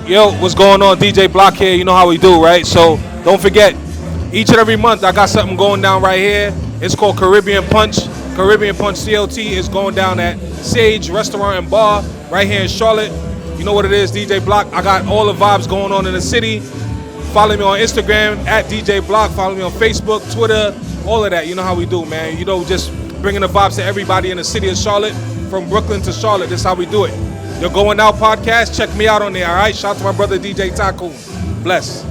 Yo, what's going on? DJ Bloc here. You know how we do, right? So don't forget, each and every month I got something going down right here. It's called Caribbean Punch. Caribbean Punch CLT is going down at Sage Restaurant and Bar right here in Charlotte. You know what it is, DJ Bloc. I got all the vibes going on in the city. Follow me on Instagram at DJ Bloc. Follow me on Facebook, Twitter, all of that. You know how we do, man. You know, just bringing the vibes to everybody in the city of Charlotte, from Brooklyn to Charlotte. That's how we do it. Your Going Out podcast, check me out on there, all right? Shout out to my brother DJ Tycoon. Bless.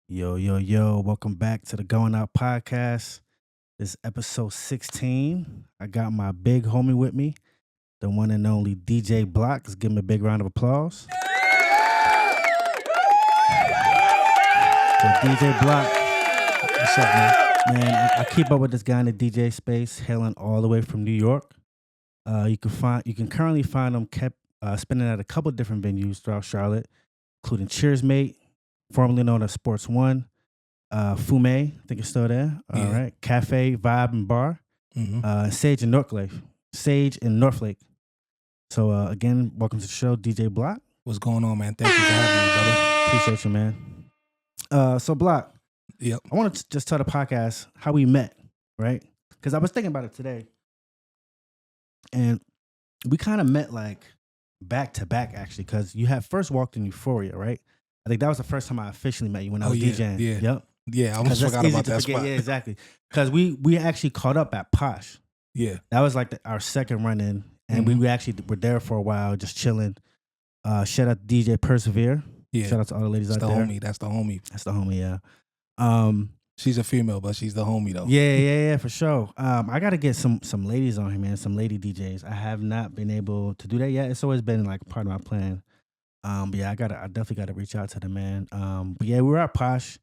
Yo, welcome back to the Going Out podcast. This is episode 16. I got my big homie with me, the one and only DJ Bloc. Let's give him a big round of applause. So DJ Bloc, what's up, man? Man, I keep up with this guy in the DJ space, hailing all the way from New York. You can currently find him spinning at a couple different venues throughout Charlotte, including Cheers Mate, formerly known as Sports One, Fume, I think it's still there. All right, Cafe Vibe and Bar, Sage and Northlake. So again, welcome to the show, DJ Bloc. What's going on, man? Thank you for having me, brother. Appreciate you, man. So Bloc. Yep. I want to just tell the podcast how we met, right? Because I was thinking about it today. And we kind of met like back to back, actually, because you had first walked in Euphoria, right? I think that was the first time I officially met you when I was DJing. Yeah. Yep. Yeah, I almost forgot about that spot. Yeah, exactly. Because we actually caught up at Posh. Yeah. That was like our second run-in. And we actually were there for a while, just chilling. Shout out to DJ Persevere. Yeah. Shout out to all the ladies out there. That's the homie. That's the homie, yeah. She's a female, but she's the homie though. Yeah, for sure. I gotta get some ladies on here, man. Some lady DJs. I have not been able to do that yet. It's always been like part of my plan. But yeah, I definitely gotta reach out to the man. But yeah, we were at Posh,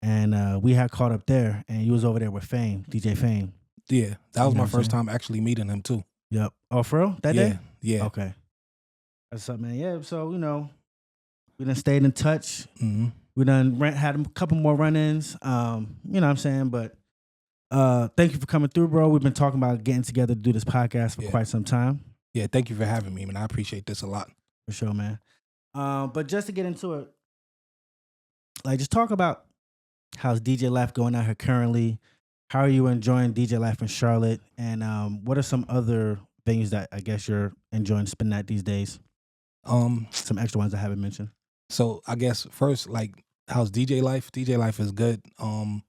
and we had caught up there, and he was over there with Fame, DJ Fame. Yeah, that was my first time actually meeting him too. Yep. Oh, for real? That day? Yeah. Okay. That's up, man. Yeah. So we done stayed in touch. Mm-hmm. We done had a couple more run-ins, you know what I'm saying? But thank you for coming through, bro. We've been talking about getting together to do this podcast for quite some time. Yeah, thank you for having me, man. I appreciate this a lot. For sure, man. But just to get into it, like just talk about how's DJ life going out here currently. How are you enjoying DJ life in Charlotte? And what are some other venues that I guess you're enjoying spending at these days? Some extra ones I haven't mentioned. So I guess first, like, how's DJ life? DJ life is good. Long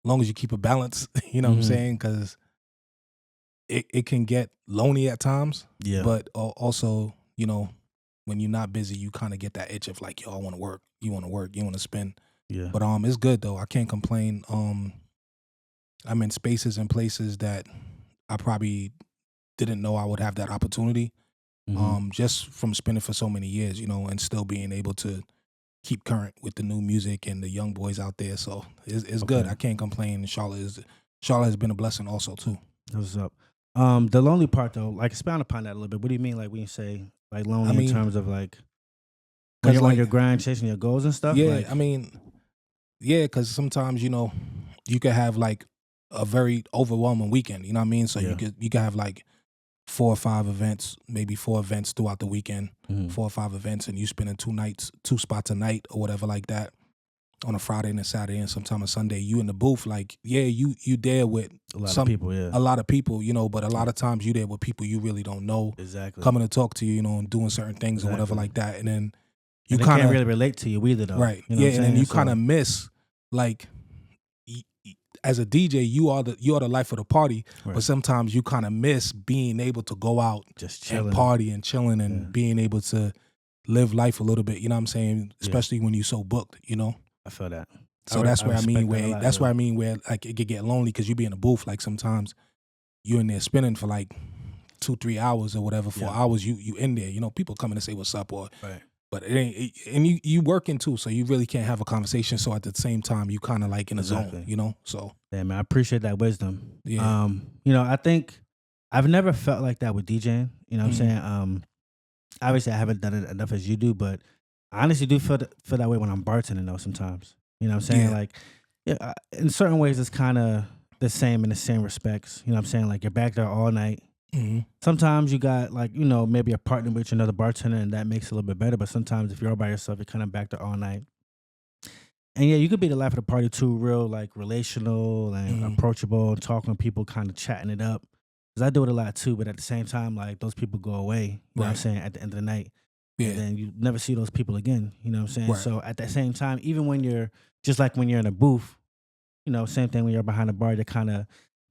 as you keep a balance, you know what I'm saying? Because it can get lonely at times. Yeah. But also, you know, when you're not busy, you kind of get that itch of like, yo, I want to work. You want to work. You want to spin. Yeah. But it's good though. I can't complain. I'm in spaces and places that I probably didn't know I would have that opportunity. Just from spinning for so many years, you know, and still being able to keep current with the new music and the young boys out there. So it's good. I can't complain. Charlotte has been a blessing also too. What's up? The lonely part though, like expound upon that a little bit. What do you mean, like when you say like lonely in terms of like when you're on your grind, chasing your goals and stuff? Yeah, like, because sometimes, you know, you could have like a very overwhelming weekend. You know what I mean? So you could have like 4 or 5 events, maybe 4 events throughout the weekend, 4 or 5 events, and you spending 2 spots a night or whatever like that on a Friday and a Saturday and sometime a Sunday. You in the booth, like, yeah, you there with a lot of people, you know, but a lot of times you there with people you really don't know, exactly, coming to talk to you, you know, and doing certain things or whatever like that, and then you kind of really relate to you either, though, right? You know and then you kind of miss like. As a DJ, you are the life of the party, but sometimes you kind of miss being able to go out just chilling and party and chilling and being able to live life a little bit. You know what I'm saying? Especially when you're so booked. You know. I feel that. So that's where I mean where like it could get lonely because you be in the booth. Like sometimes you're in there spinning for like 2-3 hours or whatever. 4 hours you in there. You know, people coming to say what's up or. Right. But it ain't, and you working too, so you really can't have a conversation. So at the same time, you kind of like in a zone, you know. So yeah, man, I appreciate that wisdom. Yeah. You know, I think I've never felt like that with DJing. You know what I'm saying? Obviously, I haven't done it enough as you do, but I honestly do feel that way when I'm bartending though. Sometimes, you know what I'm saying? Yeah. Like, in certain ways, it's kind of the same in the same respects. You know what I'm saying? Like you're back there all night. Sometimes you got like, you know, maybe a partner with another bartender and that makes it a little bit better. But sometimes if you're all by yourself, you're kind of back there all night. And yeah, you could be the life of the party too, real like relational and approachable, talking to people, kind of chatting it up. Because I do it a lot too, but at the same time, like those people go away, you know what I'm saying, at the end of the night. Yeah. And then you never see those people again, you know what I'm saying? Right. So at the same time, even when you're, just like when you're in a booth, you know, same thing when you're behind the bar, you're kind of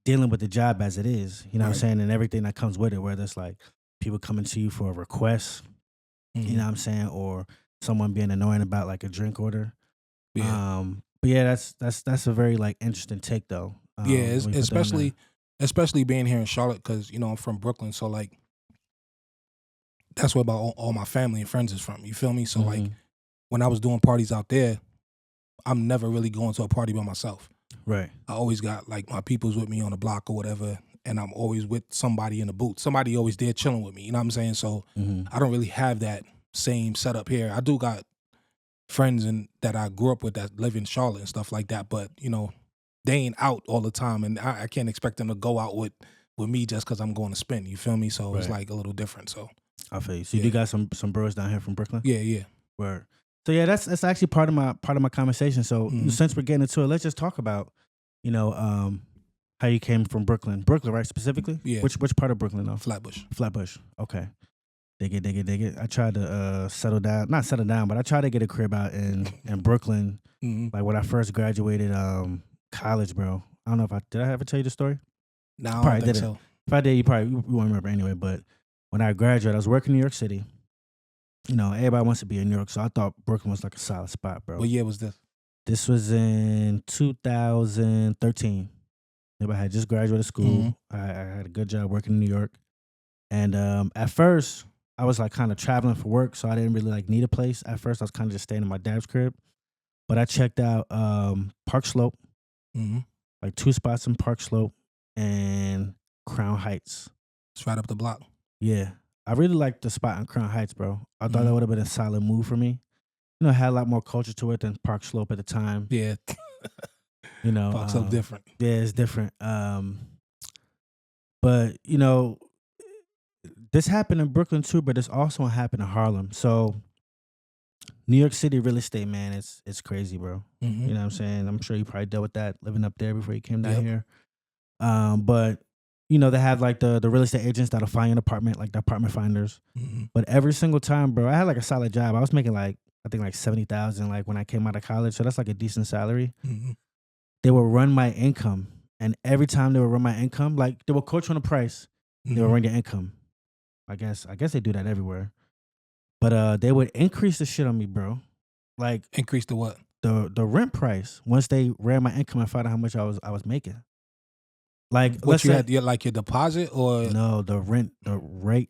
dealing with the job as it is, you know what I'm saying? And everything that comes with it, whether it's like people coming to you for a request, you know what I'm saying? Or someone being annoying about like a drink order. Yeah. But yeah, that's a very like interesting take though. Yeah, especially being here in Charlotte, because you know I'm from Brooklyn, so like that's where about all my family and friends is from. You feel me? So like when I was doing parties out there, I'm never really going to a party by myself. Right. I always got like my peoples with me on the block or whatever, and I'm always with somebody in the booth. Somebody always there chilling with me. You know what I'm saying? So I don't really have that same setup here. I do got friends that I grew up with that live in Charlotte and stuff like that, but you know, they ain't out all the time, and I can't expect them to go out with me just because I'm going to spin. You feel me? So it's like a little different. So I feel you. So you got some bros down here from Brooklyn? Yeah. Word. So yeah, that's actually part of my conversation. So since we're getting into it, let's just talk about, you know, how you came from Brooklyn, right? Specifically, yeah. Which part of Brooklyn though? Flatbush. Okay. Dig it. I tried to not settle down, but I tried to get a crib out in Brooklyn. Like when I first graduated college, bro. I don't know did I ever tell you the story? No, I don't think so. If I did, you won't remember anyway. But when I graduated, I was working in New York City. You know, everybody wants to be in New York, so I thought Brooklyn was like a solid spot, bro. What year was this? This was in 2013. I had just graduated school. I had a good job working in New York. And at first, I was like kind of traveling for work, so I didn't really like need a place. At first, I was kind of just staying in my dad's crib. But I checked out Park Slope, like 2 spots in Park Slope and Crown Heights. It's right up the block. Yeah. I really liked the spot in Crown Heights, bro. I thought that would have been a solid move for me. You know, it had a lot more culture to it than Park Slope at the time. Yeah. You know. Park Slope different. Yeah, it's different. But, you know, this happened in Brooklyn too, but this also happened in Harlem. So New York City real estate, man, it's crazy, bro. You know what I'm saying? I'm sure you probably dealt with that living up there before you came down here. But you know, they have like the real estate agents that'll find you an apartment, like the apartment finders. But every single time, bro, I had like a solid job. I was making like, I think like $70,000 like when I came out of college. So that's like a decent salary. They would run my income. And every time they would run my income, like they would coach on the price. They would run your income. I guess they do that everywhere. But they would increase the shit on me, bro. Like increase the what? The rent price once they ran my income and found out how much I was making. Like what you had, like your deposit or no, the rate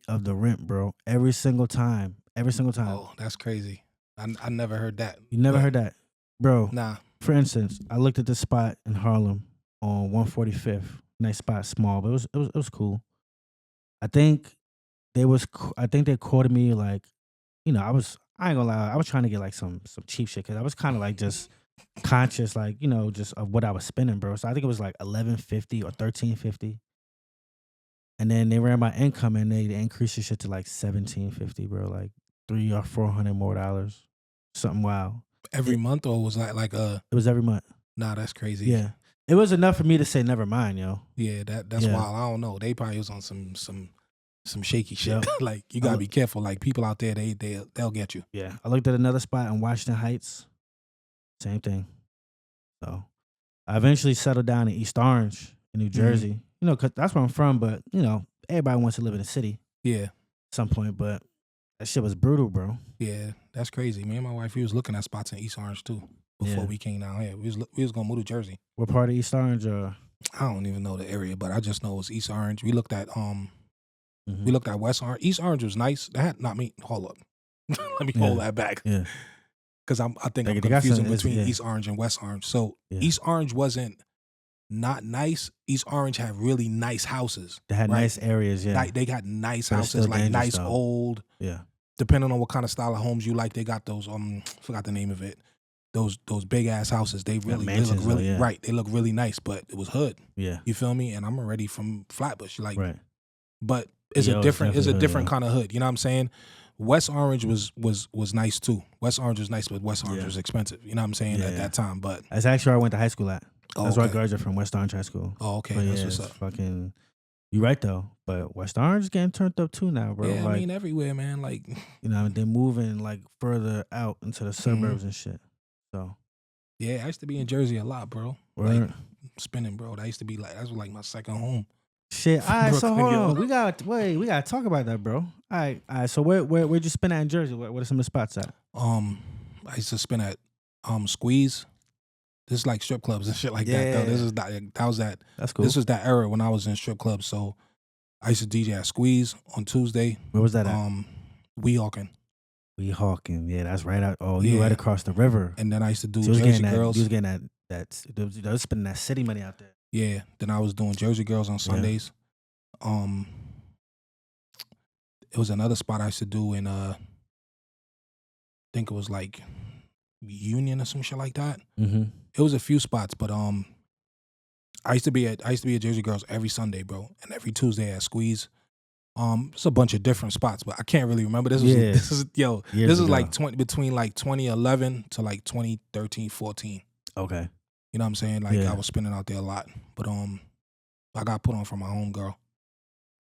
of the rent, bro. Every single time. Oh, that's crazy. I never heard that. You never heard that, bro? Nah. For instance, I looked at this spot in Harlem on 145th. Nice spot, small, but it was cool. I think they quoted me like, you know, I ain't gonna lie, I was trying to get like some cheap shit because I was kind of like just conscious, like, you know, just of what I was spending, bro. So I think it was like $11.50 or $13.50. And then they ran my income and they increased the shit to like $17.50, bro. Like $300 or $400 more dollars. Something wild. Every month, or was that like It was every month. Nah, that's crazy. Yeah. It was enough for me to say never mind, yo. Yeah, that's wild. I don't know. They probably was on some shaky shit. Like you gotta be careful. Like people out there, they'll get you. Yeah. I looked at another spot in Washington Heights. Same thing. So I eventually settled down in East Orange in New Jersey. You know, cause that's where I'm from, but you know, everybody wants to live in the city. Yeah. At some point, but that shit was brutal, bro. Yeah, that's crazy. Me and my wife, we was looking at spots in East Orange too before we came down here. We was gonna move to Jersey. What part of East Orange? I don't even know the area, but I just know it was East Orange. We looked at we looked at West Orange. East Orange was nice. Hold up. Let me hold that back. Yeah. Because I think I'm confusing between East Orange and West Orange. So East Orange wasn't not nice. East Orange had really nice houses. They had nice areas, yeah. They got nice houses, like nice old. Yeah. Depending on what kind of style of homes you like, they got those forgot the name of it. Those big ass houses. They look really right. They look really nice, but it was hood. Yeah. You feel me? And I'm already from Flatbush. Like but it's a different kind of hood. You know what I'm saying? West Orange was nice too. West Orange was nice, but West Orange was expensive. You know what I'm saying at that time. But that's actually where I went to high school at. That's where I okay. graduated from, West Orange High School. Oh, okay. But That's yeah, what's it's up. fucking. You're right though, but West Orange is getting turned up too now, bro. Yeah, like, I mean everywhere, man. Like, you know, they're moving like further out into the suburbs and shit. So yeah, I used to be in Jersey a lot, bro. Word. Like spinning, bro. That used to be like that's like my second home. Shit. All right, so Brooklyn, hold yo. on. We gotta talk about that, bro. All right. So where'd you spin at in Jersey? What are some of the spots at? I used to spin at Squeeze. This is like strip clubs and shit like that. Though. This is that. That's cool. This was that era when I was in strip clubs. So I used to DJ at Squeeze on Tuesday. Where was that at? Weehawken. Weehawken. Yeah, that's right out. Oh, you right across the river. And then I used to do So Jersey Girls. You was getting they was spending that city money out there. Yeah. Then I was doing Jersey Girls on Sundays. It was another spot I used to do in I think it was like Union or some shit like that. Mm-hmm. It was a few spots, but I used to be at Jersey Girls every Sunday, bro, and every Tuesday at Squeeze. It's a bunch of different spots, but I can't really remember. This is like between like 2011 to like 2013, 14. Okay. You know what I'm saying? Like I was spinning out there a lot, but I got put on from my homegirl.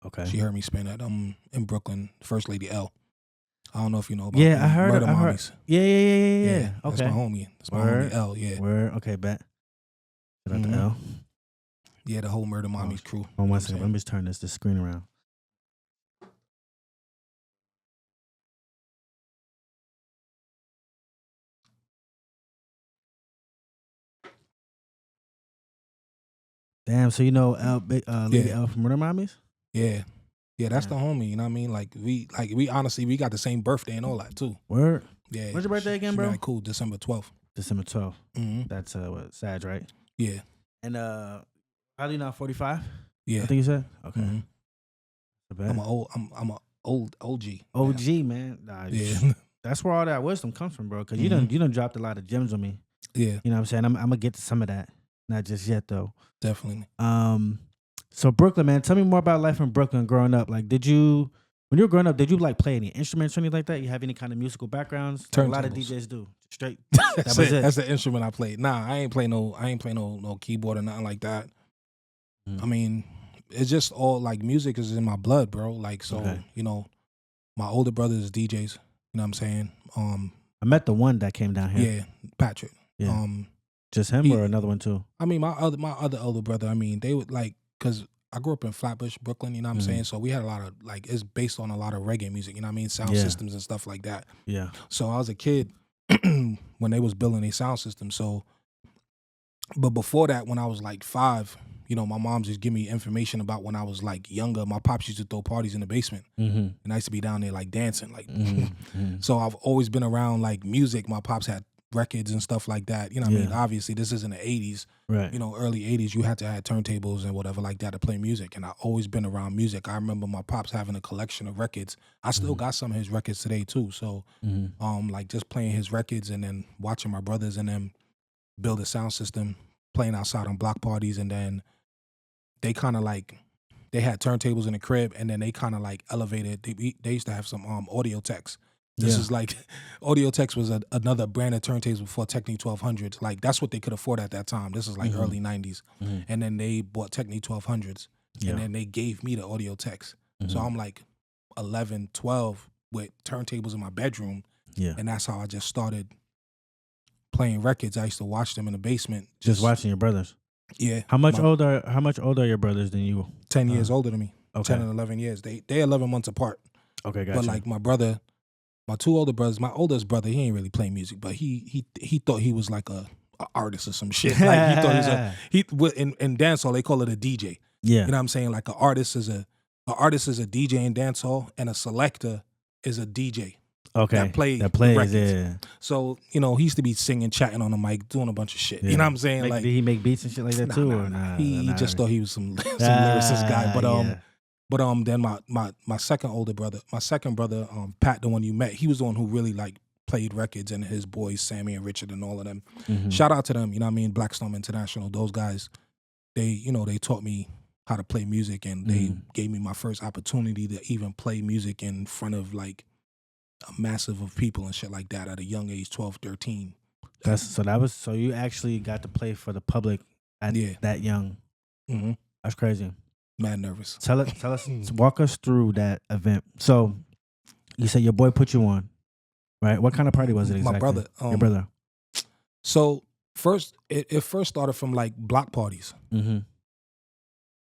Okay. She heard me spin at in Brooklyn, First Lady L. I don't know if you know about I heard Murder I heard. Mommies. Yeah. Okay. That's my homie. That's my homie L, yeah. Word. Okay, bet. Shout out to L. Yeah, the whole Murder Mommies crew. One second. Let me just turn this screen around. Damn, so you know Lady L from Murder Mommies? Yeah. Yeah, that's the homie, you know what I mean? Like we honestly we got the same birthday and all that too. Word? Yeah. When's your birthday again, bro? Right, cool, December 12th. December 12th. Mm-hmm. That's what, Sag, right? Yeah. And how do you know 45? Yeah. I think you said? Okay. Mm-hmm. I'm a old OG. OG, man. Nah, yeah. That's where all that wisdom comes from, bro. Because you done dropped a lot of gems on me. Yeah. You know what I'm saying? I'm gonna get to some of that. Not just yet though. Definitely. So Brooklyn, man, tell me more about life in Brooklyn growing up. Like, when you were growing up, did you like play any instruments or anything like that? You have any kind of musical backgrounds? Like a lot of DJs do. Straight. That's the instrument I played. Nah, I ain't play no keyboard or nothing like that. I mean, it's just all like music is in my blood, bro. Like, so you know, my older brother is DJs. You know what I'm saying? I met the one that came down here. Yeah, Patrick. Yeah. Just him or another one too? I mean, my other older brother. I mean, they would like because I grew up in Flatbush, Brooklyn. You know what I'm saying? So we had a lot of like it's based on a lot of reggae music. You know what I mean? Sound systems and stuff like that. Yeah. So I was a kid when they was building a sound system. So, but before that, when I was like 5, you know, my mom just give me information about when I was like younger. My pops used to throw parties in the basement, and I used to be down there like dancing, like. So I've always been around like music. My pops had records and stuff like that. You know what I mean? Obviously, this is in the 80s. Right. You know, early 80s, you had to have turntables and whatever like that to play music. And I've always been around music. I remember my pops having a collection of records. I still got some of his records today too. So, like just playing his records and then watching my brothers and them build a sound system, playing outside on block parties, and then they kind of like they had turntables in the crib, and then they kind of like elevated. They used to have some audio techs. This is like audio techs was another brand of turntables before Technic 1200s. Like that's what they could afford at that time. This is like early 90s, and then they bought Technic 1200s, and then they gave me the audio techs. So I'm like 11, 12 with turntables in my bedroom, and that's how I just started playing records. I used to watch them in the basement, just watching your brothers. Yeah. How much older are your brothers than you? 10 years older than me. Okay. 10 and 11 years. They're 11 months apart. Okay, gotcha. But like my brother, my 2 older brothers, my oldest brother, he ain't really playing music, but he thought he was like a artist or some shit. Like he thought in dancehall they call it a DJ. Yeah. You know what I'm saying? Like an artist is a DJ in dancehall, and a selector is a DJ. Okay. That plays records. Yeah. So, you know, he used to be singing, chatting on the mic, doing a bunch of shit. Yeah. You know what I'm saying? Did he make beats and shit like that too? Nah. He just thought he was some lyricist guy. But then my second brother, Pat, the one you met, he was the one who really like played records, and his boys, Sammy and Richard and all of them. Shout out to them, you know what I mean? Blackstone International, those guys, they taught me how to play music, and they gave me my first opportunity to even play music in front of like a massive of people and shit like that at a young age, 12, 13. So you actually got to play for the public at that young. Mm-hmm. That's crazy. Mad nervous. Tell us, walk us through that event. So you said your boy put you on, right? What kind of party was it exactly? My brother. Your brother. So it first started from like block parties. Mm-hmm.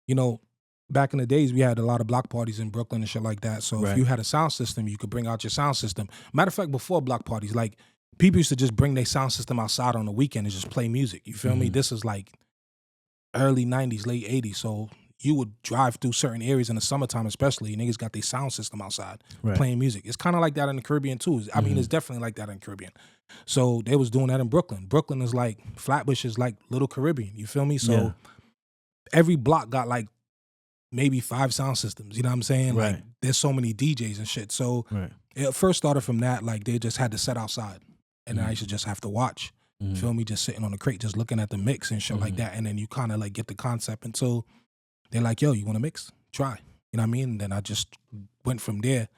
You know, back in the days, we had a lot of block parties in Brooklyn and shit like that. So if you had a sound system, you could bring out your sound system. Matter of fact, before block parties, like people used to just bring their sound system outside on the weekend and just play music. You feel me? This is like early 90s, late 80s. So you would drive through certain areas in the summertime, especially, niggas got their sound system outside playing music. It's kind of like that in the Caribbean too. I mean, it's definitely like that in the Caribbean. So they was doing that in Brooklyn. Brooklyn is like, Flatbush is like little Caribbean. You feel me? So every block got like maybe 5 sound systems. You know what I'm saying? Right. Like there's so many DJs and shit. So it first started from that. Like they just had to set outside, and then I used to just have to watch. You feel me? Just sitting on the crate, just looking at the mix and shit like that. And then you kind of like get the concept until they're like, yo, you want to mix? Try. You know what I mean? And then I just went from there,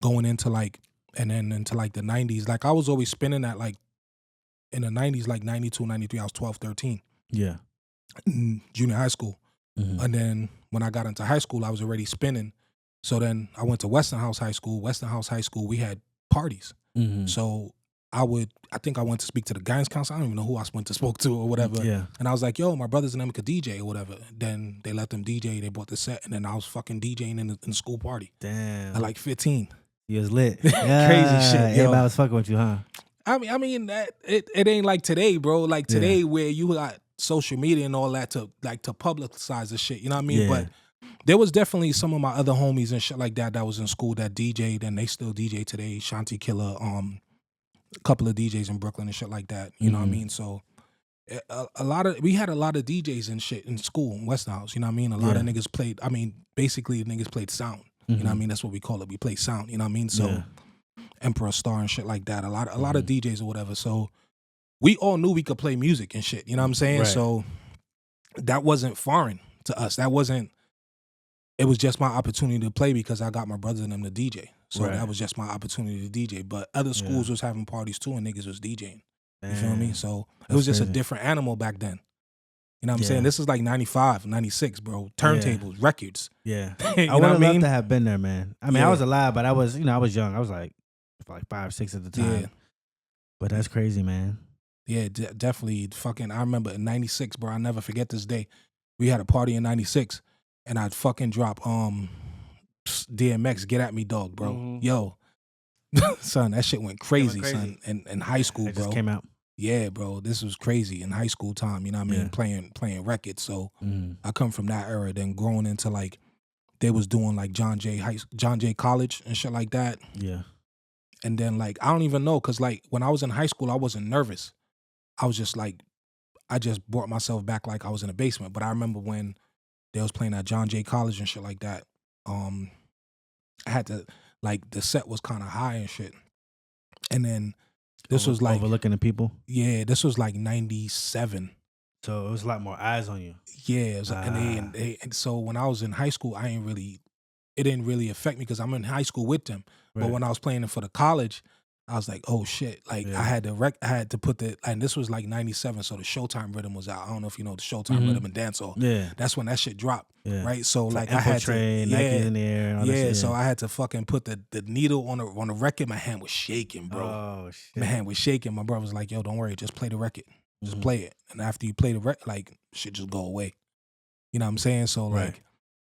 going into like, and then into like the 90s. Like I was always spinning at like, in the 90s, like 92, 93, I was 12, 13. Yeah. Junior high school. And then when I got into high school, I was already spinning. So then I went to Western House High School. Western House High School, we had parties. So I think I went to speak to the guidance council. I don't even know who I went to spoke to or whatever. Yeah. And I was like, yo, my brothers and them could DJ or whatever. Then they let them DJ. They bought the set. And then I was fucking DJing in the school party. Damn. At like 15. You was lit. Crazy shit, yo. Everybody was fucking with you, huh? I mean that it ain't like today, bro. Like today where you got social media and all that to publicize the shit. You know what I mean? Yeah. But there was definitely some of my other homies and shit like that was in school that DJ'd, and they still DJ today. Shanti Killer, a couple of DJs in Brooklyn and shit like that. You know what I mean? So we had a lot of DJs and shit in school in West House. You know what I mean? A lot of niggas played. I mean, basically niggas played sound. You know what I mean? That's what we call it. We play sound. You know what I mean? So Emperor Star and shit like that. A lot of DJs or whatever. So we all knew we could play music and shit. You know what I'm saying? Right. So that wasn't foreign to us. It was just my opportunity to play because I got my brothers and them to DJ. So that was just my opportunity to DJ. But other schools was having parties too, and niggas was DJing. You feel me? So it was just a different animal back then. You know what I'm saying? This is like 95, 96, bro. Turntables, records. Yeah. You I would know have what I loved mean? to have been there, man. I mean, I was alive, but I was young. I was like 5, 6 at the time. Yeah. But that's crazy, man. Yeah, definitely. Fucking, I remember in 96, bro. I'll never forget this day. We had a party in 96, and I'd fucking drop DMX, Get At Me Dog, bro. Yo. Son, that shit went crazy, son. In high school, It bro. just came out. Yeah, bro. This was crazy in high school time, you know what I mean? Playing records. So I come from that era, then growing into like, they was doing like John Jay College and shit like that. Yeah. And then like, I don't even know, cause like when I was in high school, I wasn't nervous. I was just like, I just brought myself back like I was in a basement. But I remember when they was playing at John Jay College and shit like that, I had to, like, the set was kind of high and shit. And then this was like, overlooking the people. Yeah, this was like 97. So it was a lot more eyes on you. Yeah, it was, and so when I was in high school, it didn't really affect me because I'm in high school with them. Right. But when I was playing it for the college, I was like, oh shit! Like I had to put and this was like 97, so the Showtime rhythm was out. I don't know if you know the Showtime rhythm and dancehall. Yeah, that's when that shit dropped. Yeah. Right. So like I had to, Nike in the air. And all that shit, so I had to fucking put the needle on the record. My hand was shaking, bro. Oh shit! My hand was shaking. My brother was like, yo, don't worry, just play the record. Just play it. And after you play the record, like, shit just go away. You know what I'm saying? So, like,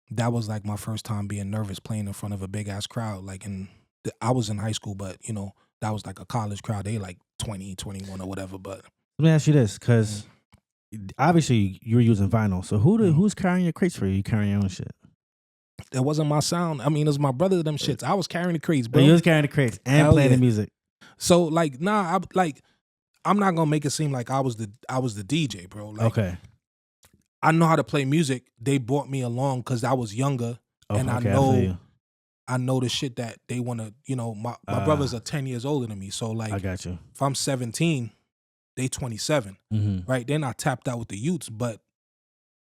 that was, like, my first time being nervous playing in front of a big-ass crowd. Like, I was in high school, but, you know, that was, like, a college crowd. They, like, 20, 21 or whatever, but. Let me ask you this, because obviously you were using vinyl. So who's carrying your crates for you? You carrying your own shit? That wasn't my sound. I mean, it was my brother, them shits. I was carrying the crates, bro. You was carrying the crates and playing the music. So, like, I'm not gonna make it seem like I was the DJ, bro. Like, okay. I know how to play music. They brought me along because I was younger, and I know the shit that they want to. You know, my brothers are 10 years older than me, so like, I got you. If I'm 17, they 27, right? They're not tapped out with the youths, but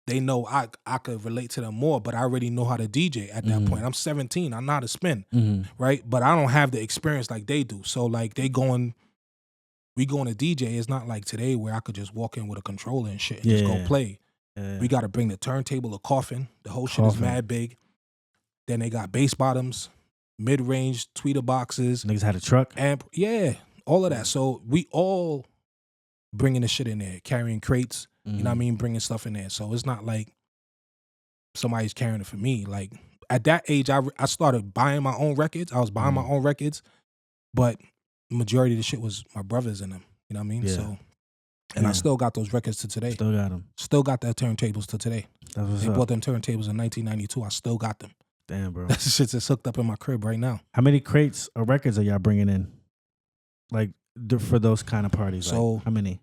they know I could relate to them more, but I already know how to DJ at that point. I'm 17. I know how to spin, right? But I don't have the experience like they do. So like we going to DJ. It's not like today where I could just walk in with a controller and shit and just go play. Yeah. We got to bring the turntable, a coffin. The whole shit is mad big. Then they got bass bottoms, mid-range tweeter boxes. Niggas had a truck? Amp, yeah, all of that. So we all bringing the shit in there, carrying crates, you know what I mean, bringing stuff in there. So it's not like somebody's carrying it for me. Like at that age, I started buying my own records. I was buying my own records, but the majority of the shit was my brothers in them. You know what I mean? Yeah. So, and I still got those records to today. Still got them. Still got their turntables to today. They bought them turntables in 1992. I still got them. Damn, bro. That shit's just hooked up in my crib right now. How many crates or records are y'all bringing in? Like for those kind of parties? So like, how many?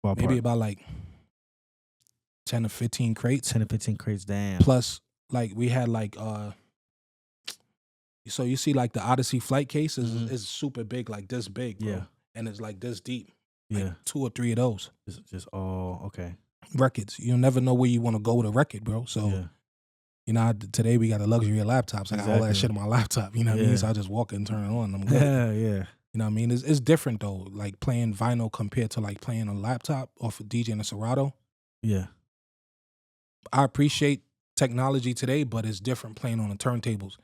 Ballpark? Maybe about like 10 to 15 crates. 10 to 15 crates, damn. Plus, like we had like so you see like the Odyssey flight case is super big, like this big, bro. Yeah. And it's like this deep. Like 2 or 3 of those. Just all okay. Records. You'll never know where you want to go with a record, bro. So you know, today we got a luxury of laptops. I got all that shit on my laptop. You know what I mean? So I just walk and turn it on and I'm good. Yeah. You know what I mean? It's different though, like playing vinyl compared to like playing on a laptop or for DJing a Serato. Yeah. I appreciate technology today, but it's different playing on the turntables.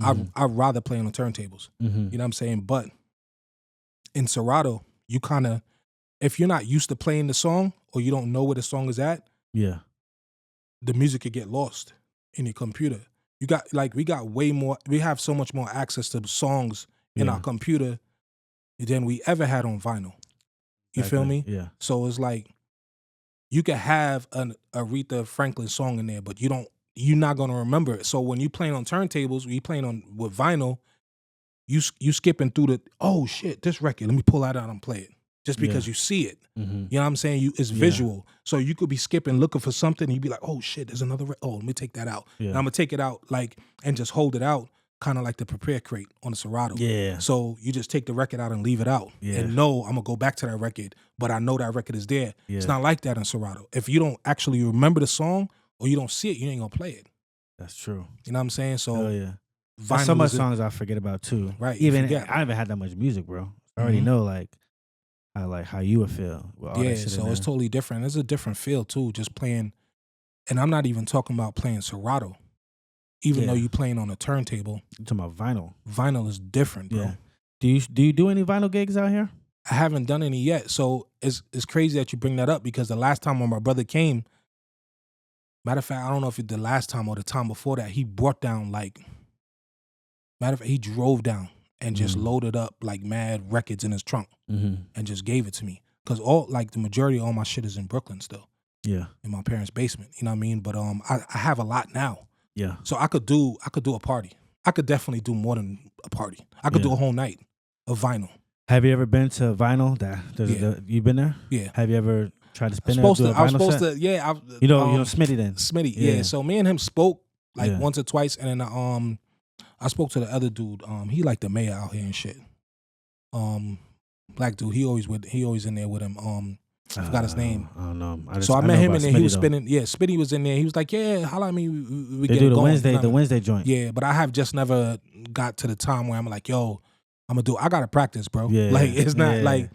I'd rather play on the turntables. You know what I'm saying? But in Serato, you kind of, if you're not used to playing the song or you don't know where the song is at, the music could get lost in your computer. You got like, we have so much more access to songs in our computer than we ever had on vinyl. You feel me? Yeah. So it's like you could have an Aretha Franklin song in there, but you're not gonna remember it. So when you playing on turntables, when you playing with vinyl, you skipping through the, oh shit, this record, let me pull that out and play it. Just because you see it. You know what I'm saying? It's visual. So you could be skipping, looking for something, and you'd be like, oh shit, there's another oh, let me take that out. And I'm gonna take it out like and just hold it out. Kind of like the prepare crate on the Serato. Yeah. So you just take the record out and leave it out. Yeah. And know I'm going to go back to that record, but I know that record is there. Yeah. It's not like that in Serato. If you don't actually remember the song or you don't see it, you ain't going to play it. That's true. You know what I'm saying? So There's so much songs I forget about too. Right. Even I haven't had that much music, bro. I already know how you would feel. With all that shit so it's totally different. It's a different feel too, just playing. And I'm not even talking about playing Serato. Even though you playing on a turntable. You're talking about vinyl. Vinyl is different, bro. Yeah. Do you do any vinyl gigs out here? I haven't done any yet. So it's crazy that you bring that up because the last time when my brother came, matter of fact, I don't know if it's the last time or the time before that, he brought down he drove down and just loaded up like mad records in his trunk and just gave it to me. Because the majority of all my shit is in Brooklyn still. Yeah. In my parents' basement. You know what I mean? But I have a lot now. Yeah. So I could do a party. I could definitely do more than a party. I could do a whole night of vinyl. Have you ever been to vinyl? You been there? Yeah. Have you ever tried to spin I was supposed to. Yeah. You know Smitty then. Smitty. Yeah. So me and him spoke once or twice, and then I spoke to the other dude. He like the mayor out here and shit. Black dude. He always in there with him. I forgot his name. I don't know. I met him and then he was spinning. Yeah, Spitty was in there. He was like, "Yeah, holla at me. We they get do it the going." Wednesday joint. Yeah, but I have just never got to the time where I'm like, "Yo, I'm gonna do. I gotta practice, bro." Yeah, like it's not like.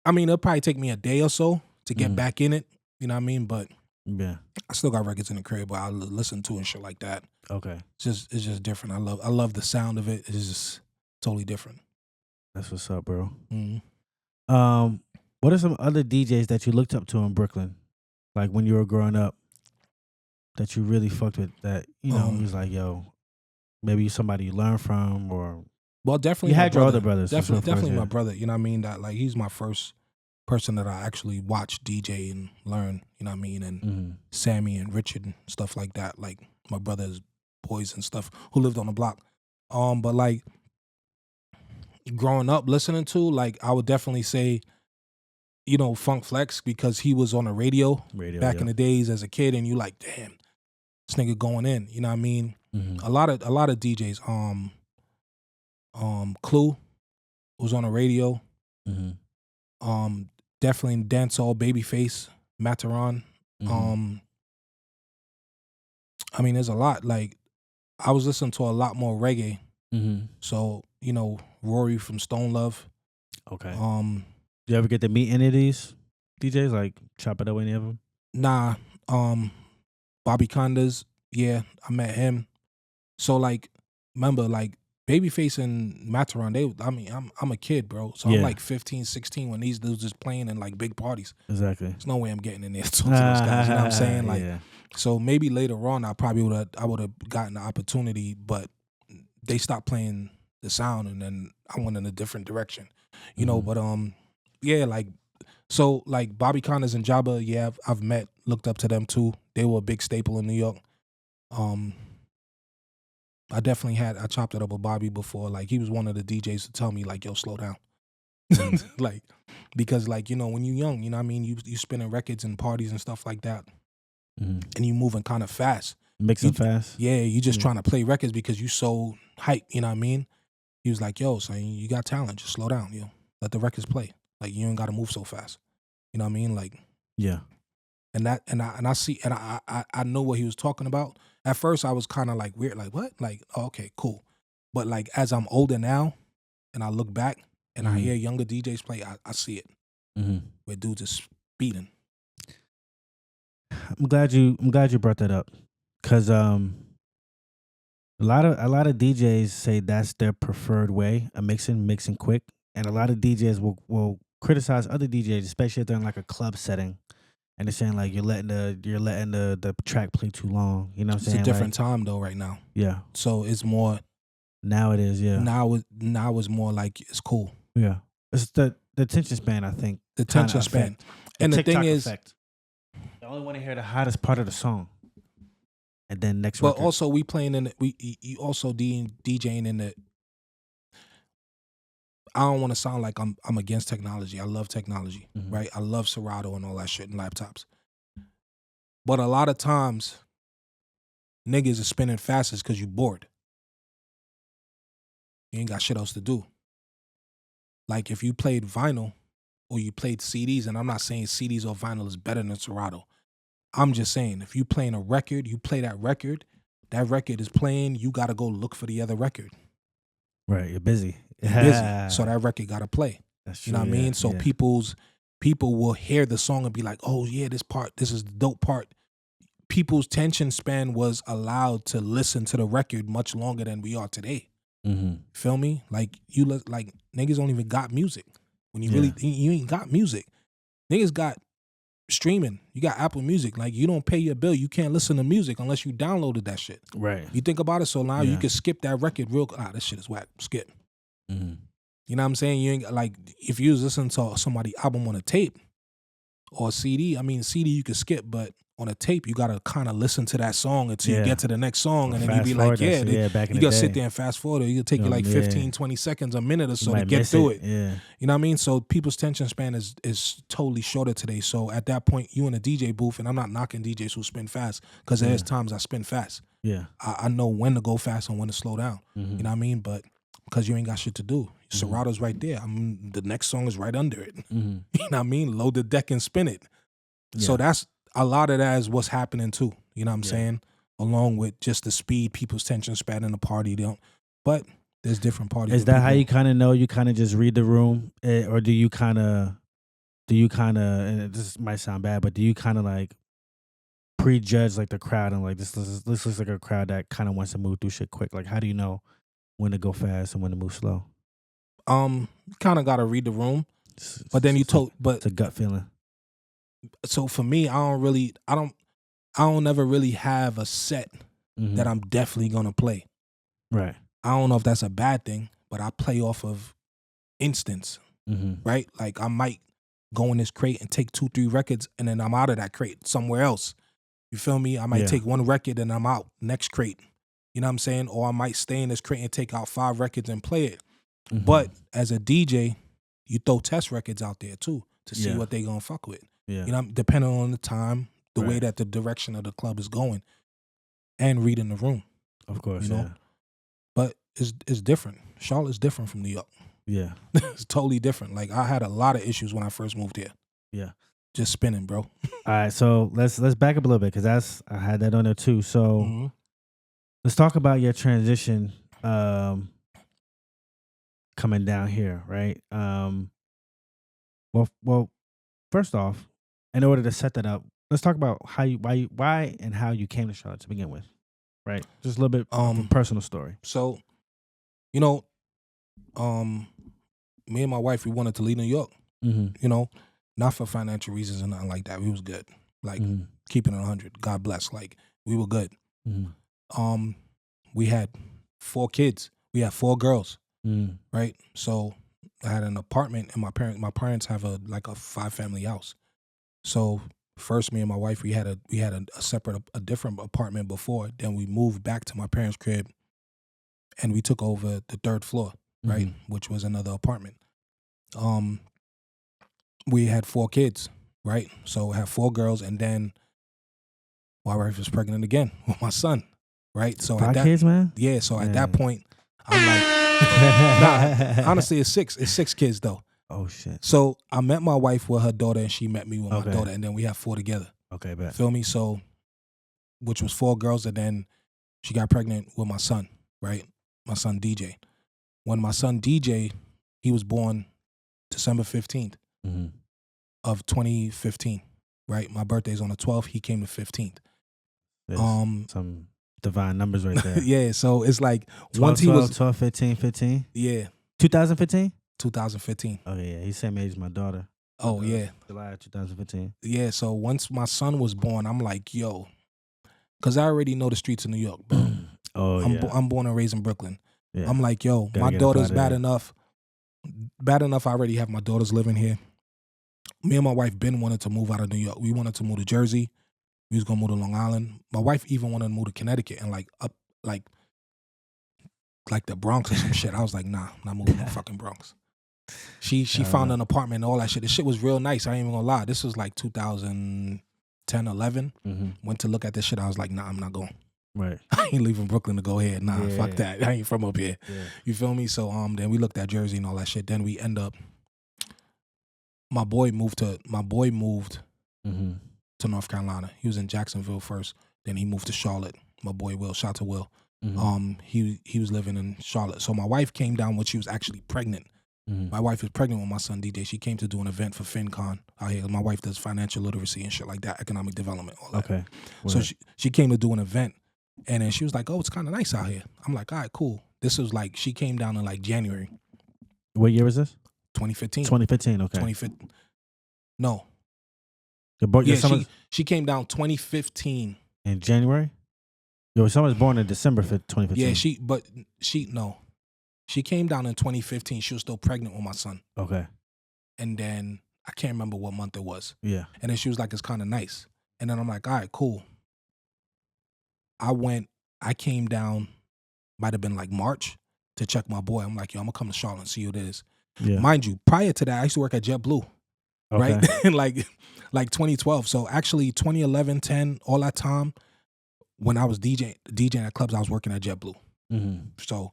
I mean, it'll probably take me a day or so to get back in it. You know what I mean? But I still got records in the crib, but I listen to and shit like that. Okay, it's just different. I love the sound of it. It's just totally different. That's what's up, bro. What are some other DJs that you looked up to in Brooklyn, like when you were growing up, that you really fucked with? That you was like, yo, maybe somebody you learned from, or definitely you had your other brothers. Definitely my brother. You know what I mean? That he's my first person that I actually watched DJ and learn. You know what I mean? And Sammy and Richard and stuff like that. Like my brother's boys and stuff who lived on the block. But like growing up listening to, I would definitely say, Funk Flex, because he was on the radio back in the days as a kid, and you like, damn, this nigga going in. You know what I mean? A lot of DJs. Clue was on the radio. Definitely Dancehall, Babyface, Mataron. I mean, there's a lot. Like, I was listening to a lot more reggae. Mm-hmm. So, you know, Rory from Stone Love. Okay. Do you ever get to meet any of these DJs? Like, chop it up with any of them? Nah. Bobby Condas. Yeah, I met him. So, like, remember, like, Babyface and Mataron, I'm a kid, bro. So I'm like 15, 16 when these dudes is playing in like big parties. Exactly. There's no way I'm getting in there to talk to those guys. You know what I'm saying? Like, yeah. So maybe later on I would have gotten the opportunity, but they stopped playing the sound and then I went in a different direction. You know, but yeah, like so like Bobby Condas and Jabba, yeah, I've met, looked up to them too. They were a big staple in New York. I chopped it up with Bobby before. Like, he was one of the DJs to tell me, like, yo, slow down. Like, because, like, you know, when you're young, you know what I mean? You spinning records and parties and stuff like that. And you moving kind of fast. Mixing fast? Yeah, you just trying to play records because you so hype, you know what I mean? He was like, yo, son, you got talent. Just slow down, yo. Let the records play. Like, you ain't got to move so fast. You know what I mean? Like, yeah. And I know what he was talking about. At first, I was kind of like weird, like what? Like, oh, okay, cool. But like as I'm older now, and I look back and I hear younger DJs play, I see it. Where dudes is speeding. I'm glad you brought that up, cause a lot of DJs say that's their preferred way of mixing quick, and a lot of DJs will criticize other DJs, especially if they're in like a club setting. And they're saying like you're letting the track play too long. You know what I'm saying? It's a different time though right now. Yeah. So it's more. Now it is, yeah. Now it's more like it's cool. Yeah. It's the attention span, I think. The attention span. And the thing is, I only want to hear the hottest part of the song. And then next But record. also we playing in you also DJing in the. I don't want to sound like I'm against technology. I love technology, right? I love Serato and all that shit and laptops. But a lot of times, niggas are spinning fastest because you bored. You ain't got shit else to do. Like if you played vinyl or you played CDs, and I'm not saying CDs or vinyl is better than Serato. I'm just saying if you playing a record, you play that record is playing, you got to go look for the other record. Right, you're busy. You're busy, so that record got to play. That's true, you know what I mean? So people will hear the song and be like, oh yeah, this is the dope part. People's attention span was allowed to listen to the record much longer than we are today. Feel me? Like like niggas don't even got music. When you you ain't got music. Niggas got streaming. You got Apple Music. Like you don't pay your bill, you can't listen to music unless you downloaded that shit. Right. You think about it. So now you can skip that record real. This shit is whack. Skip. You know what I'm saying? You ain't like if you was listening to somebody's album on a tape or a CD. I mean, CD you can skip, but on a tape you gotta kind of listen to that song until you get to the next song, and then you be like, you gotta sit there and fast forward. You gotta take you like 15, 20 seconds, a minute or so to get through it. Yeah. You know what I mean? So people's attention span is totally shorter today. So at that point, you in a DJ booth, and I'm not knocking DJs who spin fast because there's times I spin fast. Yeah. I know when to go fast and when to slow down. You know what I mean? But because you ain't got shit to do. Serato's right there. The next song is right under it. You know what I mean? Load the deck and spin it. Yeah. So that's a lot of that is what's happening too. You know what I'm saying? Along with just the speed, people's attention span in the party. But there's different parties. Is that how you kind of know? You kind of just read the room, or do you kind of? And this might sound bad, but do you kind of like prejudge like the crowd and like this looks like a crowd that kind of wants to move through shit quick? Like how do you know when to go fast and when to move slow? Kind of got to read the room, but then it's a gut feeling. So for me, I don't ever really have a set that I'm definitely gonna play. Right. I don't know if that's a bad thing, but I play off of instance. Right? Like I might go in this crate and take 2-3 records, and then I'm out of that crate somewhere else. You feel me? I might take one record and I'm out next crate. You know what I'm saying? Or I might stay in this crate and take out 5 records and play it. But as a DJ, you throw test records out there too to see what they gonna fuck with. Yeah. You know, depending on the time, the way that the direction of the club is going, and reading the room. Of course, you know? But it's different. Charlotte's different from New York. Yeah. It's totally different. Like I had a lot of issues when I first moved here. Yeah. just spinning, bro. All right, so let's back up a little bit because I had that on there too. So let's talk about your transition coming down here, right? Well, first off, in order to set that up, let's talk about why and how you came to Charlotte to begin with, right? Just a little bit of a personal story. So, you know, me and my wife, we wanted to leave New York. You know, not for financial reasons or nothing like that. We was good, like keeping it 100. God bless. Like we were good. We had 4 kids. We had 4 girls. Right. So I had an apartment, and my parents have a 5-family house. So first, me and my wife, we had a different apartment before. Then we moved back to my parents' crib, and we took over the 3rd floor, right, which was another apartment. We had 4 kids, right? So I had 4 girls, and then my wife was pregnant again with my son, right? So 5 kids, man. Yeah. So at that point, I'm like, nah. Honestly, it's 6. It's 6 kids though. Oh shit. So I met my wife with her daughter, and she met me with my daughter, and then we have 4 together. Okay, bet. Feel me? So, which was 4 girls, and then she got pregnant with my son, right? My son DJ. When my son DJ, he was born December 15th of 2015, right? My birthday's on the 12th. He came the 15th. There's some divine numbers right there. Yeah, so it's like 12, once he 12, was 12, 15. Yeah, 2015. 2015. Oh yeah, he's same age as my daughter. Oh yeah, July 2015. Yeah, so once my son was born, I'm like, yo, because I already know the streets of New York, bro. I'm born and raised in Brooklyn. Yeah. I'm like, yo, my daughter's bad enough. Bad enough I already have my daughters living here. Me and my wife wanted to move out of New York. We wanted to move to Jersey. We was gonna move to Long Island. My wife even wanted to move to Connecticut and up like the Bronx or some shit. I was like, nah, I'm not moving to the fucking Bronx. She found an apartment and all that shit. The shit was real nice. I ain't even gonna lie. This was like 2010, 11. Went to look at this shit. I was like, nah, I'm not going. Right. I ain't leaving Brooklyn to go here. Nah, fuck that. I ain't from up here. Yeah. You feel me? So then we looked at Jersey and all that shit. Then we end up. My boy moved to North Carolina. He was in Jacksonville first. Then he moved to Charlotte. My boy Will, shout out to Will. He was living in Charlotte. So my wife came down when she was actually pregnant. My wife was pregnant with my son DJ. She came to do an event for FinCon out here. My wife does financial literacy and shit like that, economic development, all that. Okay. So she came to do an event, and then she was like, "Oh, it's kind of nice out here." I'm like, "All right, cool." This was like she came down in like January. What year was this? 2015. 2015. Okay. 2015. No. She came down 2015 in January. Your son was born in December 2015. Yeah, She came down in 2015. She was still pregnant with my son. Okay. And then I can't remember what month it was. Yeah. And then she was like, it's kind of nice. And then I'm like, all right, cool. I came down, might have been like March, to check my boy. I'm like, yo, I'm going to come to Charlotte and see who it is. Yeah. Mind you, prior to that, I used to work at JetBlue. Okay. Right? In like 2012. So actually 2011, 10, all that time, when I was DJing at clubs, I was working at JetBlue. So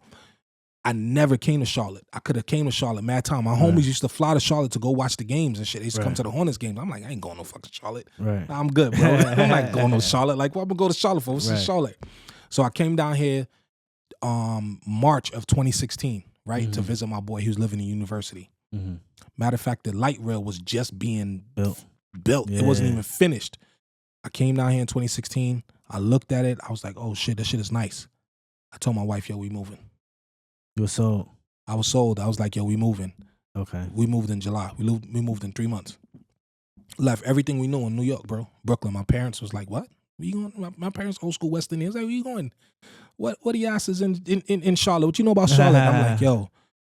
I never came to Charlotte. I could have came to Charlotte mad time. My homies used to fly to Charlotte to go watch the games and shit. They used to come to the Hornets games. I'm like, I ain't going no fucking Charlotte. Right. Nah, I'm good, bro. I'm not going to Charlotte. Like, what I'm going to go to Charlotte for? What's in Charlotte? So I came down here March of 2016, right, to visit my boy. He was living in university. Matter of fact, the light rail was just being built. Yeah. It wasn't even finished. I came down here in 2016. I looked at it. I was like, oh, shit, this shit is nice. I told my wife, yo, we moving. You were sold? I was sold. I was like, yo, we moving. Okay. We moved in July. We moved in 3 months. Left everything we knew in New York, bro. Brooklyn. My parents was like, what? Where you going? My parents old school West Indians. Like, where you going? What are your asses in Charlotte? What you know about Charlotte? I'm like, yo,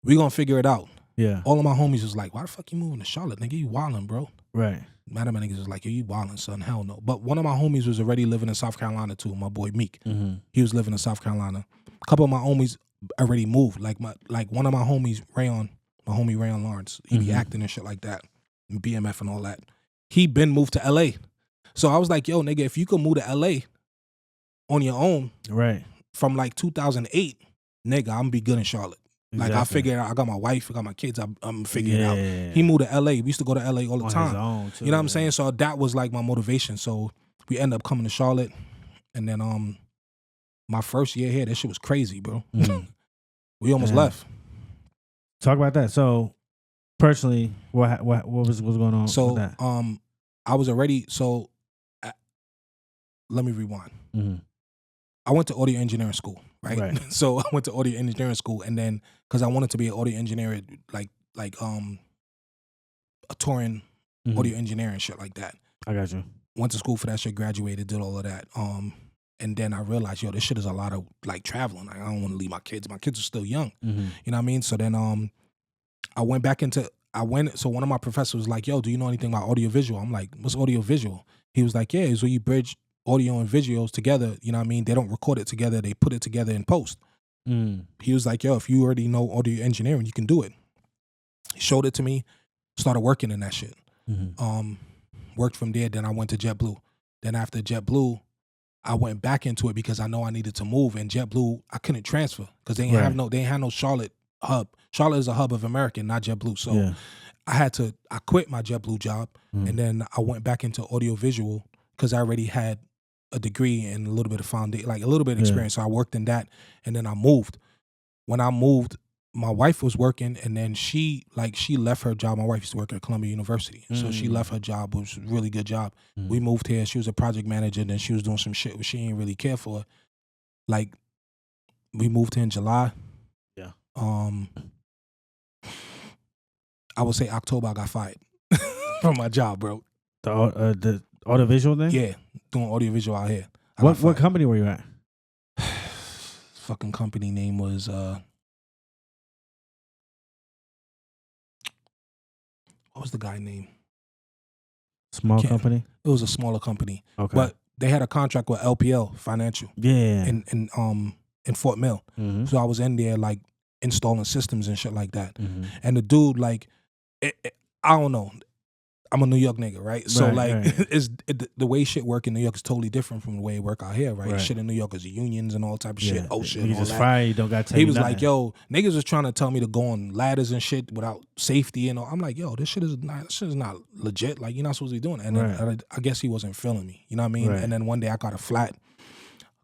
we gonna figure it out. Yeah. All of my homies was like, why the fuck you moving to Charlotte? Nigga, you wildin', bro. Right. Madam niggas was like, yo, you wildin', son. Hell no. But one of my homies was already living in South Carolina too, my boy Meek. He was living in South Carolina. A couple of my homies already moved. Like one of my homies, Rane, my homie Rane Lawrence, he be acting and shit like that, and BMF and all that. He been moved to LA. So I was like, yo, nigga, if you could move to LA on your own, right, from like 2008, nigga, I'm gonna be good in Charlotte. Like I figured out, I got my wife, I got my kids, I'm figuring out. He moved to LA. We used to go to LA all the on time. His own too, you know what I'm saying? So that was like my motivation. So we end up coming to Charlotte, and then my first year here, that shit was crazy, bro. We almost left. Talk about that. So personally, what was going on? So with that? I was already let me rewind. I went to audio engineering school, right? So I went to audio engineering school, and then because I wanted to be an audio engineer, like a touring audio engineer and shit like that. I got you. Went to school for that shit, graduated, did all of that. And then I realized, yo, this shit is a lot of like traveling. Like, I don't want to leave my kids. My kids are still young. You know what I mean? So then I went back into so one of my professors was like, yo, do you know anything about audiovisual? I'm like, what's audiovisual? He was like, yeah, it's where you bridge audio and visuals together. You know what I mean? They don't record it together. They put it together in post. He was like, yo, if you already know audio engineering, you can do it. He showed it to me, started working in that shit. Worked from there. Then I went to JetBlue. Then after JetBlue, I went back into it because I know I needed to move. And JetBlue, I couldn't transfer because they ain't have no Charlotte hub. Charlotte is a hub of American, not JetBlue. So I quit my JetBlue job, and then I went back into audiovisual because I already had a degree and a little bit of foundation, like a little bit of experience. So I worked in that, and then I moved. When I moved, my wife was working, and then she left her job. My wife used to work at Columbia University, so she left her job, which was a really good job. We moved here. She was a project manager, and then she was doing some shit which she didn't really care for. Like, we moved here in July. Yeah. I would say October I got fired from my job, bro. The audiovisual thing? Yeah, doing audiovisual out here. What company were you at? Fucking company name was what was the guy name? Small company? It was a smaller company. Okay. But they had a contract with LPL Financial. Yeah. In Fort Mill. So I was in there like installing systems and shit like that. And the dude, like, I don't know. I'm a New York nigga, right? So the way shit work in New York is totally different from the way it work out here, right? Shit in New York is unions and all type of shit. Oh shit, you all just that. fire, you don't got to tell He you was nothing. like, yo, niggas was trying to tell me to go on ladders and shit without safety and all. I'm like, yo, this shit is not legit. Like, you're not supposed to be doing it. And then I guess he wasn't feeling me. You know what I mean? And then one day I got a flat,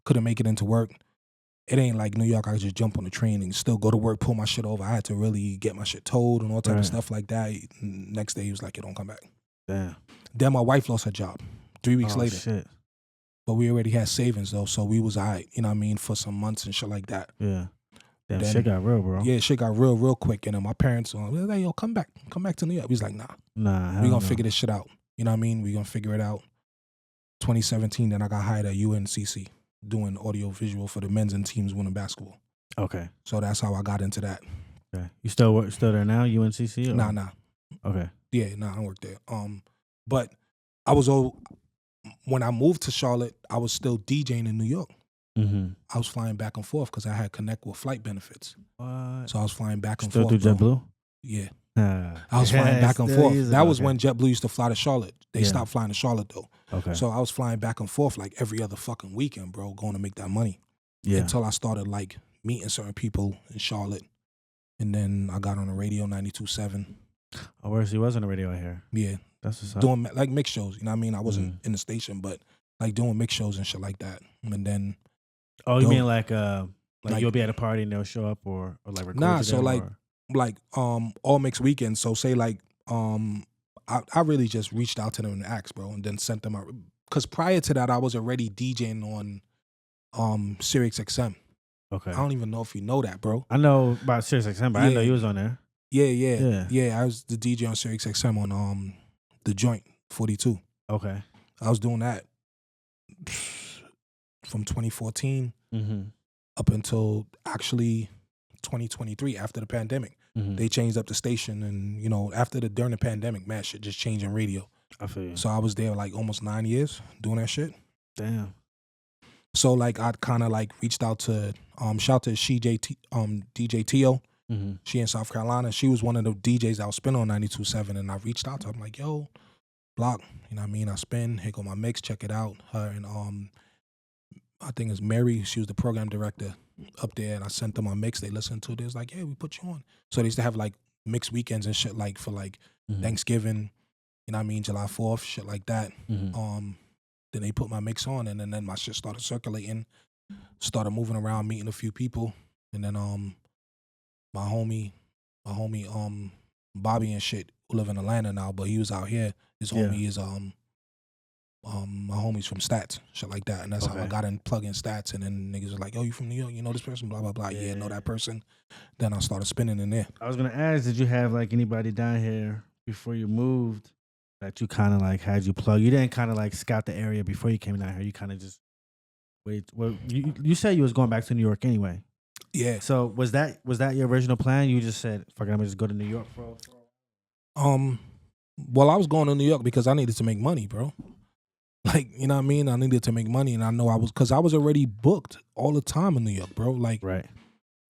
couldn't make it into work. It ain't like New York, I could just jump on the train and still go to work, pull my shit over. I had to really get my shit towed and all type of stuff like that. Next day, he was like, don't come back. Damn. Then my wife lost her job 3 weeks later. Shit. But we already had savings, though, so we was all right, you know what I mean, for some months and shit like that. Yeah. Damn, shit got real, bro. Yeah, shit got real quick. And then my parents were like, yo, come back to New York. He's like, nah, we gonna figure this shit out. You know what I mean? We gonna figure it out. 2017, then I got hired at UNCC doing audio visual for the men's and teams winning basketball. Okay. So that's how I got into that. Okay. You still there now, UNCC? Or? Nah. Okay. Yeah, I don't work there. But I was when I moved to Charlotte, I was still DJing in New York. I was flying back and forth because I had connect with flight benefits. What? So I was flying back and forth. Still through JetBlue? Yeah. I was flying back and forth. That was when JetBlue used to fly to Charlotte. They stopped flying to Charlotte, though. Okay. So I was flying back and forth like every other fucking weekend, bro, going to make that money. Yeah. Until I started like meeting certain people in Charlotte. And then I got on the radio, 92.7. Oh, where he was on the radio out here? Yeah. That's what's up. Doing like mix shows, you know what I mean? I wasn't in the station, but like doing mix shows and shit like that. And then you mean like you'll be at a party and they'll show up or like record? Nah, so like all mixed weekends. So say like I really just reached out to them and asked, bro, and then sent them out. Because prior to that, I was already DJing on Sirius XM. Okay. I don't even know if you know that, bro. I know about Sirius XM, but I didn't know you was on there. Yeah. I was the DJ on Sirius XM on the Joint 42. Okay. I was doing that from 2014 up until actually 2023 after the pandemic. They changed up the station, and you know, during the pandemic, man, shit just changed in radio. I feel you. So I was there like almost 9 years doing that shit. Damn. So like I kind of like reached out to shout to DJ Tio. She in South Carolina. She was one of the DJs that was spinning on 92.7, and I reached out to her. I'm like, yo, Bloc, you know what I mean? I spin, here go my mix, check it out. Her and I think it's Mary, she was the program director. up there, and I sent them my mix. They listened to it. They was like, "Yeah, we put you on." So they used to have like mixed weekends and shit, like for like Thanksgiving, you know what I mean, July 4th, shit like that. Then they put my mix on, and then my shit started circulating, started moving around, meeting a few people, and then my homie Bobby and shit, who live in Atlanta now, but he was out here. His homie is my homies from Stats, shit like that, and that's how I got in, plug in Stats, and then niggas was like, "Oh, you from New York? You know this person?" Blah blah blah. Yeah, know that person. Then I started spinning in there. I was gonna ask, did you have like anybody down here before you moved that you kind of like had you plug? You didn't kind of like scout the area before you came down here. You kind of just wait. Well, you said you was going back to New York anyway. Yeah. So was that your original plan? You just said, "Fuck it, I'm gonna just go to New York, bro." Well, I was going to New York because I needed to make money, bro. Like, you know what I mean? I needed to make money, and I know because I was already booked all the time in New York, bro. Like, right.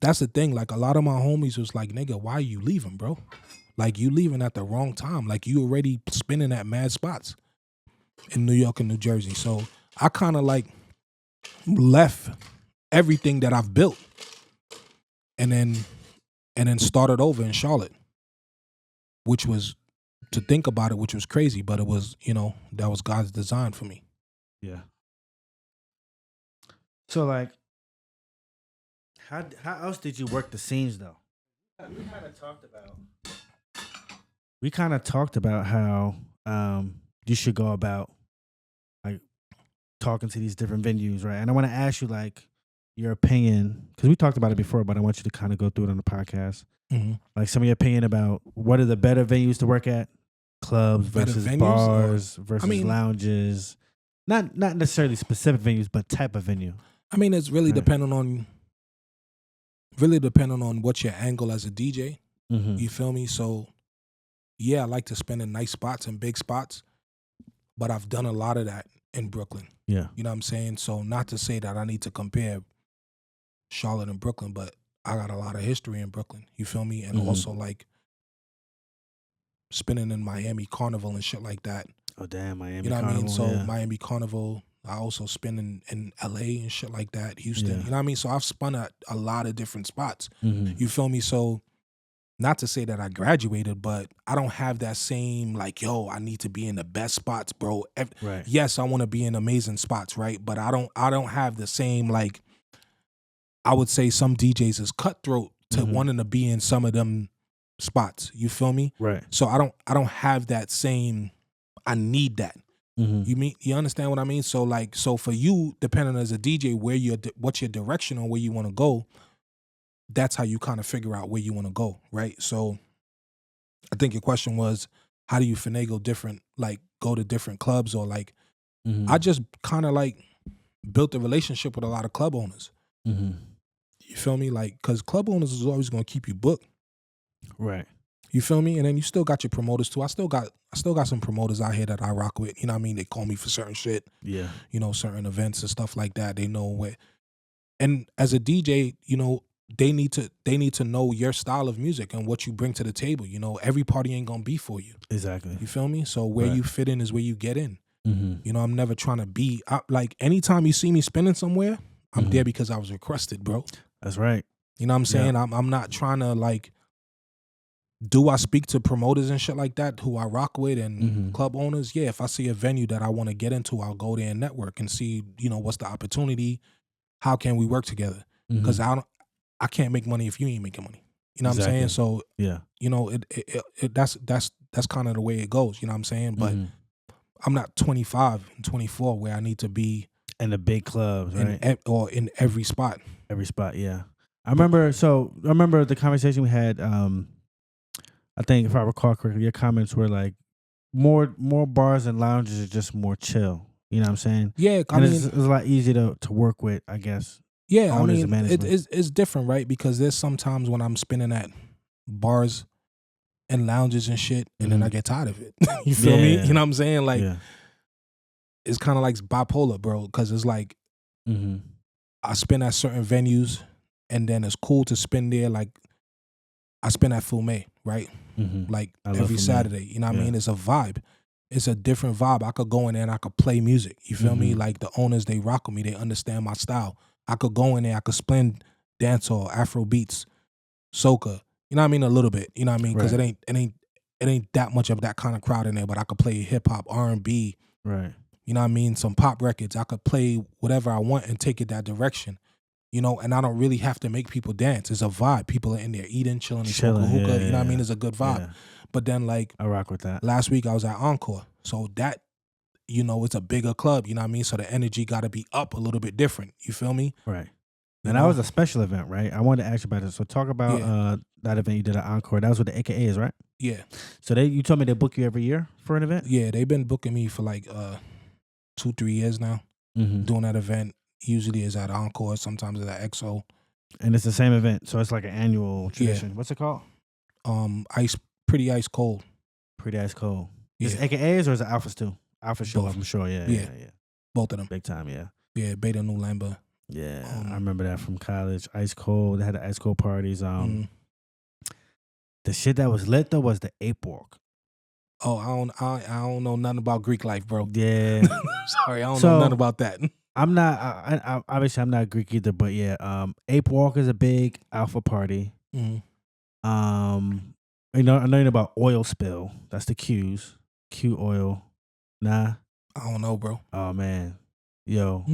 That's the thing. Like, a lot of my homies was like, "Nigga, why are you leaving, bro? Like, you leaving at the wrong time. Like, you already spinning at mad spots in New York and New Jersey." So I kind of like left everything that I've built, and then started over in Charlotte, which was, to think about it, which was crazy, but it was, you know, that was God's design for me. Yeah. So like, how else did you work the scenes though? We kind of talked about how you should go about like talking to these different venues, right? And I want to ask you like your opinion, because we talked about it before, but I want you to kind of go through it on the podcast. Like some of your opinion about what are the better venues to work at. Clubs versus bars versus lounges, not necessarily specific venues, but type of venue. I mean, it's really depending on what your angle as a DJ. You feel me? So, yeah, I like to spin in nice spots and big spots, but I've done a lot of that in Brooklyn. Yeah, you know what I'm saying. So, not to say that I need to compare Charlotte and Brooklyn, but I got a lot of history in Brooklyn. You feel me? And also like spinning in Miami Carnival and shit like that. Oh damn, Miami! You know what Carnival, I mean? So yeah. Miami Carnival. I also spin in LA and shit like that. Houston. You know what I mean? So I've spun at a lot of different spots. You feel me? So not to say that I graduated, but I don't have that same like, yo, I need to be in the best spots, bro. Right. Yes, I want to be in amazing spots, right? But I don't have the same, like, I would say some DJs is cutthroat to wanting to be in some of them spots. You feel me? Right. So I don't have that same, I need that. You understand what I mean? So like, so for you, depending as a DJ, what's your direction on where you want to go, that's how you kind of figure out where you want to go, right? So I think your question was, how do you finagle different, like go to different clubs, or like, I just kind of like built a relationship with a lot of club owners. You feel me? Like, cause club owners is always going to keep you booked. Right. You feel me? And then you still got your promoters too. I still got some promoters out here that I rock with. You know what I mean? They call me for certain shit. Yeah. You know, certain events and stuff like that. They know what. And as a DJ, you know, they need to know your style of music and what you bring to the table. You know, every party ain't gonna be for you. Exactly. You feel me? So where you fit in is where you get in. Mm-hmm. You know, I'm never trying to be like, anytime you see me spinning somewhere, I'm there because I was requested, bro. That's right. You know what I'm saying? Yeah. I'm not trying to like. Do I speak to promoters and shit like that who I rock with and club owners? Yeah, if I see a venue that I want to get into, I'll go there and network and see, you know, what's the opportunity? How can we work together? Because I can't make money if you ain't making money. You know what I'm saying? So yeah, you know, that's kind of the way it goes. You know what I'm saying? But I'm not 25 and 24 where I need to be in the big clubs, right? Or in every spot. Every spot, yeah. I remember the conversation we had. I think if I recall correctly, your comments were like more bars and lounges are just more chill. You know what I'm saying? Yeah, I mean, it's a lot easier to work with, I guess. Yeah, I mean, it's different, right? Because there's sometimes when I'm spinning at bars and lounges and shit, and then I get tired of it. You feel me? You know what I'm saying? Like, it's kind of like bipolar, bro, because it's like I spin at certain venues, and then it's cool to spin there. Like, I spin at Fume, right? Like every Saturday. You know what I mean? It's a vibe. It's a different vibe. I could go in there and I could play music. You feel me? Like the owners, they rock with me. They understand my style. I could go in there. I could spin dancehall, Afrobeats, soca. You know what I mean? A little bit. You know what I mean? Because Right. it ain't that much of that kind of crowd in there. But I could play hip hop, R&B. Right. You know what I mean? Some pop records. I could play whatever I want and take it that direction. You know, and I don't really have to make people dance. It's a vibe. People are in there eating, chilling, and smoking hookah. Yeah, you know what I mean? yeah. It's a good vibe. Yeah. But then, like, I rock with that. last week I was at Encore. So that, you know, it's a bigger club. You know what I mean? So the energy got to be up a little bit different. You feel me? Right. You And know? that was a special event, right? I wanted to ask you about it. So talk about that event you did at Encore. That was with the AKAs, right? Yeah. So you told me they book you every year for an event? Yeah, they've been booking me for like 2-3 years now. Mm-hmm. Doing that event. Usually is at Encore. Sometimes it's at XO. And it's the same event. So it's like an annual tradition. Yeah. What's it called? Pretty ice cold. Pretty Ice Cold. Yeah. Is it AKAs or is it Alphas too? Alpha show, Both. I'm sure. Yeah. Both of them. Big time, yeah. Yeah, Beta New Lamba. Yeah. I remember that from college. Ice Cold. They had the Ice Cold parties. The shit that was lit though was the ape walk. Oh, I don't know nothing about Greek life, bro. Yeah. Sorry, I don't know nothing about that. I'm not I obviously I'm not Greek either, but yeah, ape walk is a big alpha party. Mm-hmm. I know about oil spill. That's the Q's. Q oil. Nah. I don't know, bro. Oh man. Yo.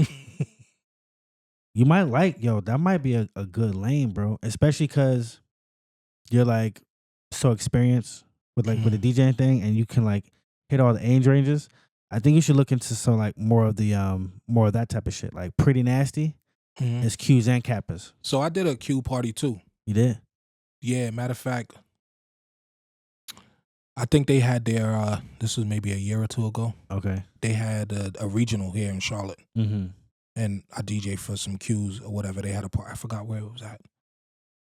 You might that might be a good lane, bro. Especially because you're like so experienced with with the DJing thing and you can like hit all the age ranges. I think you should look into some like more of that type of shit. Like Pretty Nasty. Mm-hmm. It's Q's and Kappas. So I did a Q party too. You did? Yeah, matter of fact, I think they had their this was maybe a year or two ago. Okay. They had a regional here in Charlotte. Mm-hmm. And I DJ for some Qs or whatever. They had a party. I forgot where it was at.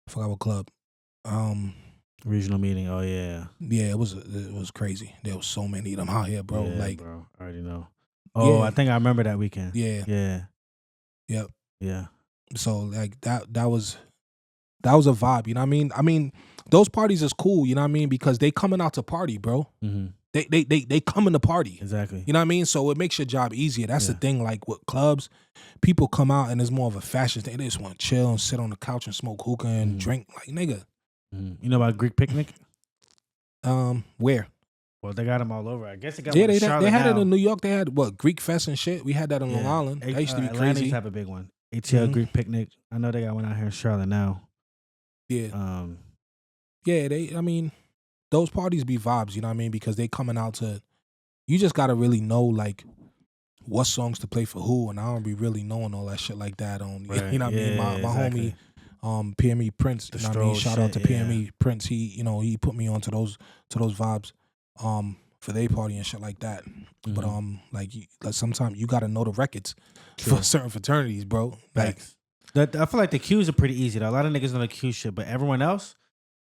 I forgot what club. Regional meeting. Oh yeah. Yeah, it was crazy. There was so many of them out here, bro. Yeah, like, bro, I already know. Oh, yeah. I think I remember that weekend. Yeah. Yeah. Yep. Yeah. So like that was a vibe. You know what I mean? I mean, those parties is cool. You know what I mean? Because they coming out to party, bro. Mm-hmm. They coming to party. Exactly. You know what I mean? So it makes your job easier. That's the thing. Like with clubs, people come out and it's more of a fashion thing. They just want to chill and sit on the couch and smoke hookah and drink. Like, nigga. You know about Greek Picnic? Where? Well, they got them all over. I guess they got Yeah, one in they Charlotte had now. it in New York. They had what, Greek Fest and shit. We had that in Long Island. That used to be Atlanta crazy. used to have a big one. ATL Greek Picnic. I know they got one out here in Charlotte now. Yeah. Yeah, I mean, those parties be vibes, you know what I mean? Because they coming out to, you just gotta really know like what songs to play for who, and I don't be really knowing all that shit like that on Right. you know what I mean? My exactly. homie PME Prince, you know what I mean? Shout out to PME Prince. He put me onto those vibes for their party and shit like that. But like sometimes you gotta know the records for certain fraternities, bro. Like I feel like the Q's are pretty easy though. A lot of niggas know the Q shit, but everyone else,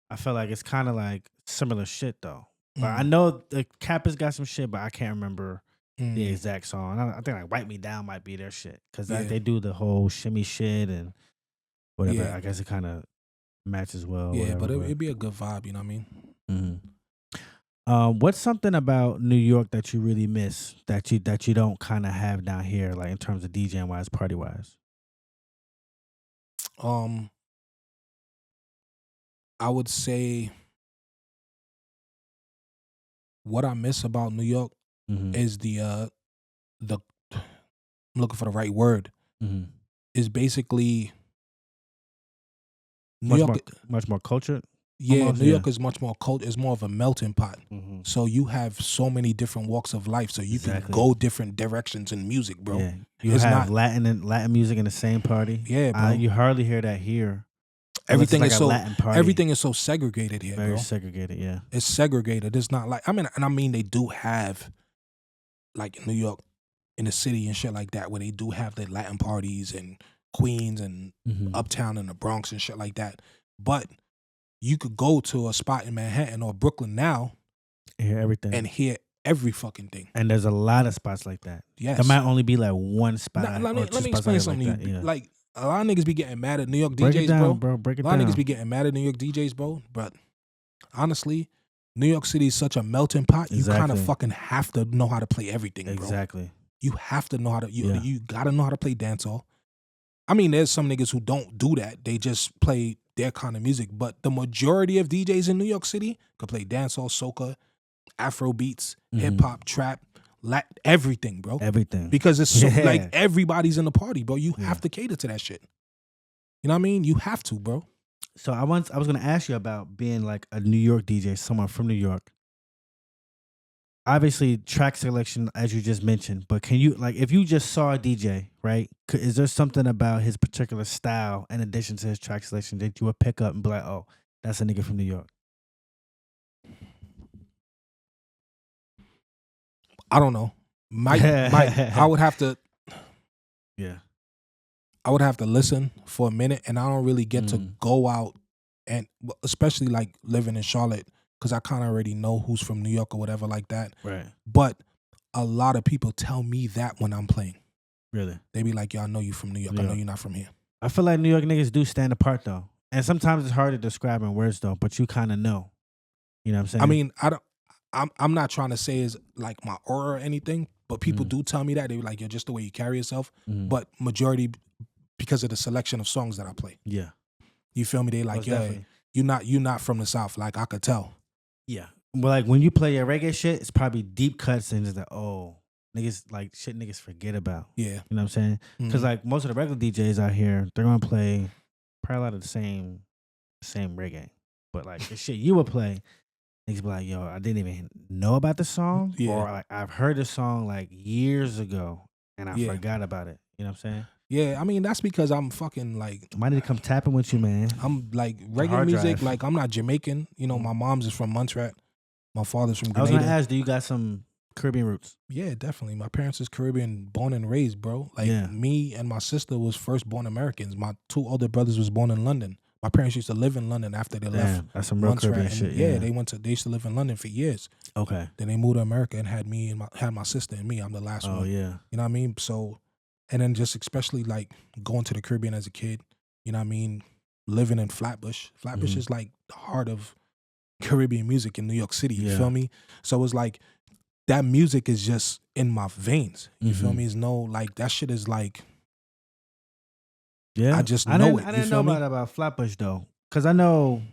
I feel like it's kind of like similar shit though. But I know the Kappa's got some shit, but I can't remember the exact song. I think like "Wipe Me Down" might be their shit because they do the whole shimmy shit and whatever. Yeah. I guess it kind of matches well. Yeah, whatever, but it'd be a good vibe, you know what I mean? Mm-hmm. What's something about New York that you really miss that you don't kind of have down here, like in terms of DJing wise, party wise? I would say what I miss about New York is the I'm looking for the right word. Is basically New York much more cultured. Yeah, New York is much more cold. It's more of a melting pot. So you have so many different walks of life. So you can go different directions in music, bro. Yeah. You have Latin music in the same party. Yeah, bro. You hardly hear that here. Everything is so Latin party. Everything is so segregated here, Very bro. segregated, yeah. It's segregated. It's not like I mean they do have like New York in the city and shit like that where they do have the Latin parties and Queens and Uptown and the Bronx and shit like that. But you could go to a spot in Manhattan or Brooklyn now and hear everything. And hear every fucking thing. And there's a lot of spots like that. Yes. There might only be like one spot. Let me explain something like to you. Yeah. Like, a lot of niggas be getting mad at New York Break DJs, it down, bro. Break it down. A lot down. of niggas be getting mad at New York DJs, bro. But honestly, New York City is such a melting pot. Exactly. You kind of fucking have to know how to play everything, bro. Exactly. You have to know how to. You gotta know how to play dancehall. I mean, there's some niggas who don't do that. They just play their kind of music. But the majority of DJs in New York City could play dancehall, soca, Afrobeats, hip hop, trap, everything, bro. Everything. Because it's so, like everybody's in the party, bro. You have to cater to that shit. You know what I mean? You have to, bro. So I was gonna ask you about being like a New York DJ, someone from New York. Obviously, track selection, as you just mentioned, but can you, like, if you just saw a DJ, right? Is there something about his particular style, in addition to his track selection, that you would pick up and be like, oh, that's a nigga from New York? I don't know. I would have to. Yeah. I would have to listen for a minute, and I don't really get to go out, and especially like living in Charlotte, because I kind of already know who's from New York or whatever like that. Right. But a lot of people tell me that when I'm playing. Really? They be like, yo, I know you from New York. I know you're not from here. I feel like New York niggas do stand apart, though. And sometimes it's hard to describe in words, though, but you kind of know. You know what I'm saying? I mean, I'm not trying to say it's like my aura or anything, but people do tell me that. They be like, yo, just the way you carry yourself. But majority, because of the selection of songs that I play. Yeah. You feel me? They like, yeah, you're not from the South. Like, I could tell. Yeah. Well, like, when you play your reggae shit, it's probably deep cuts and it's like, oh, niggas, like, shit niggas forget about. Yeah. You know what I'm saying? Because, like, most of the regular DJs out here, they're going to play probably a lot of the same reggae. But, like, the shit you would play, niggas be like, yo, I didn't even know about the song. Yeah. Or, like, I've heard the song, like, years ago, and I forgot about it. You know what I'm saying? Yeah, I mean, that's because I'm fucking like... I might need to come tapping with you, man. I'm like, reggae music, like, I'm not Jamaican. You know, my mom's is from Montserrat. My father's from Grenada. I was going to ask, do you got some Caribbean roots? Yeah, definitely. My parents is Caribbean, born and raised, bro. Like, me and my sister was first born Americans. My two older brothers was born in London. My parents used to live in London after they left. That's some real Caribbean shit. Yeah, they used to live in London for years. Okay. Then they moved to America and had my sister and me. I'm the last one. Oh, yeah. You know what I mean? So... And then just especially like going to the Caribbean as a kid, you know what I mean? Living in Flatbush. Flatbush is like the heart of Caribbean music in New York City, you feel me? So it's like that music is just in my veins, you feel me? It's no, like that shit is like, I just know it. I didn't know about Flatbush though, because I know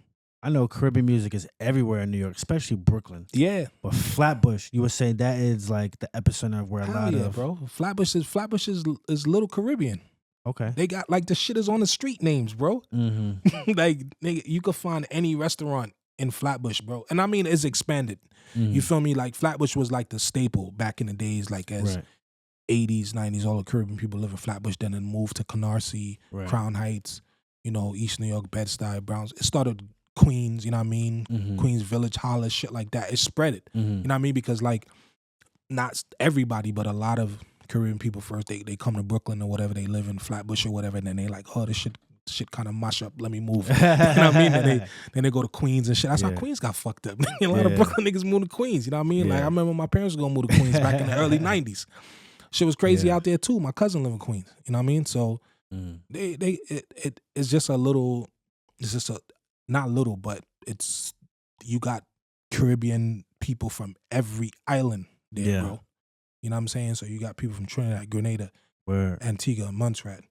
Caribbean music is everywhere in New York, especially Brooklyn. Yeah. But Flatbush, you would say that is like the epicenter of where a lot of... bro. Flatbush is little Caribbean. Okay. They got like the shit is on the street names, bro. Like you could find any restaurant in Flatbush, bro. And I mean, it's expanded. You feel me? Like Flatbush was like the staple back in the days, like as 80s, 90s, all the Caribbean people live in Flatbush, then it moved to Canarsie, Crown Heights, you know, East New York, Bed-Stuy, Browns. It started... Queens, you know what I mean? Queens Village, Hollis, shit like that. It spread it. You know what I mean? Because like, not everybody, but a lot of Caribbean people first, they come to Brooklyn or whatever, they live in Flatbush or whatever, and then they like, oh, this shit kind of mash up, let me move. You know what I mean? Then they go to Queens and shit. That's how Queens got fucked up. A lot of Brooklyn niggas moved to Queens, you know what I mean? Like, I remember my parents were gonna move to Queens back in the early 90s. Shit was crazy out there too. My cousin lived in Queens, you know what I mean? So it's just a little, it's just a, not little, but it's, you got Caribbean people from every island there, bro. You know what I'm saying? So you got people from Trinidad, Grenada, Antigua, Montserrat,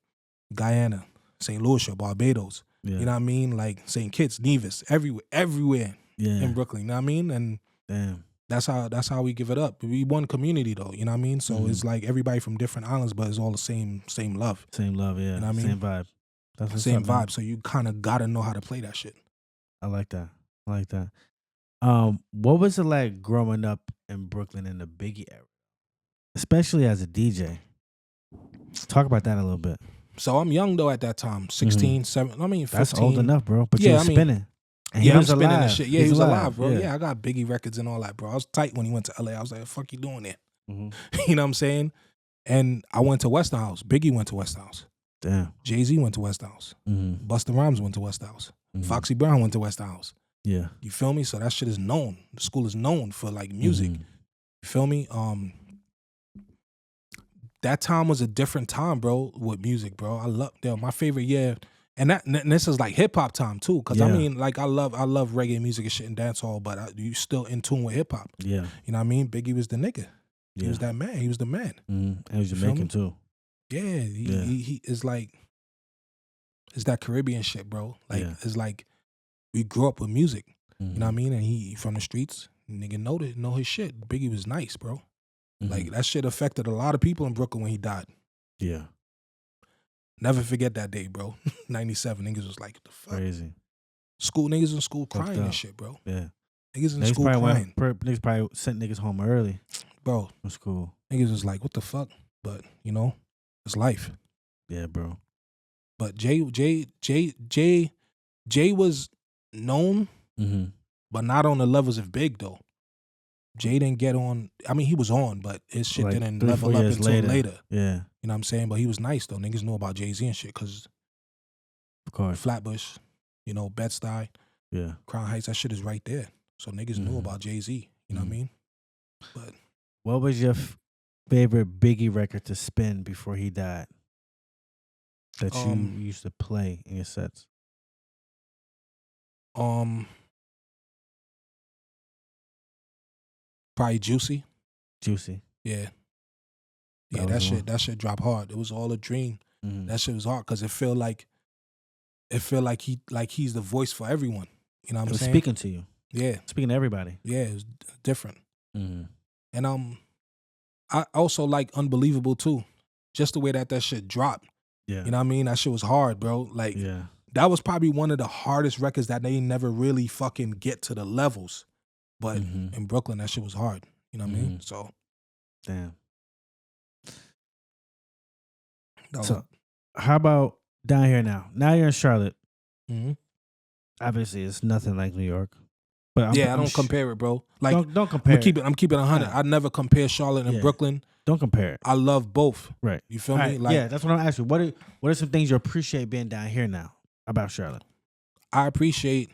Guyana, St. Lucia, Barbados. You know what I mean? Like St. Kitts, Nevis, everywhere in Brooklyn. You know what I mean? And that's how we give it up. We one community though. You know what I mean? So it's like everybody from different islands, but it's all the same love. Same love, yeah. You know what I mean? Same vibe. That's the same vibe. So you kind of gotta know how to play that shit. I like that. What was it like growing up in Brooklyn in the Biggie era, especially as a DJ? Talk about that a little bit. So I'm young though at that time, 16, 17. I mean, 15. That's old enough, bro. But you were spinning. And I'm spinning and shit. Yeah, he was alive, bro. Yeah. Yeah, I got Biggie records and all that, bro. I was tight when he went to LA. I was like, "What the fuck you doing there?" You know what I'm saying? And I went to Westinghouse. Biggie went to Westinghouse. Damn. Jay-Z went to Westinghouse. Busta Rhymes went to Westinghouse. Foxy Brown went to Westinghouse. Yeah. You feel me? So that shit is known. The school is known for like music. You feel me? That time was a different time, bro, with music, bro. I love my favorite year. And this is like hip hop time too. Cause I mean, like I love reggae music and shit and dancehall, but you still in tune with hip hop. Yeah. You know what I mean? Biggie was the nigga. He was that man. He was the man. And he was Jamaican too. Yeah, he is like, It's that Caribbean shit, bro. Like Yeah. it's like we grew up with music. Mm-hmm. You know what I mean? And he from the streets, nigga know his shit. Biggie was nice, bro. Mm-hmm. Like that shit affected a lot of people in Brooklyn when he died. Yeah. Never forget that day, bro. 97 niggas was like, the fuck? Crazy. School niggas in school Fucked crying up. and shit, bro. Yeah. Niggas in Niggas school probably crying. Niggas probably sent niggas home early Bro, from school. niggas was like, what the fuck? But, you know, it's life. Yeah, bro. But Jay was known, Mm-hmm. but not on the levels of Big, though. Jay didn't get on. I mean, he was on, but his shit Like didn't 3-4 level up years until later. Yeah, You know what I'm saying? But he was nice, though. Niggas knew about Jay-Z and shit because of course. Flatbush, you know, Bed-Stuy, Yeah. Crown Heights, that shit is right there. So niggas knew Mhm. about Jay-Z. You know what I mean? But What was your favorite Biggie record to spin before he died? That you used to play in your sets? Probably Juicy. Juicy. Yeah. Yeah, That was the one. that shit dropped hard. It was all a dream. Mhm. That shit was hard because it felt like he's the voice for everyone. You know what It I'm was saying? speaking to you. Yeah. Speaking to everybody. Yeah, it was different. Mm-hmm. And I also like Unbelievable too. Just the way that shit dropped. Yeah. You know what I mean? That shit was hard, bro. Like Yeah. that was probably one of the hardest records that they never really fucking get to the levels. But Mhm. in Brooklyn, that shit was hard. You know what I mean? Mhm. So Damn. that was, So, how about down here now? Now you're in Charlotte. Mhm. Obviously, it's nothing like New York. But I don't compare it, bro. Like don't compare. I'm keeping 100. Nah. I never compare Charlotte and Yeah. Brooklyn. Don't compare it. I love both. Right. You feel All me? right, Like yeah, that's what I'm asking. What are some things you appreciate being down here now about Charlotte? I appreciate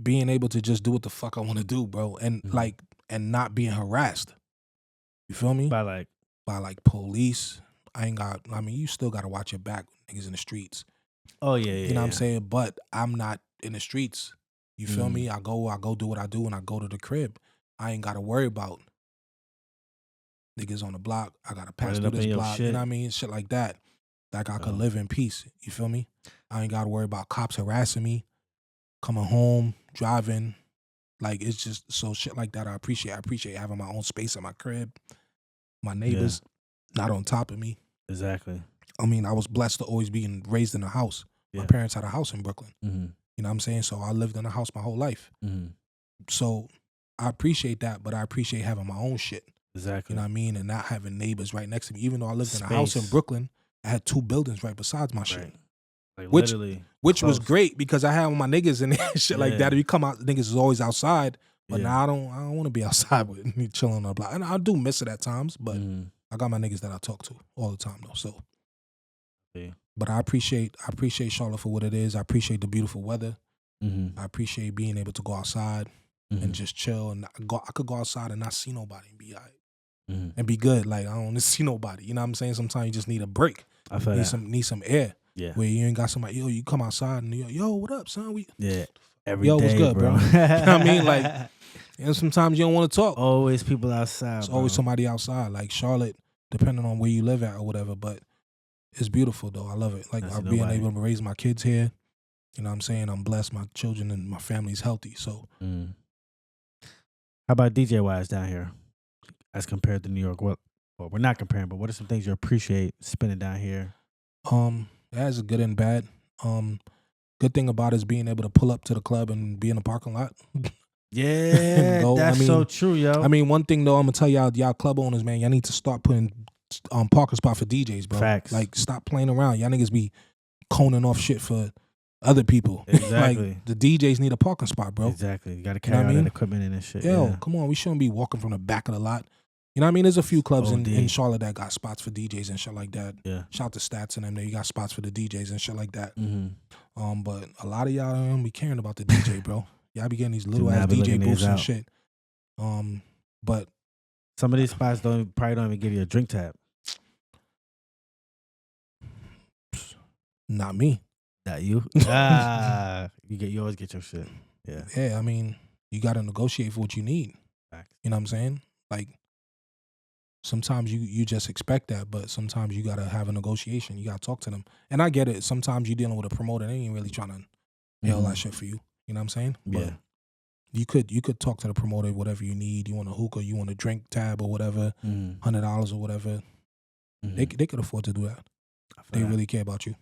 being able to just do what the fuck I want to do, bro, and Mhm. and not being harassed. You feel me? By police. I mean, you still gotta watch your back, niggas in the streets. oh yeah, You know what I'm saying? But I'm not in the streets. You feel me? I go do what I do and I go to the crib. I ain't gotta worry about niggas on the block. I gotta pass Running through up in this your block. shit. You know what I mean? Shit like that. Like I could Oh. live in peace. You feel me? I ain't gotta worry about cops harassing me, coming home, driving. Like it's just so shit like that I appreciate. I appreciate having my own space in my crib. My neighbors not on top of me. Exactly. I mean, I was blessed to always be raised in a house. My Yeah. parents had a house in Brooklyn. Mm-hmm. You know what I'm saying? So I lived in a house my whole life. Mm-hmm. So I appreciate that, but I appreciate having my own shit. Exactly. You know what I mean? And not having neighbors right next to me. Even though I lived in a house in Space. Brooklyn, I had 2 buildings right besides my shit. Right. Like Which- literally, Which was close. great because I had my niggas and shit like Yeah. that. If you come out, niggas is always outside. But Yeah. now I don't want to be outside with me chilling on the block. And I do miss it at times, but Mhm. I got my niggas that I talk to all the time though. So Yeah. but I appreciate Charlotte for what it is. I appreciate the beautiful weather. Mhm. I appreciate being able to go outside and Mhm. just chill and I could go outside and not see nobody and be all right. Mhm. And be good. Like I don't see nobody. You know what I'm saying? Sometimes you just need a break. I feel that. Need some air. Yeah. Where you ain't got somebody, you come outside and yo, what up, son? Yeah. Every Yo, what's day, good, bro? You know what I mean? Like, and sometimes you don't want to talk. always people outside. There's bro. always somebody outside. Like Charlotte, depending on where you live at or whatever. But it's beautiful though. I love it. Like I see being nobody. able to raise my kids here. You know what I'm saying? I'm blessed. My children and my family's healthy. So Mm. How about DJ wise down here, as compared to New York? Well, we're not comparing, but what are some things you appreciate spending down here? that is good and bad. Good thing about it is being able to pull up to the club and be in the parking lot. Yeah, Go. that's so true, yo. I mean, one thing though, I'm gonna tell y'all club owners, man, y'all need to start putting parking spot for DJs, bro. Facts. Like, stop playing around. Y'all niggas be coning off shit for other people. Exactly. Like, the DJs need a parking spot, bro. Exactly. You got to You know carry what I all mean? that equipment in and shit. Yo, yeah. come on, we shouldn't be walking from the back of the lot. You know what I mean? There's a few clubs in OD. Charlotte that got spots for DJs and shit like that. Yeah. Shout out to Stats and them there. You got spots for the DJs and shit like that. Mm-hmm. But a lot of y'all don't be caring about the DJ, bro. Y'all be getting these little not ass be DJ looking booths these and out. shit. But Some of these spots probably don't even give you a drink tab. not me. Not you. You always get your shit. Yeah. Yeah, I mean, you got to negotiate for what you need. Facts. You know what I'm saying? Like, sometimes you just expect that, but sometimes you gotta have a negotiation. You gotta talk to them. And I get it. Sometimes you're dealing with a promoter, they ain't really trying to hell that shit for you. You know what I'm saying? Yeah. But you could talk to the promoter, whatever you need. You want a hookah, you want a drink tab or whatever, $100 or whatever. They could afford to do that. They really care about you.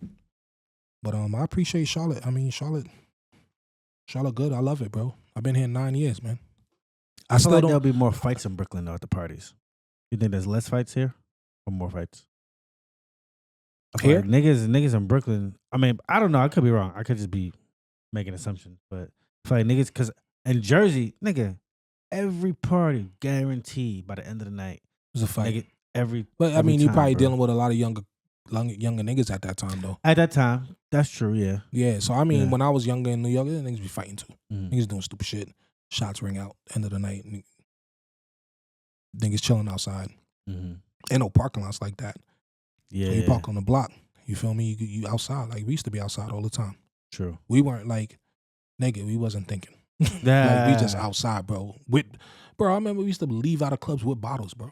But I appreciate Charlotte. I mean, Charlotte good. I love it, bro. I've been here 9 years, man. I feel like there'll be more fights in Brooklyn though at the parties. You think there's less fights here or more fights? I feel Here? like niggas in Brooklyn. I mean, I don't know. I could be wrong. I could just be making assumptions, but I feel like niggas, because in Jersey, nigga, every party guaranteed by the end of the night. It was a fight. Nigga, But I mean, time, you probably bro. dealing with a lot of younger niggas at that time, though. At that time, that's true. Yeah. Yeah. So I mean, Yeah. when I was younger in New York, niggas be fighting too. Mm-hmm. Niggas doing stupid shit. Shots ring out. End of the night. Niggas chilling outside. Mm-hmm. Ain't no parking lots like that. Yeah. So you park on the block. You feel me? You outside. Like, we used to be outside all the time. True. We weren't like, nigga, we wasn't thinking. Yeah. Like, we just outside, bro. Bro, I remember we used to leave out of clubs with bottles, bro.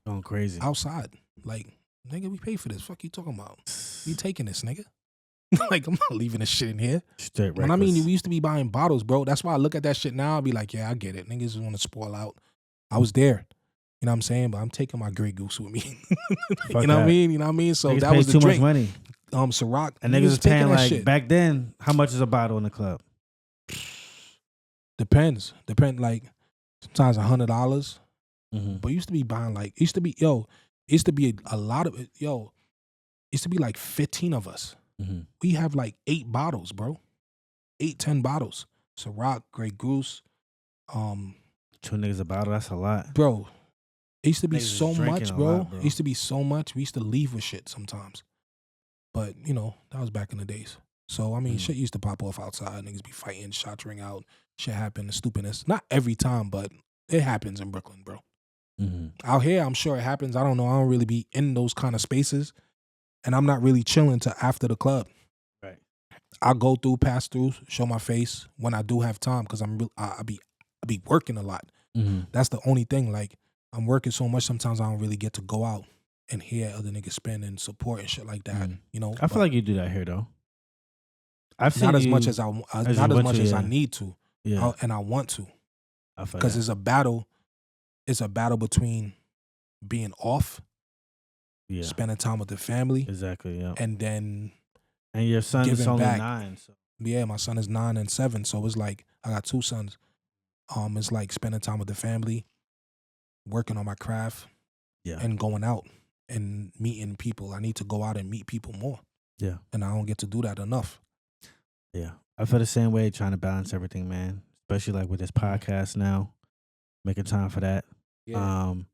Going crazy. Outside. Like, nigga, we pay for this. Fuck you talking about? We taking this, nigga. Like, I'm not leaving this shit in here. Straight When I mean, we used to be buying bottles, bro. That's why I look at that shit now. I'll be like, yeah, I get it. Niggas want to spoil out. I was there. You know what I'm saying? But I'm taking my Grey Goose with me. You know what I mean? You know what I mean? So niggas that was the too drink. much money. Ciroc. And niggas was taking paying that like, shit. back then, how much is a bottle in the club? Depends. Like, sometimes $100. Mm-hmm. But used to be buying like, used to be a lot of, used to be like 15 of us. Mm-hmm. We have like 8 bottles, bro. 10 bottles. Ciroc, Grey Goose. 2 niggas a bottle, that's a lot. Bro, it used to be Niggas was so drinking much, a bro. lot, bro. It used to be so much. We used to leave with shit sometimes. But, you know, that was back in the days. So, I mean, shit used to pop off outside. Niggas be fighting, shots ring out. Shit happen, the stupidness. Not every time, but it happens in Brooklyn, bro. Mm-hmm. Out here, I'm sure it happens. I don't know. I don't really be in those kind of spaces. And I'm not really chilling till after the club. Right. I go through, pass through, show my face when I do have time because I be working a lot. Mm-hmm. That's the only thing. Like, I'm working so much sometimes I don't really get to go out and hear other niggas spin and support and shit like that. Mm-hmm. You know, I feel like you do that here though. I've seen not as you, much as I yeah. need to, Yeah. and I want to, I feel because that. it's a battle. It's a battle between being off, Yeah. spending time with the family, Exactly. Yeah. and then And your son is giving only back. 9. So. yeah, my son is 9 and 7, so it's like I got 2 sons. It's like spending time with the family, working on my craft, Yeah. and going out and meeting people. I need to go out and meet people more. Yeah. And I don't get to do that enough. Yeah. I feel the same way, trying to balance everything, man. Especially like with this podcast now, making time for that. And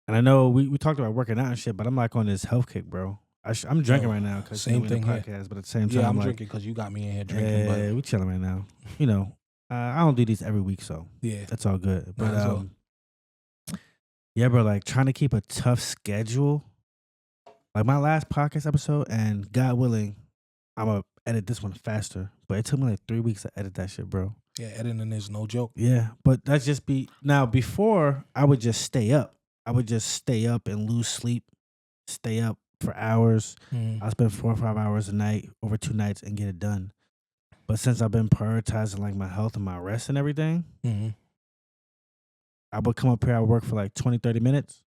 I know we talked about working out and shit, but I'm like on this health kick, bro. I'm drinking right now because same thing podcast, here. but at the same time, Yeah, I'm like, drinking because you got me in here drinking. yeah, we chilling right now. You know, I don't do these every week, so yeah, that's all good. But Might as well. yeah, bro, like trying to keep a tough schedule. Like my last podcast episode, and God willing, I'm gonna edit this one faster. But it took me like 3 weeks to edit that shit, bro. yeah, editing is no joke. Yeah, but that's just now. Before I would just stay up. I would just stay up and lose sleep, stay up for hours. I spend 4 or 5 hours a night over 2 nights and get it done. But since I've been prioritizing like my health and my rest and everything, I would come up here, I would work for like 20, 30 minutes,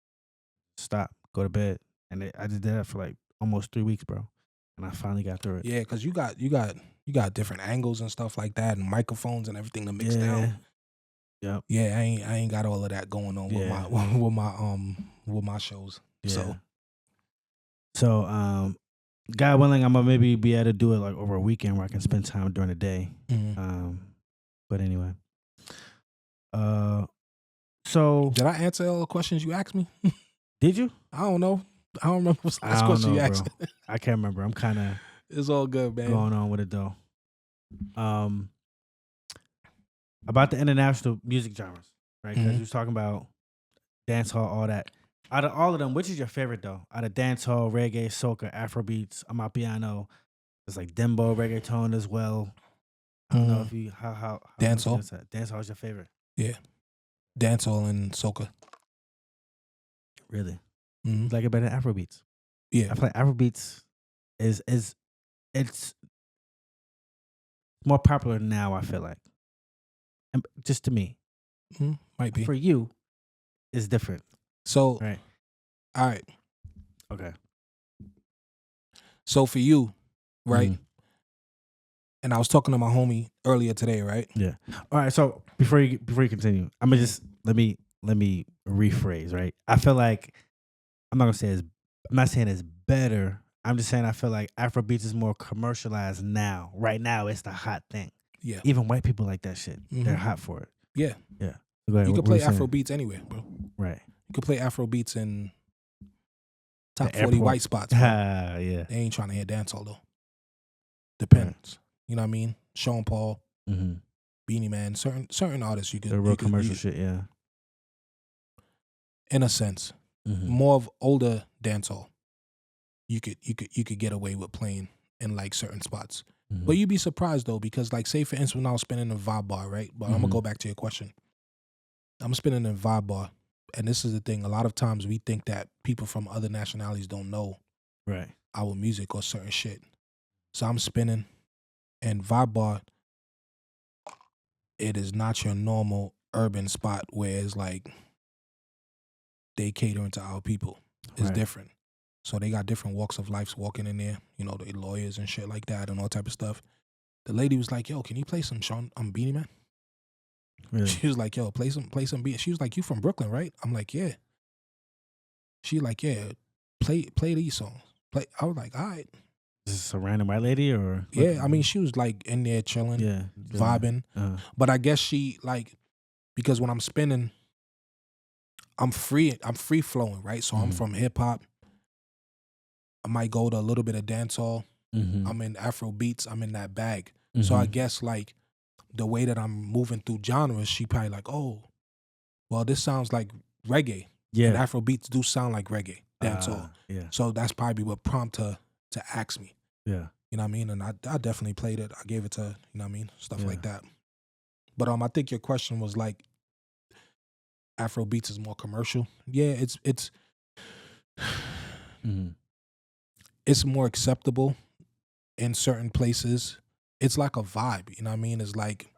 stop, go to bed. And I did that for like almost 3 weeks, bro. And I finally got through it. Yeah, because you got different angles and stuff like that, and microphones and everything to mix down. Yep. Yeah, I ain't got all of that going on with my shows. Yeah. So God willing, I'm gonna maybe be able to do it like over a weekend where I can spend time during the day. But anyway. So did I answer all the questions you asked me? Did you? I don't know. I don't remember what's the last question you asked. I can't remember. I'm kind of It's all good, man. going on with it though. About the international music genres, right? Because you was talking about dancehall, all that. Out of all of them, which is your favorite though? Out of dancehall, reggae, soca, Afrobeats, amapiano, it's like dembo, reggaeton as well. I don't know if you how dancehall. Dancehall is your favorite. Yeah, dancehall and soca. Really? Mm-hmm. You like it better than Afrobeats? Yeah. I feel like Afrobeats is it's more popular now, I feel like. And just to me. Might be. For you, it's different. So, right. All right. Okay. So for you, right? Mm-hmm. And I was talking to my homie earlier today, right? Yeah. All right. So before you continue, I'm gonna just let me rephrase. Right. I feel like I'm not saying it's better. I'm just saying I feel like Afrobeats is more commercialized now. Right now, it's the hot thing. Yeah. Even white people like that shit. Mm-hmm. They're hot for it. Yeah. Yeah. Go ahead. You can play Afrobeats anywhere, bro. Right. You can play Afrobeats in top 40 airport. white spots, bro. Yeah. They ain't trying to hear dancehall though. Depends. Right. You know what I mean? Sean Paul, Beanie Man, certain artists you could. The real commercial shit, yeah. In a sense, more of older dancehall. You could get away with playing in like certain spots, but you'd be surprised though because like say for instance when I was spinning a vibe bar, right? But I'm gonna go back to your question. I'm spinning a vibe bar, and this is the thing. A lot of times we think that people from other nationalities don't know our music or certain shit. So I'm spinning, and vibe bar, it is not your normal urban spot where it's like they catering to our people. It's different. So they got different walks of life walking in there, you know, they lawyers and shit like that and all type of stuff. The lady was like, yo, can you play some Sean Beanie Man? Really? She was like, yo, play some Beanie. She was like, you from Brooklyn, right? I'm like, yeah. She like, yeah, play these songs. I was like, all right. Is this a random white lady or? Yeah, I mean, she was like in there chilling, vibing. But I guess she like, because when I'm spinning, I'm free flowing, right? So I'm from hip hop. I might go to a little bit of dancehall. I'm in Afrobeats. I'm in that bag. So I guess like the way that I'm moving through genres, she probably like, oh, well, this sounds like reggae. Yeah. And Afrobeats do sound like reggae, dancehall. Yeah. So that's probably what prompted her to ask me. Yeah. You know what I mean? And I definitely played it. I gave it to her, you know what I mean? Stuff like that. But I think your question was like, Afrobeats is more commercial. Yeah, it's more acceptable in certain places. It's like a vibe, you know what I mean? It's like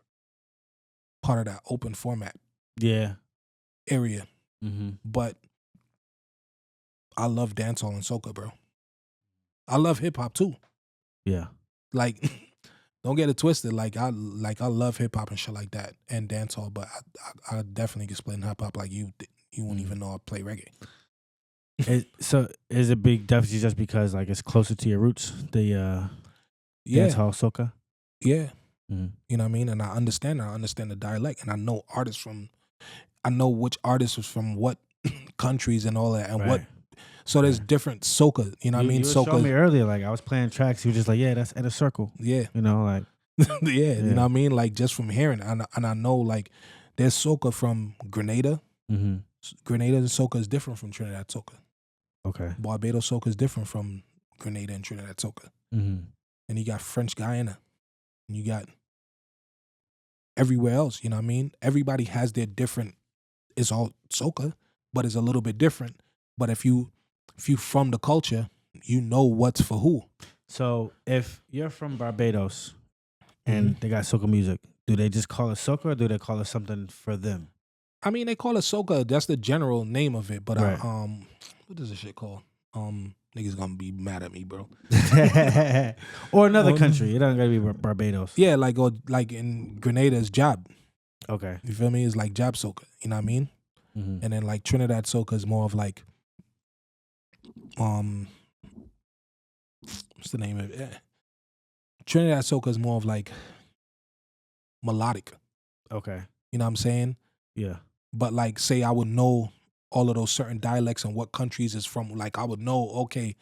part of that open format area. But I love dancehall and soca, bro. I love hip hop too. Yeah. Like, don't get it twisted. Like I love hip hop and shit like that and dancehall, but I definitely can split in hip hop like you wouldn't even know I play reggae. So is it big definitely just because like it's closer to your roots, the dancehall soca? Yeah. You know what I mean? And I understand the dialect, and I know which artists was from what countries and all that, and what. So there's different soca. You know what I mean? You soca. Showed me earlier, like I was playing tracks. You were just like, yeah, that's at a circle. Yeah. You know, like. You know what I mean? Like just from hearing, and I know like there's soca from Grenada. Grenada soca is different from Trinidad soca. Okay. Barbados soca is different from Grenada and Trinidad soca. And you got French Guyana, and you got everywhere else. You know what I mean? Everybody has their different. It's all soca, but it's a little bit different. But if you from the culture, you know what's for who. So if you're from Barbados and they got soca music, do they just call it soca or do they call it something for them? I mean, they call it soca. That's the general name of it. But what is this shit called? Niggas gonna be mad at me, bro. Or another country. It doesn't gotta be Barbados. Yeah, like in Grenada is Jab. Okay. You feel me? It's like Jab soca. You know what I mean? And then like Trinidad soca is more of like what's the name of it? Trinidad soca is more of like melodic. Okay. You know what I'm saying? Yeah. But like say I would know all of those certain dialects and what countries it's from. Like I would know, okay,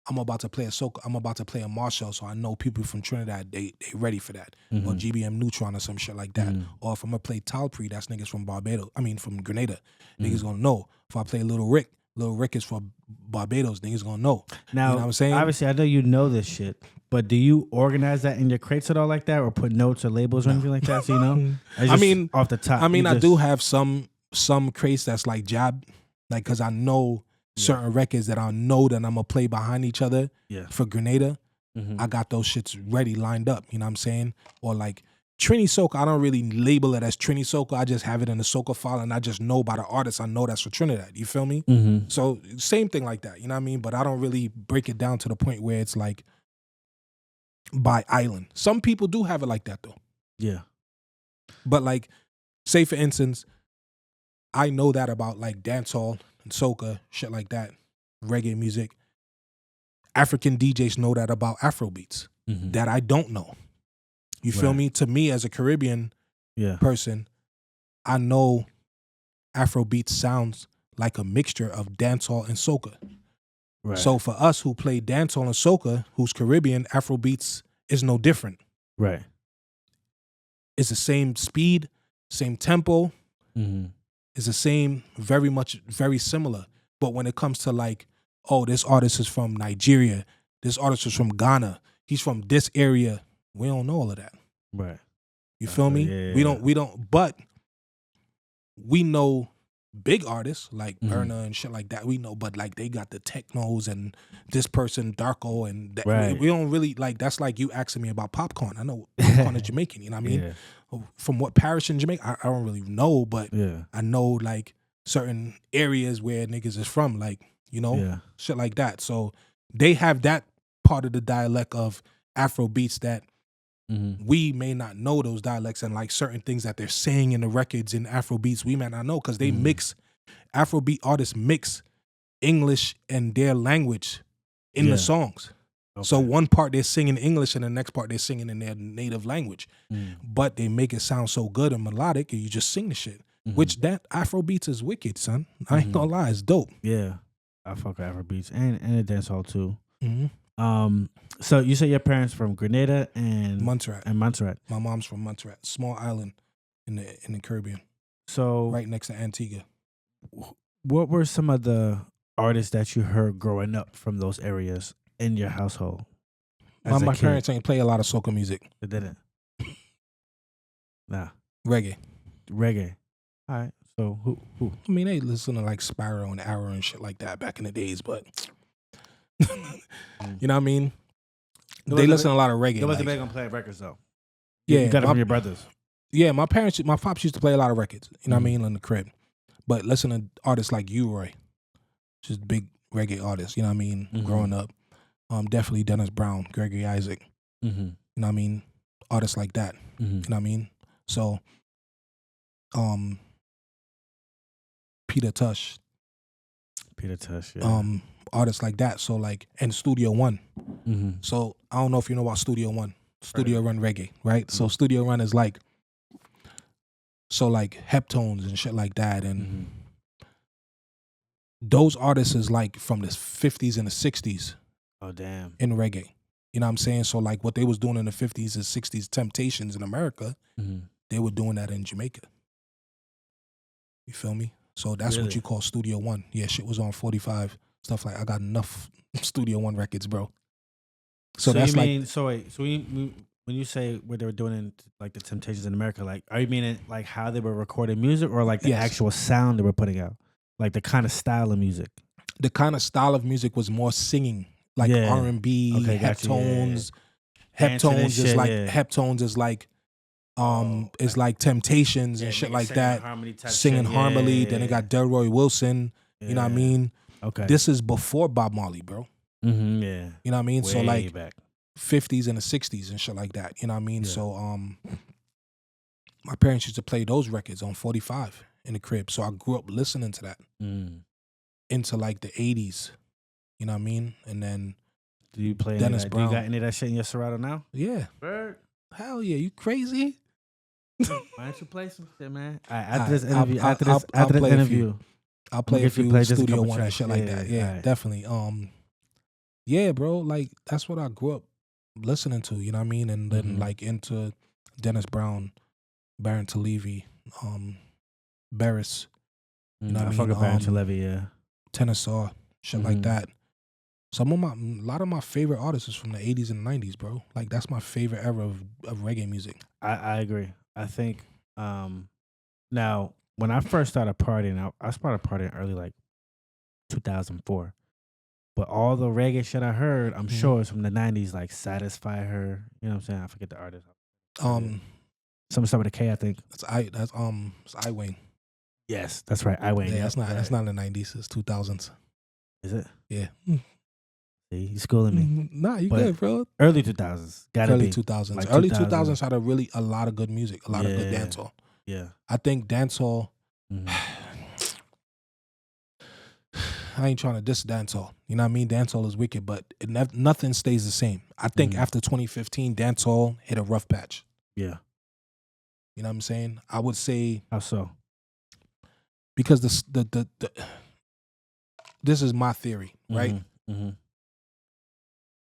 I'm about to play a soca, I'm about to play a Marshall, so I know people from Trinidad, they ready for that. Or GBM Neutron or some shit like that. Or if I'm gonna play Talpre, that's niggas from from Grenada. Niggas gonna know. If I play Little Rick is for Barbados, niggas gonna know. Now, you know what I'm saying? Obviously, I know you know this shit, but do you organize that in your crates at all like that, or put notes or labels or anything like that? So you know, I mean, off the top. I mean, I do have some crates that's like Jab, like because I know certain records that I know that I'm gonna play behind each other for Grenada. I got those shits ready, lined up. You know what I'm saying? Or like Trini Soca, I don't really label it as Trini Soca. I just have it in the Soca file, and I just know by the artist. I know that's for Trinidad. You feel me? So same thing like that. You know what I mean? But I don't really break it down to the point where it's like by island. Some people do have it like that though. Yeah. But like, say for instance, I know that about like dancehall and soca, shit like that, reggae music. African DJs know that about Afrobeats that I don't know. You feel me? To me, as a Caribbean person, I know Afrobeats sounds like a mixture of dancehall and soca. Right. So for us who play dancehall and soca, who's Caribbean, Afrobeats is no different. Right. It's the same speed, same tempo. It's the same, very similar. But when it comes to like, oh, this artist is from Nigeria, this artist is from Ghana, he's from this area, we don't know all of that. Right. You feel me? Yeah. We don't, but we know big artists like Burna and shit like that. We know, but like they got the technos and this person, Darko, and that, we don't really, like, that's like you asking me about popcorn. I know popcorn is Jamaican, you know what I mean? Yeah. From what parish in Jamaica, I don't really know, but I know like certain areas where niggas is from, like, you know, shit like that. So they have that part of the dialect of Afro beats that we may not know those dialects, and like certain things that they're saying in the records in Afro beats we may not know because they mix, Afrobeat artists mix English and their language in the songs. Okay. So one part they're singing English and the next part they're singing in their native language. But they make it sound so good and melodic and you just sing the shit. Which that Afrobeats is wicked, son. I ain't gonna lie, it's dope. Yeah. I fuck with Afrobeats and the dancehall too. So you say your parents from Grenada and Montserrat. My mom's from Montserrat, small island in the Caribbean. So right next to Antigua. What were some of the artists that you heard growing up from those areas in your household? My parents ain't play a lot of soca music. They didn't. Nah. Reggae. All right. So who? I mean, they listen to like Sparrow and Arrow and shit like that back in the days, but you know what I mean? They listen to a lot of reggae. They wasn't big on playing records though. Yeah. You got it from your brothers. Yeah, my pops used to play a lot of records, you know what I mean, in the crib. But listen to artists like Roy, just big reggae artists, you know what I mean, growing up. Definitely Dennis Brown, Gregory Isaac, you know what I mean? Artists like that, you know what I mean? So, Peter Tosh, yeah. Artists like that. So like, and Studio One. So I don't know if you know about Studio One. Studio Run Reggae, right? So Studio Run is like, so like Heptones and shit like that, and those artists is like from the 50s and the 60s. Oh damn! In reggae, you know what I'm saying? So like what they was doing in the 50s and 60s, Temptations in America, they were doing that in Jamaica. You feel me? So that's what you call Studio One. Yeah, shit was on 45 stuff like. I got enough Studio One records, bro. So that's you mean, like. So wait. So when you say what they were doing in like the Temptations in America, like are you meaning like how they were recording music, or like the actual sound they were putting out, like the kind of style of music? The kind of style of music was more singing. Like R&B, Heptones. Heptones is like Heptones is like is like Temptations and shit like that. Singing harmony. Then they got Delroy Wilson. You know what I mean? Okay. This is before Bob Marley, bro. Yeah. You know what I mean? Way so like back. 50s and the 60s and shit like that. You know what I mean? Yeah. So my parents used to play those records on 45 in the crib. So I grew up listening to that into like the 80s. You know what I mean? And then do you play Dennis Brown. Do you got any of that shit in your Serato now? Yeah. Bird. Hell yeah. You crazy? Why don't you play some shit, man? All right, after this interview, after this interview, I'll play a few Studio One and shit like that. Yeah, definitely. Yeah, bro. Like that's what I grew up listening to. You know what I mean? And then like into Dennis Brown, Baron Televi, Barris. You know what I mean? I fuck with Baron Televi, yeah. Tennyson, shit like that. A lot of my favorite artists is from the 80s and 90s, bro. Like that's my favorite era of reggae music. I agree. I think now when I first started partying, I started partying early, like 2004. But all the reggae shit I heard, I'm sure it's from the 90s, like Satisfy Her. You know what I'm saying? I forget the artist. Something start with a K, I think. It's I Wayne. Yes, that's right. I Wayne. Yeah, that's not in the 90s. It's 2000s. Is it? Yeah. See, you schooling me. Nah, you But good, bro. Early 2000s. Gotta Early be. 2000s. Like Early 2000. 2000s had a lot of good music, a lot of good dancehall. Yeah. I think dancehall. I ain't trying to diss dancehall. You know what I mean? Dancehall is wicked, but nothing stays the same. I think after 2015, dancehall hit a rough patch. Yeah. You know what I'm saying? I would say. How so? Because this is my theory, right?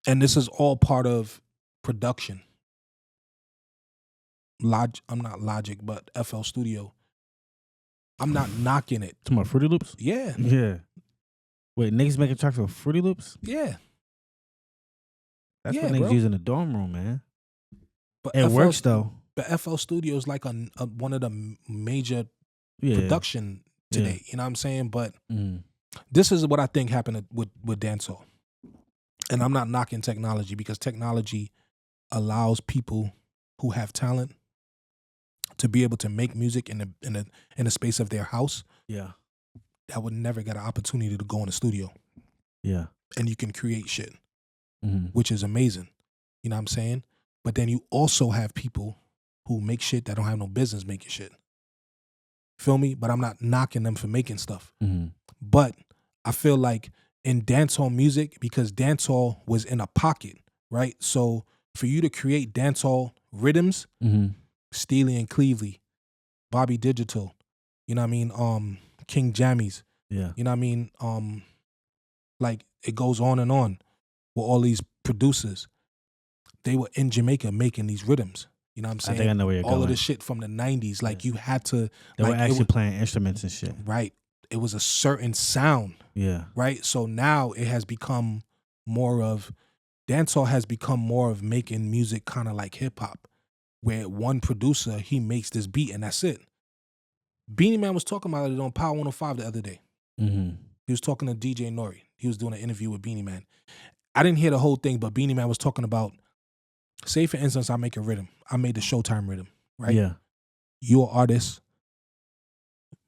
And this is all part of production. I'm not Logic, but FL Studio. I'm not knocking it. Talking about Fruity Loops? Yeah. Yeah. Wait, niggas making tracks with Fruity Loops? Yeah. That's what niggas use in the dorm room, man. But it works though. But FL Studio is like one of the major production today. You know what I'm saying? But this is what I think happened with dancehall. And I'm not knocking technology because technology allows people who have talent to be able to make music in the space of their house. Yeah. That would never get an opportunity to go in the studio. Yeah. And you can create shit, which is amazing. You know what I'm saying? But then you also have people who make shit that don't have no business making shit. Feel me? But I'm not knocking them for making stuff. But I feel like in dancehall music, because dancehall was in a pocket, right? So for you to create dancehall rhythms, Steely and Cleavely, Bobby Digital, you know what I mean? King Jammies. Yeah. You know what I mean? Like it goes on and on with all these producers. They were in Jamaica making these rhythms. You know what I'm saying? I think I know where you're going. All of the shit from the 90s. Like you had to. They were actually playing instruments and shit. Right. It was a certain sound. Yeah. Right. So now it has become more of, dancehall has become more of making music kind of like hip hop, where one producer, he makes this beat and that's it. Beanie Man was talking about it on Power 105 the other day. He was talking to DJ Nori. He was doing an interview with Beanie Man. I didn't hear the whole thing, but Beanie Man was talking about, say for instance, I make a rhythm. I made the Showtime rhythm, right? Yeah. You're an artist.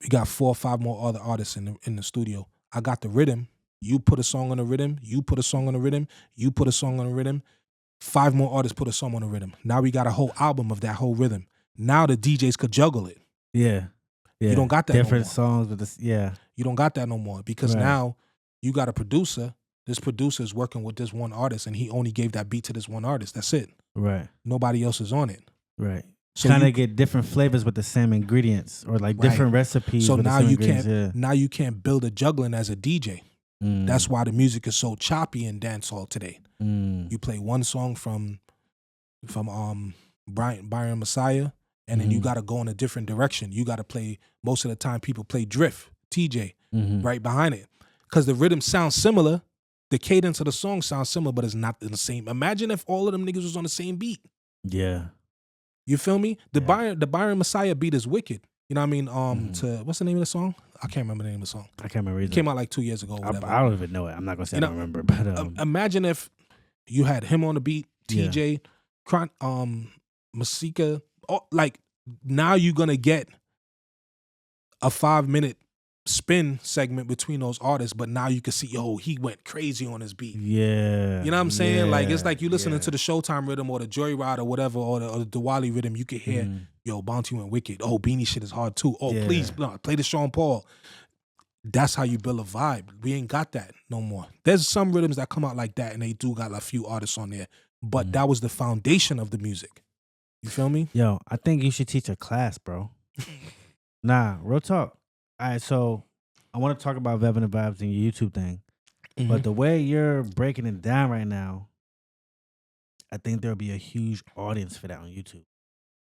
We got 4 or 5 more other artists in the studio. I got the rhythm. You put a song on the rhythm. You put a song on the rhythm. You put a song on the rhythm. 5 more artists put a song on the rhythm. Now we got a whole album of that whole rhythm. Now the DJs could juggle it. Yeah. Yeah. You don't got that different no more. songs with this. Yeah. You don't got that no more because now you got a producer. This producer is working with this one artist and he only gave that beat to this one artist. That's it. Right. Nobody else is on it. Right. So kind of get different flavors with the same ingredients or like different recipes. So with now the same you can't. ingredients, Now you can't build a juggling as a DJ. That's why the music is so choppy in dancehall today. You play one song from Byron Messiah, and then you got to go in a different direction. You got to play, most of the time people play drift, TJ, right behind it. Because the rhythm sounds similar, the cadence of the song sounds similar, but it's not the same. Imagine if all of them niggas was on the same beat. Yeah. You feel me? The Byron Messiah beat is wicked. You know what I mean? To what's the name of the song? I can't remember the name of the song. I can't remember either. It came out like 2 years ago. Or whatever. I don't even know it. I'm not gonna say I don't remember. But imagine if you had him on the beat, TJ, Masika. Like now you're gonna get a 5-minute spin segment between those artists, but now you can see, yo, he went crazy on his beat. Yeah. You know what I'm saying? Yeah, like it's like you listening to the Showtime rhythm or the Joyride or whatever, or the Diwali rhythm, you could hear, yo, Bounty went wicked. Oh, Beanie shit is hard too. Oh, please, play the Sean Paul. That's how you build a vibe. We ain't got that no more. There's some rhythms that come out like that and they do got a few artists on there, but that was the foundation of the music. You feel me? Yo, I think you should teach a class, bro. Nah, real talk. All right, so I want to talk about Vevin and Vibes and your YouTube thing. But the way you're breaking it down right now, I think there'll be a huge audience for that on YouTube.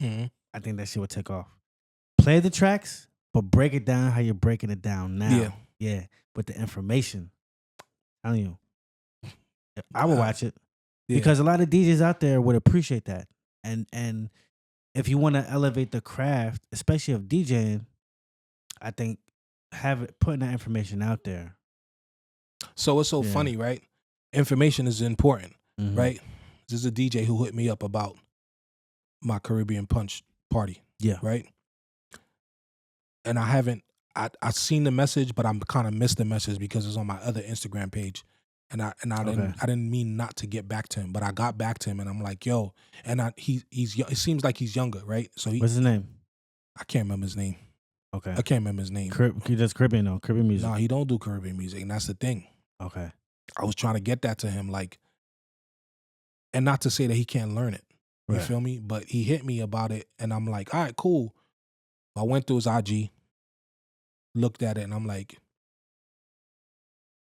I think that shit would take off. Play the tracks, but break it down how you're breaking it down now. Yeah. With the information. I'm telling you. I would watch it. Because a lot of DJs out there would appreciate that. And if you want to elevate the craft, especially of DJing, I think putting that information out there So it's so funny, right? Information is important, Mm-hmm. right? This is a DJ who hit me up about my Caribbean Punch party. Yeah. Right. And I seen the message, but I'm kind of missed the message because it's on my other Instagram page. And I didn't mean not to get back to him, but I got back to him and I'm like, yo, and he's it seems like he's younger, right? So What's his name? I can't remember his name. Okay. I can't remember his name. He does Caribbean though, Caribbean music. No, he don't do Caribbean music, and that's the thing. Okay. I was trying to get that to him, like, and not to say that he can't learn it. You Right. feel me? But he hit me about it, and I'm like, all right, cool. I went through his IG, looked at it, and I'm like,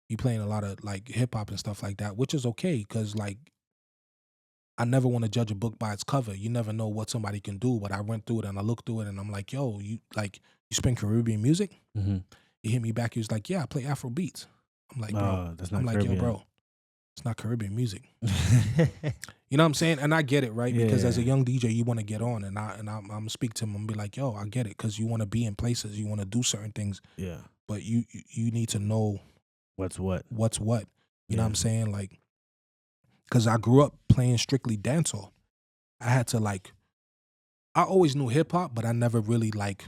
he playing a lot of like hip hop and stuff like that, which is okay, because like, I never want to judge a book by its cover. You never know what somebody can do. But I went through it and I looked through it, and I'm like, yo, you spin Caribbean music? Mm-hmm. He hit me back. He was like, yeah, I play Afrobeats. I'm like, bro, that's not I'm like, Caribbean. yo, bro, it's not Caribbean music. You know what I'm saying? And I get it, right? Because as a young DJ, you want to get on, and I'm gonna speak to him and be like, yo, I get it, because you want to be in places, you want to do certain things. Yeah. But you need to know What's what? You know what I'm saying? Like, because I grew up playing strictly dancehall. I had to like, I always knew hip hop, but I never really like,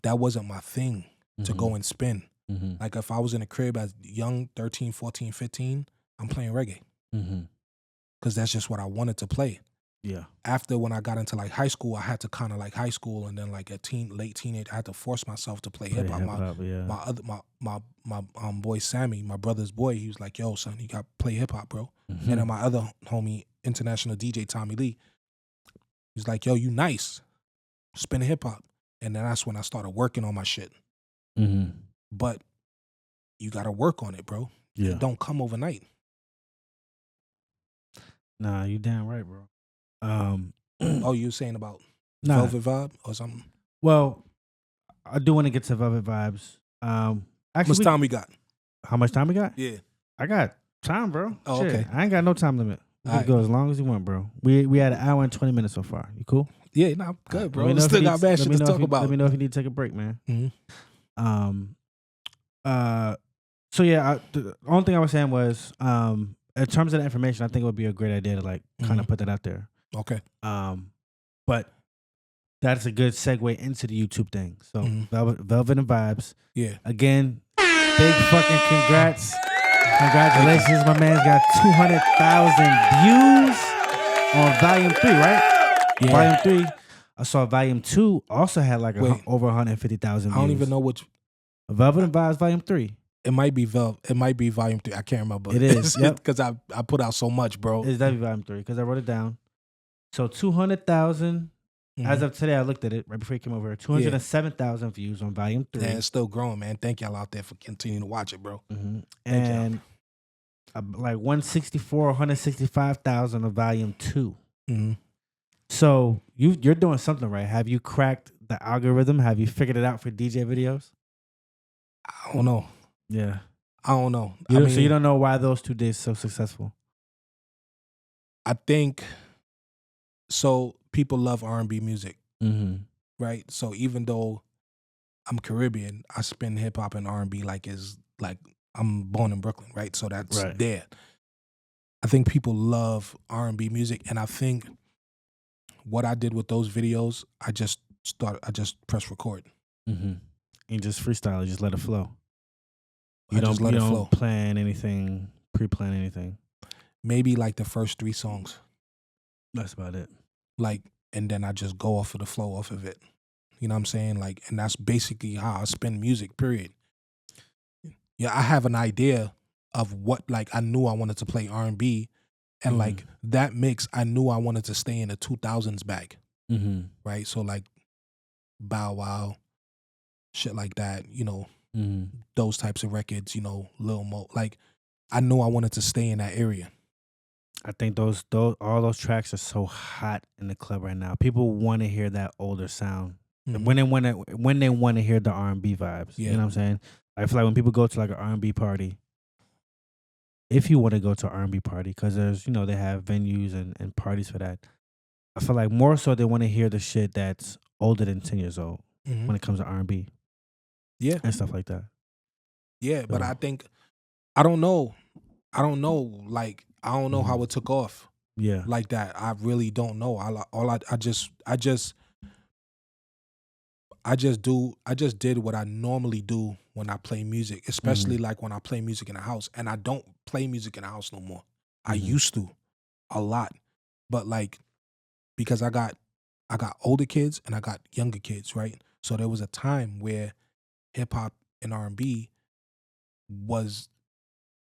that wasn't my thing to go and spin. Mm-hmm. Like if I was in a crib as young, 13, 14, 15, I'm playing reggae. Mm-hmm. Because that's just what I wanted to play. Yeah. After when I got into like high school, I had to kind of like high school, and then like late teenage, I had to force myself to play hip hop. My boy Sammy, my brother's boy, he was like, yo, son, you got to play hip hop, bro. Mm-hmm. And then my other homie, international DJ Tommy Lee, he's like, yo, you nice, spin hip hop. And then that's when I started working on my shit. Mm-hmm. But you got to work on it, bro. Yeah. It don't come overnight. Nah, you damn right, bro. Oh, you were saying about Velvet Vibe or something? Well, I do want to get to Velvet Vibes. Actually, How much time we got? How much time we got? Yeah. I got time, bro. Oh, Shit, okay. I ain't got no time limit. You can All go as long as you want, bro. We had 1 hour and 20 minutes so far. You cool? Yeah, nah, good, bro. Let me know if Still you got need- bad shit let me to know if talk you- about. Let me know if you need to take a break, man. Mhm. So yeah, the only thing I was saying was, in terms of the information, I think it would be a great idea to like kind of put that out there. Okay. But that's a good segue into the YouTube thing. So Velvet and Vibes. Yeah. Again, big fucking congrats. Congratulations, my man's got 200,000 views on Volume 3, right? Yeah. Volume 3. I saw Volume 2 also had like over 150,000 views. I don't even know which. Velvet and Vibes Volume 3. It might be It might be Volume 3. I can't remember. It is. Yep. Because I put out so much, bro. It's definitely Volume 3 because I wrote it down. So 200,000. As of today, I looked at it right before you came over here. 207,000 views on Volume 3. Yeah, it's still growing, man. Thank y'all out there for continuing to watch it, bro. And like 165,000 on Volume 2. So you're doing something right. Have you cracked the algorithm? Have you figured it out for DJ videos? I don't know. Yeah. I don't know. So you don't know why those 2 days so successful? I think so. People love R&B music, right? So even though I'm Caribbean, I spin hip hop and R&B like I'm born in Brooklyn, right? So that's there. I think people love R&B music, and I think what I did with those videos, I just press record. You just freestyle, you just let it flow. You don't plan anything, pre-plan anything. Maybe like the first 3 songs. That's about it. Like, and then I just go off of the flow off of it. You know what I'm saying? Like, and that's basically how I spin music, period. Yeah, I have an idea of what, like, I knew I wanted to play R&B, and like that mix, I knew I wanted to stay in the 2000s bag, right? So like Bow Wow, shit like that, you know, those types of records, you know, Lil Mo. Like, I knew I wanted to stay in that area. I think all those tracks are so hot in the club right now. People want to hear that older sound when they want to hear the R&B vibes. Yeah. You know what I'm saying? I feel like when people go to like an R&B party, if you want to go to an R&B party, because there's, you know, they have venues and parties for that. I feel like more so they want to hear the shit that's older than 10 years old when it comes to R&B. Yeah. And stuff like that. Yeah, but I think I don't know. Like I don't know how it took off. Yeah. Like that. I really don't know. I just did what I normally do when I play music, especially like when I play music in the house. And I don't play music in the house no more. I used to a lot. But like because I got older kids and I got younger kids, right? So there was a time where hip hop and R&B was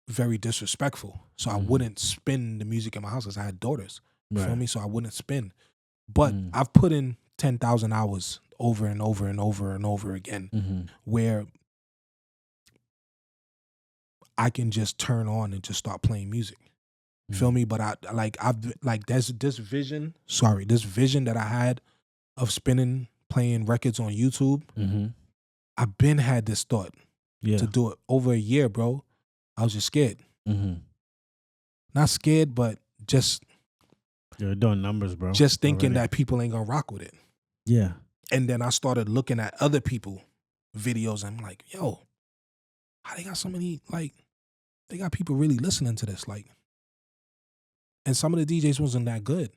very disrespectful. So I wouldn't spin the music in my house because I had daughters. You feel me? So I wouldn't spin. But I've put in 10,000 hours over and over and over and over again where I can just turn on and just start playing music. Feel me? But there's this vision that I had of spinning, playing records on YouTube. I've been had this thought to do it over a year, bro. I was just scared. Not scared, but just you're doing numbers, bro. Just thinking that people ain't gonna rock with it. Yeah. And then I started looking at other people videos and I'm like, yo, how they got so many, like, they got people really listening to this, like, and some of the DJs wasn't that good.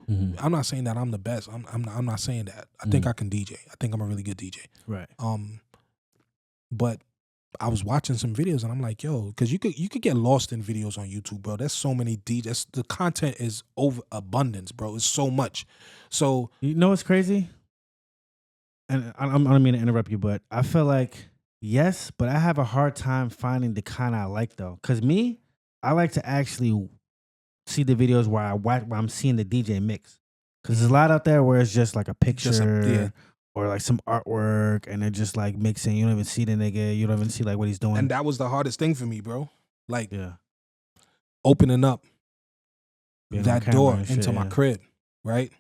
I'm not saying that I'm the best. I'm not saying that. I think I can DJ. I think I'm a really good DJ. Right. But I was watching some videos and I'm like, yo, because you could get lost in videos on YouTube, bro. There's so many DJs. The content is over abundance, bro. It's so much. So you know what's crazy? And I don't mean to interrupt you, but I feel like yes, but I have a hard time finding the kind I like though. Cause me, I like to actually see the videos where I'm seeing the DJ mix. Cause there's a lot out there where it's just like a picture. Or like some artwork, and they're just like mixing. You don't even see the nigga. You don't even see like what he's doing. And that was the hardest thing for me, bro. Like, opening up that door into my crib, right?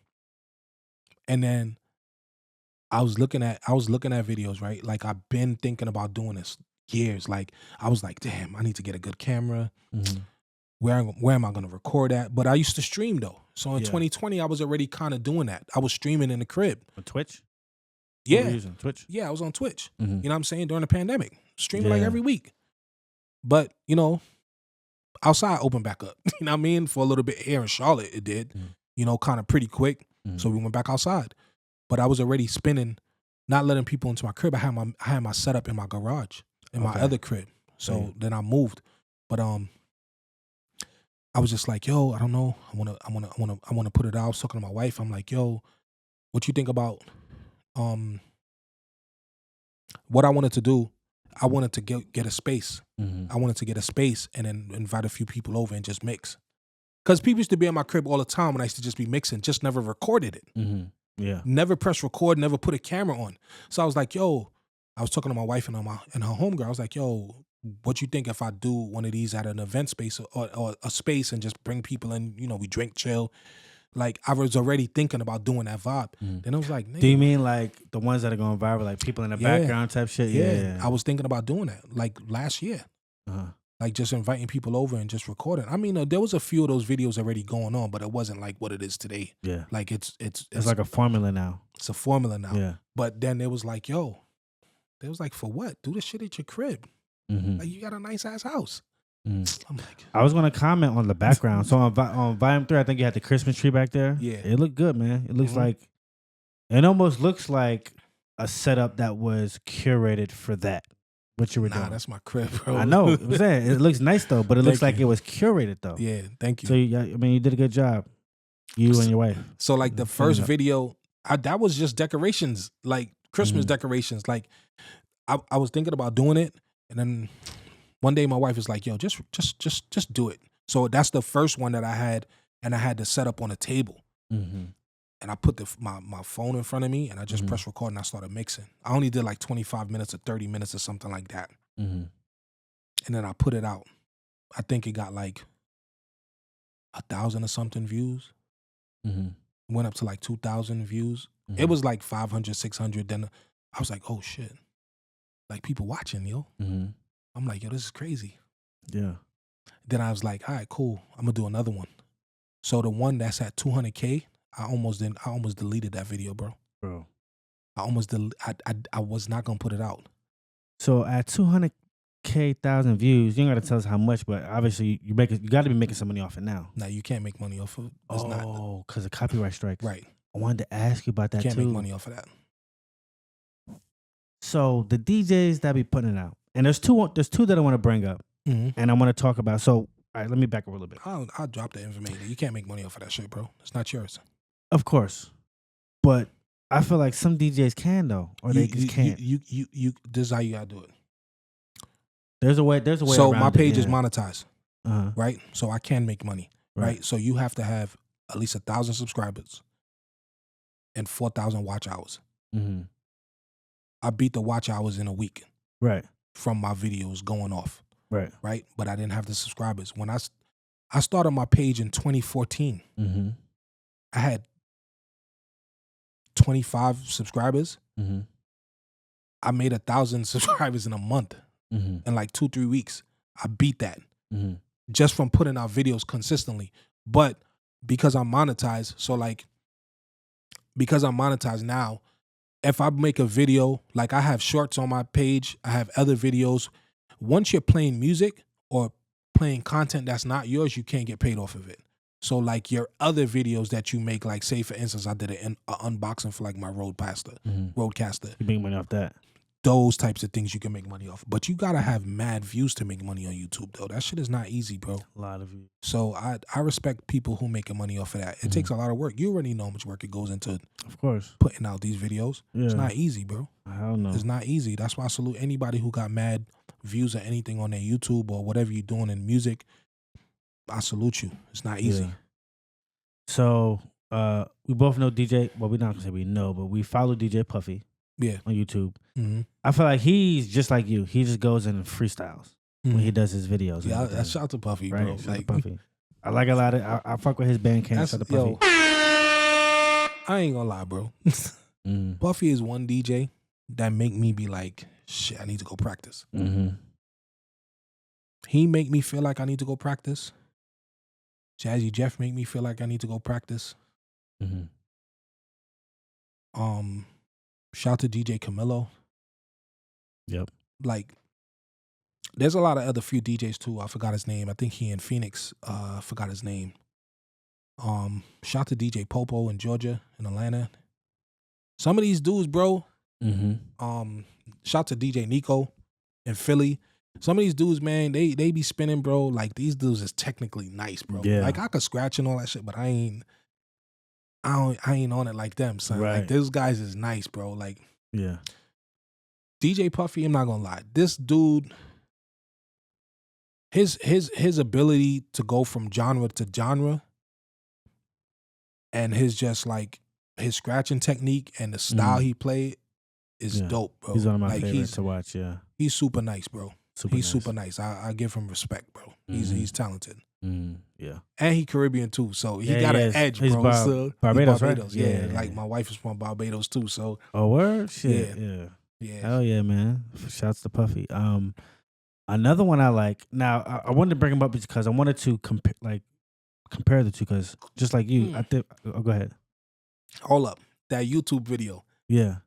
And then I was looking at videos, right? Like I've been thinking about doing this years. Like I was like, damn, I need to get a good camera. Where am I going to record at? But I used to stream though. So in 2020, I was already kind of doing that. I was streaming in the crib. On Twitch. Yeah. What were you using? Twitch? Yeah, I was on Twitch. You know what I'm saying? During the pandemic. Streaming like every week. But, you know, outside opened back up. You know what I mean? For a little bit here in Charlotte, it did. You know, kind of pretty quick. So we went back outside. But I was already spinning, not letting people into my crib. I had my setup in my garage, in my other crib. So then I moved. But I was just like, yo, I don't know. I wanna put it out. I was talking to my wife. I'm like, yo, what you think about what I wanted to do? I wanted to get a space. I wanted to get a space and then invite a few people over and just mix. Because people used to be in my crib all the time when I used to just be mixing, just never recorded it. Yeah. Never press record, never put a camera on. So I was like, yo, I was talking to my wife and her homegirl. I was like, yo, what you think if I do one of these at an event space or a space and just bring people in, you know, we drink, chill. Like I was already thinking about doing that vibe. Then I was like, nigga, do you mean like the ones that are going viral, like people in the background type shit? Yeah. I was thinking about doing that like last year. Like just inviting people over and just recording. I mean, there was a few of those videos already going on, but it wasn't like what it is today. Yeah. Like it's like a formula now. It's a formula now. Yeah. But then it was like, yo, they was like, for what? Do this shit at your crib. Like you got a nice ass house. I'm like, I was gonna comment on the background. So on volume 3, I think you had the Christmas tree back there. Yeah, it looked good, man. It looks like it almost looks like a setup that was curated for that. What you were doing? That's my crib, bro. I know. I'm saying it looks nice though, but it looks like it was curated though. Yeah, thank you. So you did a good job. You and your wife. So like the first video, that was just decorations, like Christmas decorations. Like I was thinking about doing it, and then one day my wife was like, yo, just do it. So that's the first one that I had, and I had to set up on a table. And I put my phone in front of me, and I just pressed record, and I started mixing. I only did like 25 minutes or 30 minutes or something like that. And then I put it out. I think it got like 1,000 or something views. Went up to like 2,000 views. It was like 500, 600. Then I was like, oh shit. Like people watching, yo. I'm like, yo, this is crazy. Yeah. Then I was like, all right, cool. I'm gonna do another one. So the one that's at 200K, I almost deleted that video, bro. I was not gonna put it out. So at 200K, 6,000 views. You ain't gotta tell us how much, but obviously you got to be making some money off it now. Now you can't make money off of it. Because of copyright strikes. Right. I wanted to ask you about that You too. can't make money off of that. So the DJs that be putting it out, and there's two that I want to bring up, and I want to talk about. So, all right, let me back up a little bit. I'll drop the information. You can't make money off of that shit, bro. It's not yours. Of course, but I feel like some DJs can though, or they just can't. You. This is how you gotta do it. There's a way. So around my page it, is monetized, Uh-huh. right? So I can make money, right? Right. So you have to have at least 1,000 subscribers and 4,000 watch hours. Mm-hmm. I beat the watch hours in a week, Right. from my videos going off, Right. right? But I didn't have the subscribers. When I started my page in 2014, Mm-hmm. I had 25 subscribers. Mm-hmm. I made 1,000 subscribers in a month. Mm-hmm. In like 2-3 weeks. I beat that Mm-hmm. just from putting out videos consistently. But because I'm monetized, because I'm monetized now, if I make a video, like I have shorts on my page, I have other videos. Once you're playing music or playing content that's not yours, you can't get paid off of it. So like your other videos that you make, like say for instance, I did an unboxing for like my Roadcaster. You make money off that. Those types of things you can make money off. But you gotta have mad views to make money on YouTube though. That shit is not easy, bro. A lot of views. So I respect people who making money off of that. It takes a lot of work. You already know how much work it goes into Of course. putting out these videos. Yeah. It's not easy, bro. Hell no. It's not easy. That's why I salute anybody who got mad views or anything on their YouTube or whatever you're doing in music. I salute you. It's not easy. Yeah. So we both know DJ. Well, we're not gonna say we know, but we follow DJ Puffy. Yeah. On YouTube. Mm-hmm. I feel like he's just like you. He just goes in and freests when he does his videos. Yeah, shout out to Puffy, right? bro. Shout out to Puffy. I like a lot of. I fuck with his Bandcamp. Shout out to Puffy. I ain't gonna lie, bro. Puffy is one DJ that make me be like, shit, I need to go practice. Mm-hmm. He make me feel like I need to go practice. Jazzy Jeff make me feel like I need to go practice. Mm-hmm. Shout to DJ Camilo. Yep. Like, there's a lot of other few DJs too. I forgot his name. I think he in Phoenix. I forgot his name. Shout to DJ Popo in Georgia, in Atlanta. Some of these dudes, bro. Mm-hmm. Shout to DJ Nico in Philly. Some of these dudes, man, they be spinning, bro. Like these dudes is technically nice, bro. Yeah. Like I could scratch and all that shit, but I ain't on it like them, son. Right. Like those guys is nice, bro. Like Yeah. DJ Puffy, I'm not gonna lie. This dude, his ability to go from genre to genre and his just like his scratching technique and the style he played is dope, bro. He's one of my like, favorites to watch, yeah. He's super nice, bro. Super nice. I give him respect, bro. He's talented. Yeah. And he Caribbean too, so he got an edge, He's bro. So, Barbados, Barbados, right? yeah. Like my wife is from Barbados too, so. Oh, word? Shit, yeah. Hell yeah, man. Shouts to Puffy. Another one I like. Now, I wanted to bring him up because I wanted to compare the two because just like you, I think. Oh, go ahead. Hold up. That YouTube video. Yeah.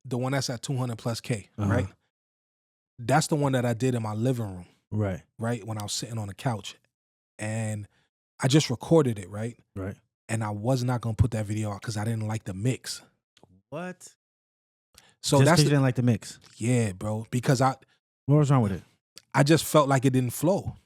The one that's at 200+K, right? That's the one that I did in my living room. Right? When I was sitting on the couch. And I just recorded it, right? Right. And I was not going to put that video out because I didn't like the mix. What? So just that's you didn't like the mix? Yeah, bro. Because what was wrong with it? I just felt like it didn't flow.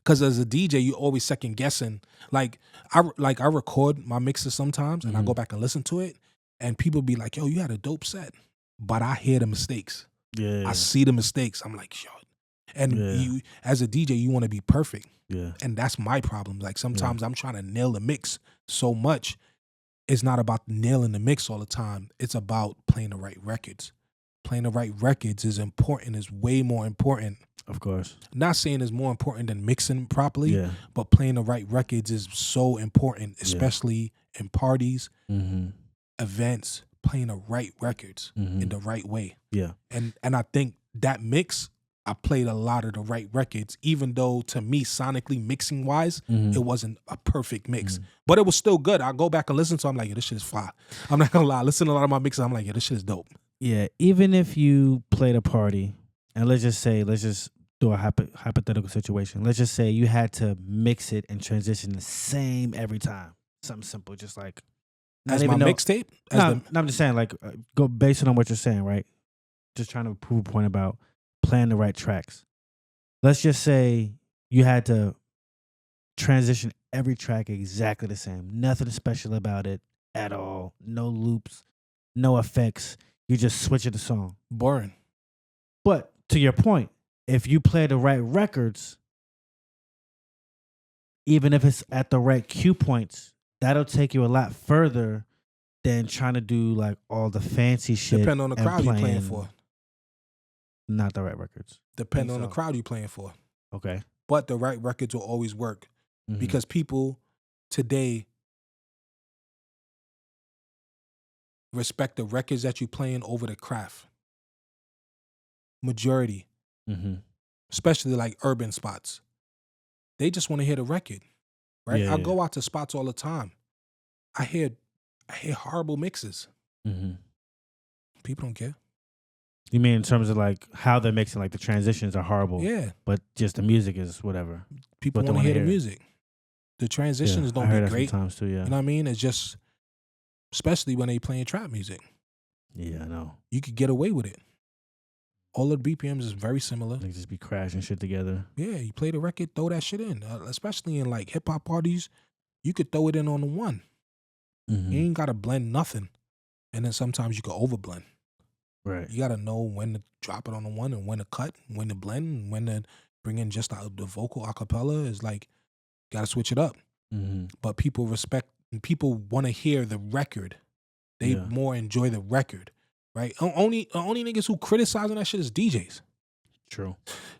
Because as a DJ, you always second guessing. Like I record my mixes sometimes and I go back and listen to it. And people be like, yo, you had a dope set. But I hear the mistakes. Yeah. I see the mistakes. I'm like, yo. And you, as a DJ, you want to be perfect. Yeah. And that's my problem. Like sometimes I'm trying to nail the mix so much. It's not about nailing the mix all the time. It's about playing the right records. Playing the right records is important, is way more important. Of course. Not saying it's more important than mixing properly, but playing the right records is so important, especially in parties, events, playing the right records in the right way. Yeah. And I think that mix, I played a lot of the right records, even though to me, sonically, mixing wise, it wasn't a perfect mix. But it was still good. I go back and listen to it, I'm like, yeah, this shit is fire. I'm not gonna lie. Listen to a lot of my mixes, I'm like, yeah, this shit is dope. Yeah, even if you played a party, and let's just do a hypothetical situation. Let's just say you had to mix it and transition the same every time. Something simple, just like As my mixtape? No, I'm just saying, like, go based on what you're saying, right? Just trying to prove a point about playing the right tracks. Let's just say you had to transition every track exactly the same. Nothing special about it at all. No loops, no effects. You just switch it the song. Boring. But to your point, if you play the right records, even if it's at the right cue points, that'll take you a lot further than trying to do like all the fancy shit. Depending on the crowd you're playing for. Not the right records. Depending on the crowd you're playing for. Okay. But the right records will always work. Mm-hmm. Because people today respect the records that you're playing over the craft. Majority. Mm-hmm. Especially like urban spots. They just want to hear the record. Right? Yeah, I go out to spots all the time. I hear horrible mixes. Mm-hmm. People don't care. You mean in terms of like how they're mixing, like the transitions are horrible. Yeah. But just the music is whatever. People want to hear the music. The transitions don't be great. Sometimes too, yeah. You know what I mean? It's just, especially when they playing trap music. Yeah, I know. You could get away with it. All of the BPMs is very similar. They just be crashing shit together. Yeah, you play the record, throw that shit in. Especially in like hip hop parties, you could throw it in on the one. Mm-hmm. You ain't gotta blend nothing. And then sometimes you could overblend. Right. You gotta know when to drop it on the one and when to cut, when to blend, and when to bring in just the vocal a cappella. Is like, gotta switch it up. Mm-hmm. But people want to hear the record. They more enjoy the record, right? Only niggas who criticizing that shit is DJs. True.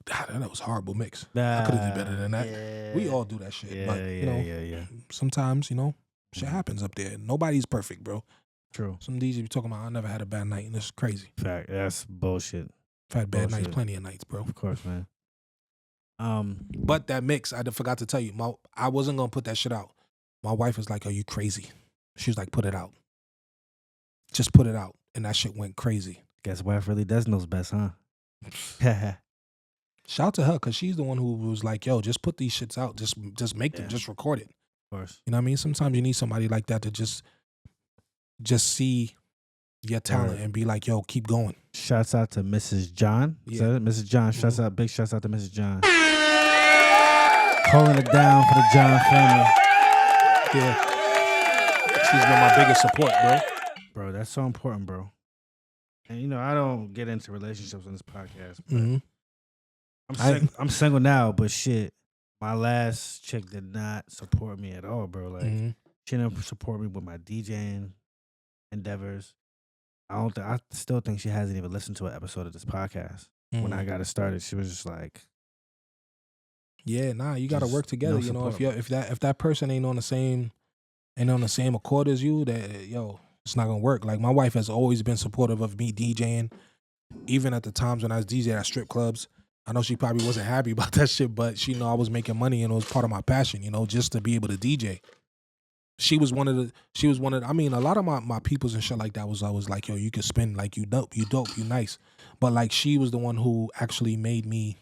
That was a horrible mix. I could have done better than that. Yeah. We all do that shit. Yeah, but, yeah. Sometimes, shit happens up there. Nobody's perfect, bro. True. Some DJs be talking about, I never had a bad night, and it's crazy. Fact. That's bullshit. I've had bad nights, plenty of nights, bro. Of course, man. But that mix, I forgot to tell you, I wasn't going to put that shit out. My wife was like, are you crazy? She was like, put it out. Just put it out. And that shit went crazy. Guess wife really does knows best, huh? Shout out to her, because she's the one who was like, yo, just put these shits out. Just make them. Just record it. Of course. You know what I mean? Sometimes you need somebody like that to just see your talent and be like, yo, keep going. Shouts out to Mrs. John. Is that it? Mrs. John. Big shouts out to Mrs. John. Holding it down for the John family. Yeah. She's been my biggest support, bro. Bro, that's so important, bro. And I don't get into relationships on this podcast. Mm-hmm. I'm single now, but shit, my last chick did not support me at all, bro. Like, she didn't support me with my DJing endeavors. I still think she hasn't even listened to an episode of this podcast. When I got it started, she was just like, yeah, nah, you got to work together. No if that person ain't on the same accord as you, that it's not gonna work. Like, my wife has always been supportive of me DJing, even at the times when I was DJing at strip clubs. I know she probably wasn't happy about that shit, but she know I was making money and it was part of my passion, just to be able to DJ. She was one of I mean, a lot of my peoples and shit like that was always like, yo, you can spin, like, you dope, you nice. But like, she was the one who actually made me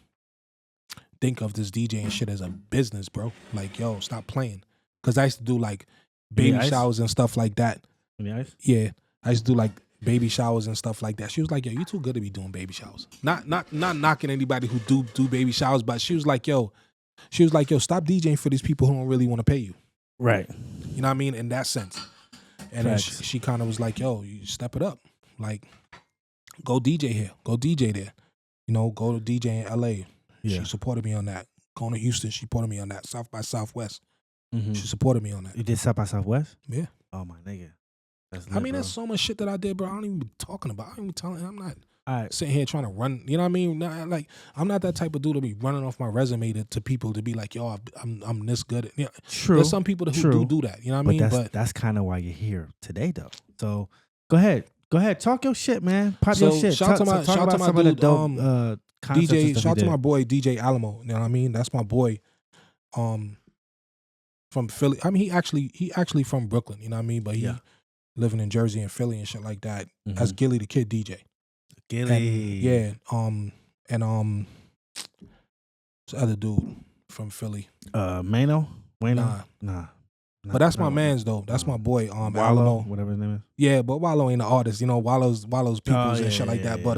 think of this DJing shit as a business, bro. Like, yo, stop playing. Cause I used to do like baby showers and stuff like that. Yeah. I used to do like baby showers and stuff like that. She was like, yo, you too good to be doing baby showers. Not knocking anybody who do baby showers, but she was like, yo, stop DJing for these people who don't really want to pay you. right. You know what I mean? In that sense. And then she kind of was like, yo, you step it up. Like, go DJ here. Go DJ there. Go to DJ in LA. Yeah. She supported me on that. Going to Houston, she supported me on that. South by Southwest. Mm-hmm. She supported me on that. You did South by Southwest? Yeah. Oh, my nigga. That's lit, I mean, bro. there's so much shit that I did, bro. I don't even be talking about. I don't even telling. I'm not All right. sitting here trying to run. You know what I mean? Like, I'm not that type of dude to be running off my resume to people to be like, yo, I'm this good. True. There's some people who do that. You know what I mean? But that's kind of why you're here today, though. So go ahead. Talk your shit, man. Pop your shit. Shout out to my dude, DJ. Shout out to my boy DJ Alamo. You know what I mean? That's my boy. From Philly. I mean, he actually from Brooklyn. You know what I mean? But living in Jersey and Philly and shit like that as Gilly the Kid DJ. Gilly. And, this other dude from Philly. Mano? Wayno? Nah. But that's my man's though. That's my boy. Wallow, Alamo, whatever his name is. Yeah, but Wallow ain't an artist. You know, Wallow's peoples and shit like that. But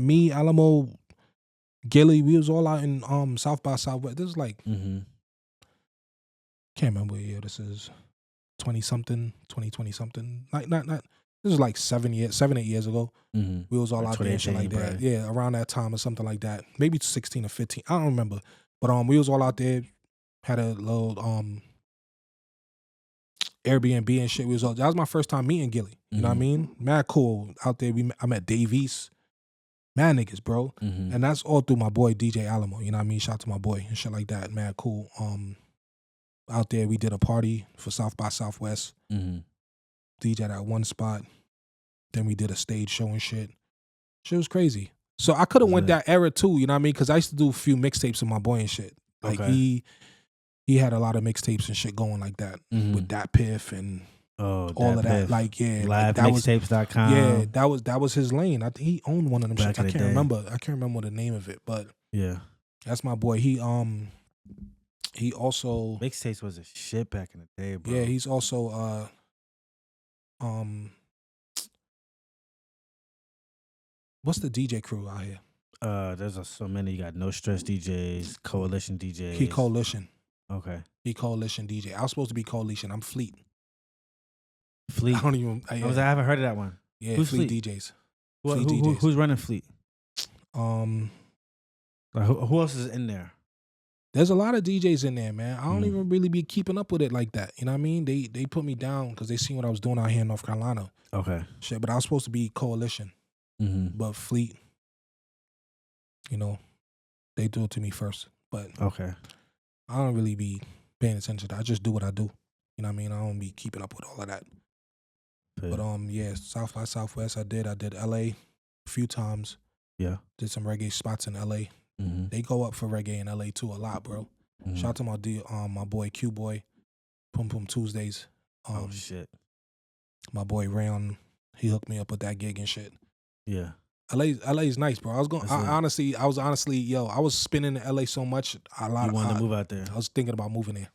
me, Alamo, Gilly, we was all out in South by Southwest. This is like can't remember what year this is. 20-something. Like not. This is like 7, 8 years ago. We was all out there and shit like that. Right. Yeah, around that time or something like that. Maybe 16 or 15. I don't remember. But we was all out there. Had a little Airbnb and shit. That was my first time meeting Gilly. You know what I mean? Mad cool out there. I met Davies. Mad niggas, bro. And that's all through my boy DJ Alamo. You know what I mean? Shout out to my boy and shit like that. Mad cool. Out there we did a party for South by Southwest. DJ at one spot. Then we did a stage show and shit. Shit was crazy. So I could have went that era too, you know what I mean? Because I used to do a few mixtapes with my boy and shit. Like he had a lot of mixtapes and shit going like that with Dat Piff and all of that. Like LiveMixtapes.com. Yeah, that was his lane. I think he owned one of them shit. I can't remember the name of it, but yeah, that's my boy. He also mixtapes was a shit back in the day, bro. Yeah, he's also what's the DJ crew out here? There's so many. You got No Stress DJs, Coalition DJs. He Coalition. Okay. He Coalition DJ. I was supposed to be Coalition. I'm Fleet. Fleet. I don't even. I haven't heard of that one. Yeah, who's Fleet DJs. Who's running Fleet? Who else is in there? There's a lot of DJs in there, man. I don't even really be keeping up with it like that. You know what I mean? They put me down because they seen what I was doing out here in North Carolina. Okay. Shit, but I was supposed to be Coalition. But Fleet, you know, they do it to me first. But okay, I don't really be paying attention to that. I just do what I do. You know what I mean? I don't be keeping up with all of that. Yeah. But yeah, South by Southwest I did LA a few times. Yeah. Did some reggae spots in LA. They go up for reggae in LA too a lot, bro. Shout out to my boy Q Boy, Pum Pum Tuesdays. Oh shit. My boy Rane, he hooked me up with that gig and shit. Yeah. LA's nice, bro. I was spinning in LA so much. You wanted to move out there. I was thinking about moving there.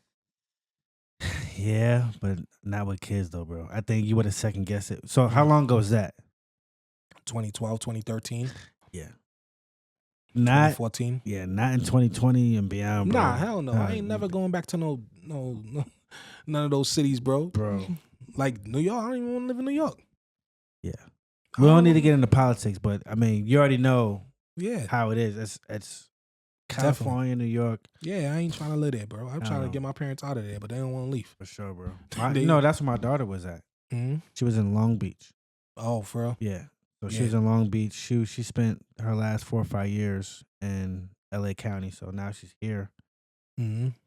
Yeah, but not with kids though, bro. I think you would have second guessed it. So how long ago was that? 2012, 2013. Yeah. 2014. Yeah, not in 2020 and beyond, bro. Nah, hell no. I ain't never going back to no none of those cities, bro. Like New York, I don't even want to live in New York. Yeah. We don't need to get into politics, but I mean, you already know yeah how it is. It's California, Definitely. New York. Yeah, I ain't trying to live there, bro. I'm trying to get my parents out of there, but they don't want to leave. For sure, bro. No, that's where my daughter was at. She was in Long Beach. Oh, for real? Yeah. So she was in Long Beach. She spent her last 4 or 5 years in LA County. So now she's here.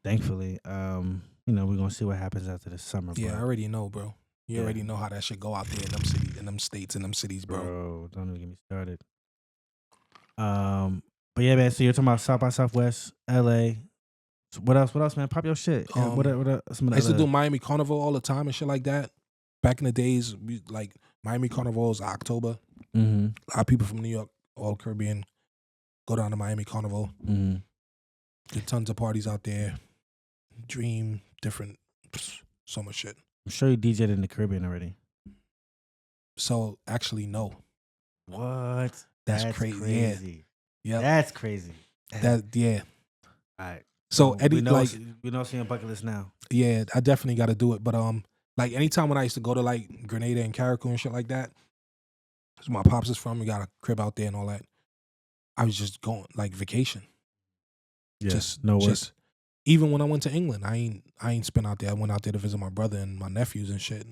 Thankfully. We're gonna see what happens after the summer. Yeah, I already know, bro. You already know how that shit go out there in them cities, in them states, in them cities, bro. Bro, don't even get me started. But yeah, man. So you're talking about South by Southwest, LA. So what else, man? Pop your shit. What I used to do Miami Carnival all the time and shit like that. Back in the days, like Miami Carnival is October. A lot of people from New York, all Caribbean, go down to Miami Carnival. Get tons of parties out there. Dream, different, so much shit. I'm sure you DJed in the Caribbean already. So actually, no. What? That's crazy. Yeah. That's crazy. All right. So Eddie, we know seeing bucket list now. Yeah, I definitely got to do it. But like anytime when I used to go to like Grenada and Carriacou and shit like that, because my pops is from, we got a crib out there and all that. I was just going like vacation. Yeah. Just even when I went to England, I ain't spent out there. I went out there to visit my brother and my nephews and shit.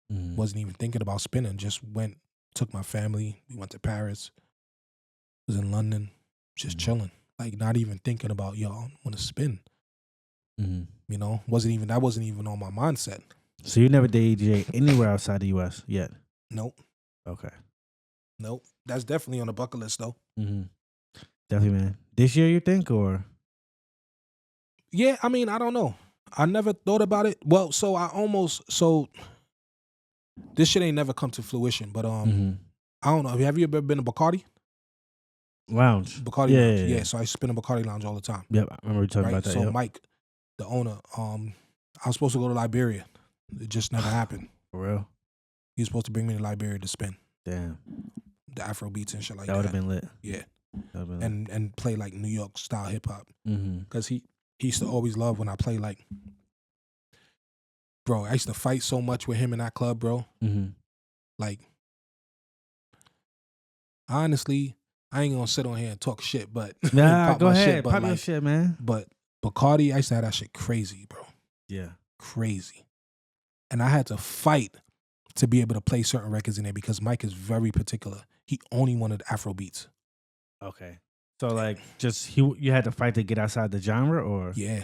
Wasn't even thinking about spinning. Just went, took my family. We went to Paris. Was in London, just chilling. Like not even thinking about I want to spin. You know, that wasn't even on my mindset. So you never DJ anywhere outside the U.S. yet? Nope. Okay. Nope. That's definitely on the bucket list though. Definitely, man. This year you think or? Yeah, I mean, I don't know. I never thought about it. Well, so this shit ain't never come to fruition. But Mm-hmm. I don't know. Have you ever been to Bacardi? Lounge. Bacardi Yeah, Lounge. yeah, Yeah, yeah. so I spin in Bacardi Lounge all the time. Yep, I remember you talking Right. about that. So yep. Mike, the owner, I was supposed to go to Liberia. It just never happened. For real? He was supposed to bring me to Liberia to spin Damn. the Afrobeats and shit like that. That would have been lit. Yeah. That would have been lit. And play like New York style hip hop. Mm-hmm. Because he used to always love when I play like, bro, I used to fight so much with him in that club, bro. Mm-hmm. Like, honestly, I ain't gonna sit on here and talk shit, but Nah, pop go my ahead. shit, but Pop your like, shit, man. but Bacardi, I used to have that shit crazy, bro. Yeah. Crazy. And I had to fight to be able to play certain records in there because Mike is very particular. He only wanted Afrobeats. Okay. So like, just you had to fight to get outside the genre, or Yeah.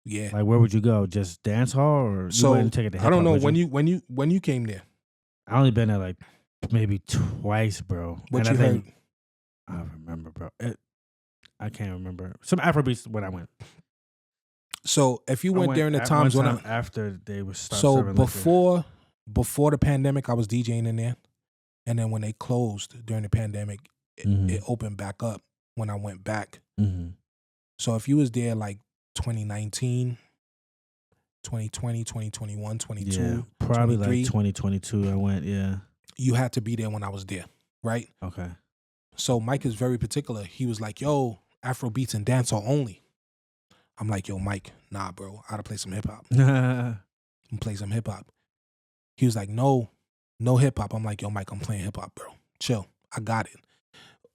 like where would you go? Just dance hall, or you So wouldn't take it to I don't know hip-hop, would you? when you came there. I only been there like maybe twice, bro. What And you I heard? think I remember, bro. I can't remember. Some Afrobeats when I went. So if you I went during the at times one when time I after they were started so serving liquor. before the pandemic, I was DJing in there, and then when they closed during the pandemic, it opened back up when I went back. Mm-hmm. So if you was there like 2019, 2020, 2021, 22, Yeah, probably 23, like 2022. I went. Yeah. you had to be there when I was there, right? Okay. So Mike is very particular. He was like, "Yo, Afrobeats and dancehall only." I'm like, "Yo, Mike, nah, bro. I gotta play some hip hop. I'm play some hip hop." He was like, "No hip hop." I'm like, "Yo, Mike, I'm playing hip hop, bro. Chill. I got it."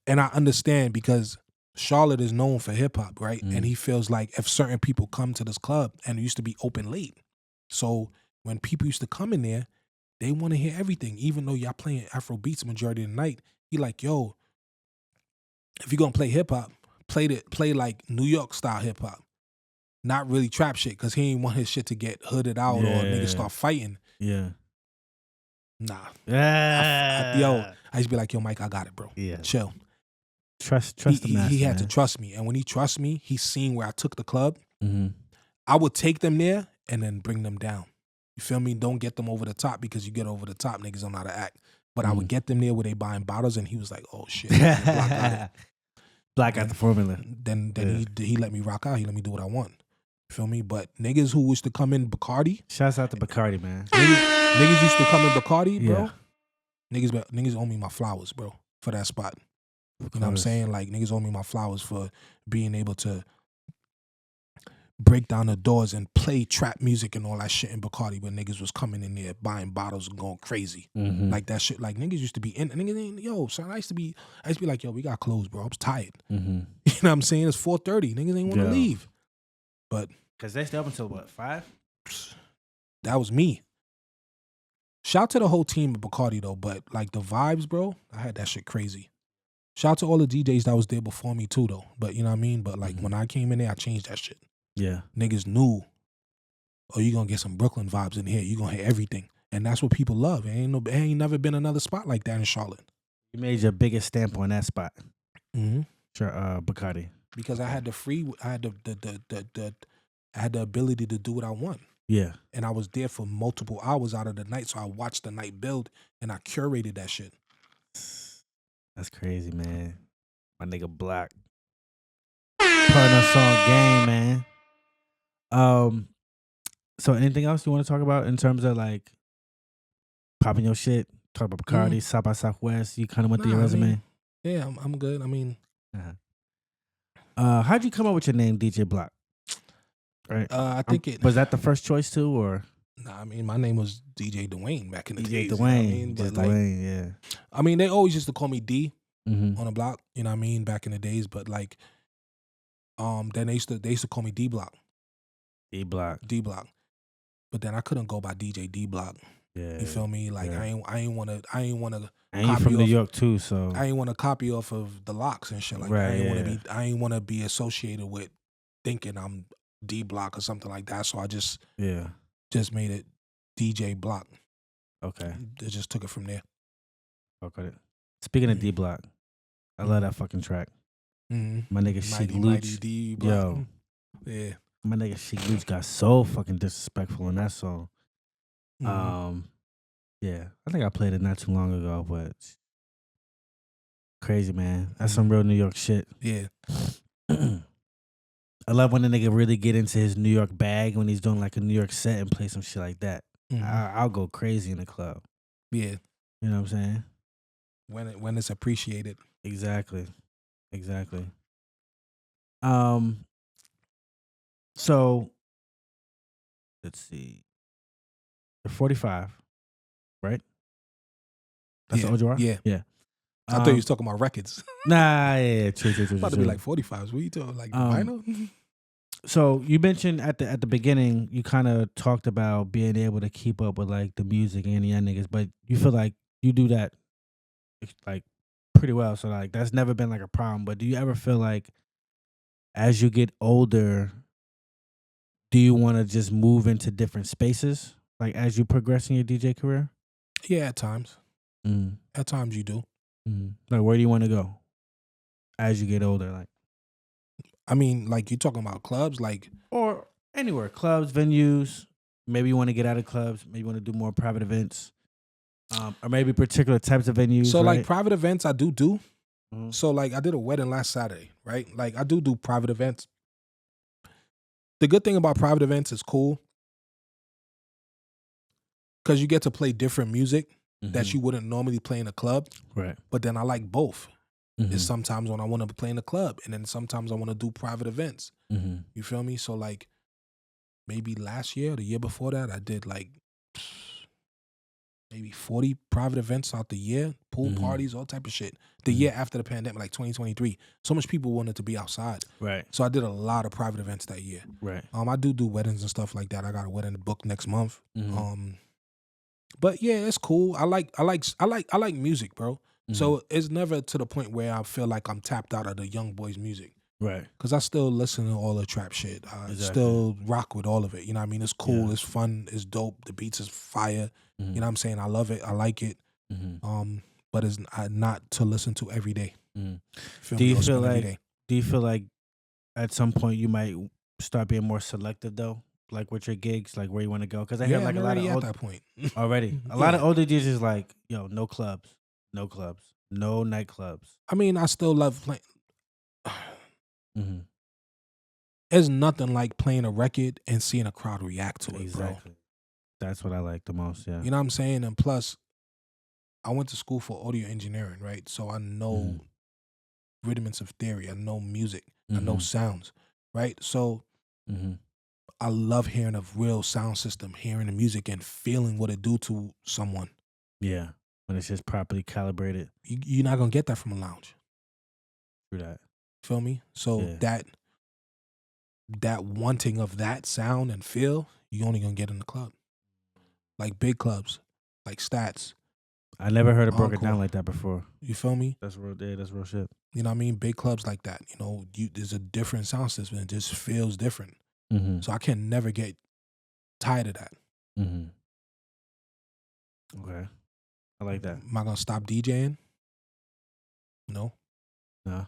And I understand because Charlotte is known for hip hop, right? And he feels like if certain people come to this club, and it used to be open late, so when people used to come in there, they want to hear everything, even though y'all playing Afrobeats majority of the night. He like, "Yo, if you're gonna play hip hop, play like New York style hip hop, not really trap shit, because he ain't want his shit to get hooded out or niggas start fighting." Yeah. Nah. Yeah. I used to be like, "Yo, Mike, I got it, bro. Yeah. Chill." Trust the master. He had to man. trust me. And when he trusts me, he's seen where I took the club. Mm-hmm. I would take them there and then bring them down. You feel me? Don't get them over the top, because you get over the top, niggas don't know how to act. But I would get them there where they buying bottles, and he was like, "Oh shit, Bloc got it." Black got the formula. Then he let me rock out. He let me do what I want. You feel me? But niggas who used to come in Bacardi, Shouts out to Bacardi, man. niggas used to come in Bacardi, bro. Yeah. Niggas owe me my flowers, bro, for that spot. Of You know what I'm course. saying? Like, niggas owe me my flowers for being able to break down the doors and play trap music and all that shit in Bacardi when niggas was coming in there buying bottles and going crazy. Mm-hmm. Like that shit. Like, niggas used to be in, niggas ain't, yo, son, I used to be like, "Yo, we got closed, bro. I was tired." Mm-hmm. You know what I'm saying? It's 4:30. Niggas ain't want to Yeah. leave. But Because they stay up until what, 5? that was me. Shout out to the whole team at Bacardi though, but like the vibes, bro, I had that shit crazy. Shout out to all the DJs that was there before me too though. But you know what I mean? But like when I came in there, I changed that shit. Yeah. Niggas knew, oh, you gonna get some Brooklyn vibes in here. You gonna hear everything. And that's what people love. It ain't never been another spot like that in Charlotte. You made your biggest stamp on that spot. Mm-hmm. Sure, Bacardi. Because I had I had the ability to do what I want. Yeah. And I was there for multiple hours out of the night. So I watched the night build and I curated that shit. That's crazy, man. My nigga Bloc. Partner song game, man. So anything else you want to talk about in terms of like popping your shit? Talk about Bacardi, South by Southwest. You kind of went through your resume. Yeah, I'm good. I mean, how'd you come up with your name, DJ Bloc? Right. I think it was that the first choice too, or? Nah, I mean, my name was DJ Dwayne back in the days. DJ Dwayne, you know what I mean? just But like, Dwayne, yeah. I mean, they always used to call me D Mm-hmm. on the block. You know what I mean? Back in the days, but like, then they used to call me D Block. D Bloc. But then I couldn't go by DJ D Block. Yeah. You feel me? Like yeah. I ain't wanna. And you from New York too, so I ain't want to copy off of the locks and shit like right, that. I ain't want to be associated with thinking I'm D Block or something like that. So I just made it DJ Block. Okay. They just took it from there. Okay. Speaking of D Block, I love that fucking track. Mm-hmm. My nigga Sheik Luch, D Block. yo, Yeah. my nigga Sheik Luch got so fucking disrespectful in that song. Yeah, I think I played it not too long ago, but crazy, man. That's some real New York shit. Yeah. I love when a nigga really get into his New York bag when he's doing like a New York set and play some shit like that. I'll go crazy in the club. Yeah. You know what I'm saying? When it's appreciated. Exactly. So let's see. You're 45, right? That's Yeah. the old you are? Yeah. Yeah. I thought you was talking about records. Nah, yeah, true. About to be like 45s. What are you talking like vinyl? So you mentioned at the beginning, you kind of talked about being able to keep up with like the music and the young niggas, but you feel like you do that like pretty well. So like that's never been like a problem. But do you ever feel like as you get older, do you want to just move into different spaces? Like as you progress in your DJ career? Yeah, at times. At times you do. Like where do you want to go as you get older? Like, I mean, like you talking about clubs, like or anywhere, clubs, venues. Maybe you want to get out of clubs. Maybe you want to do more private events, or maybe particular types of venues. So right? like private events, I do. So like I did a wedding last Saturday, right? Like I do private events. The good thing about private events is cool because you get to play different music that you wouldn't normally play in a club. Right. But then I like both. It's sometimes when I want to play in a club, and then sometimes I want to do private events. You feel me? So like maybe last year or the year before that, I did like maybe 40 private events out the year, pool parties, all type of shit. The year after the pandemic, like 2023, so much people wanted to be outside. Right. So I did a lot of private events that year. Right. I do weddings and stuff like that. I got a wedding booked next month. But yeah, it's cool. I like music, bro. So it's never to the point where I feel like I'm tapped out of the young boys' music. Right. Because I still listen to all the trap shit. I still rock with all of it. You know what I mean? It's cool. Yeah. It's fun. It's dope. The beats is fire. You know what I'm saying? I love it. I like it. But it's not to listen to every day. Do you feel like at some point you might start being more selective though? Like with your gigs, like where you want to go? Because I hear like I'm a lot of at that point already. A lot of older DJs is like, yo, no clubs, no nightclubs. I mean, I still love playing. There's nothing like playing a record and seeing a crowd react to it, bro. That's what I like the most. Yeah, you know what I'm saying. And plus, I went to school for audio engineering, right? So I know rudiments of theory. I know music. I know sounds, right? So. I love hearing a real sound system, hearing the music and feeling what it do to someone. Yeah, when it's just properly calibrated. You're not going to get that from a lounge. True that. Feel me? So that wanting of that sound and feel, you only going to get in the club. Like big clubs, like Stats. I never heard it broken down like that before. You feel me? That's real. Yeah, that's real shit. You know what I mean? Big clubs like that. You know, there's a different sound system. It just feels different. So I can never get tired of that. Okay. I like that. Am I going to stop DJing? No. Nah.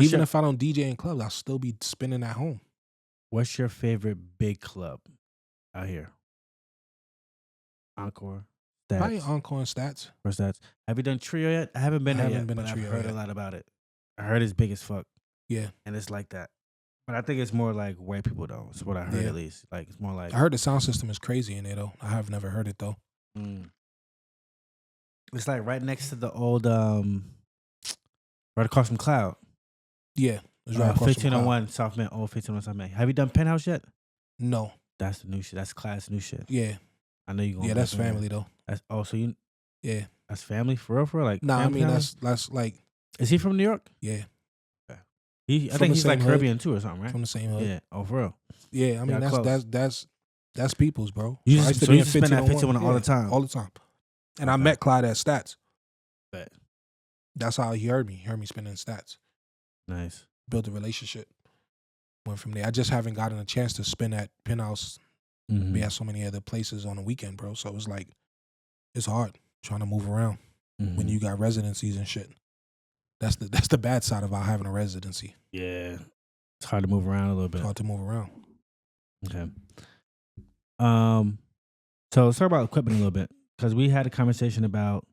Even if I don't DJ in clubs, I'll still be spinning at home. What's your favorite big club out here? Encore? Stats? Probably Encore and Stats. Or Stats. Have you done Trio yet? I haven't been there yet, but I've heard a lot about it. I heard it's big as fuck. Yeah. And it's like that. But I think it's more like white people though. It's what I heard at least. Like it's more like I heard the sound system is crazy in there though. I have never heard it though. It's like right next to the old right across from Cloud. Yeah. It's right across 1501 South Main. Old 1501 South Main. Have you done Penthouse yet? No. That's the new shit. That's class new shit. Yeah. I know you gonna. Yeah, that's family though. That's so you. Yeah. That's family for real. Like nah, I mean that's like. Is he from New York? Yeah. I think he's like Caribbean too or something, right? From the same hood. Yeah. Oh, for real. Yeah, I mean that's people's, bro. You used to spend that 1501 all the time. All the time. And I met Clyde at Stats. Bet. That's how he heard me. He heard me spinning Stats. Nice. Built a relationship. Went from there. I just haven't gotten a chance to spin at Penthouse. We have so many other places on the weekend, bro. So it's like it's hard trying to move around when you got residencies and shit. That's the bad side about having a residency. Yeah. It's hard to move around a little bit. It's hard to move around. Okay. So let's talk about equipment a little bit. because we had a conversation about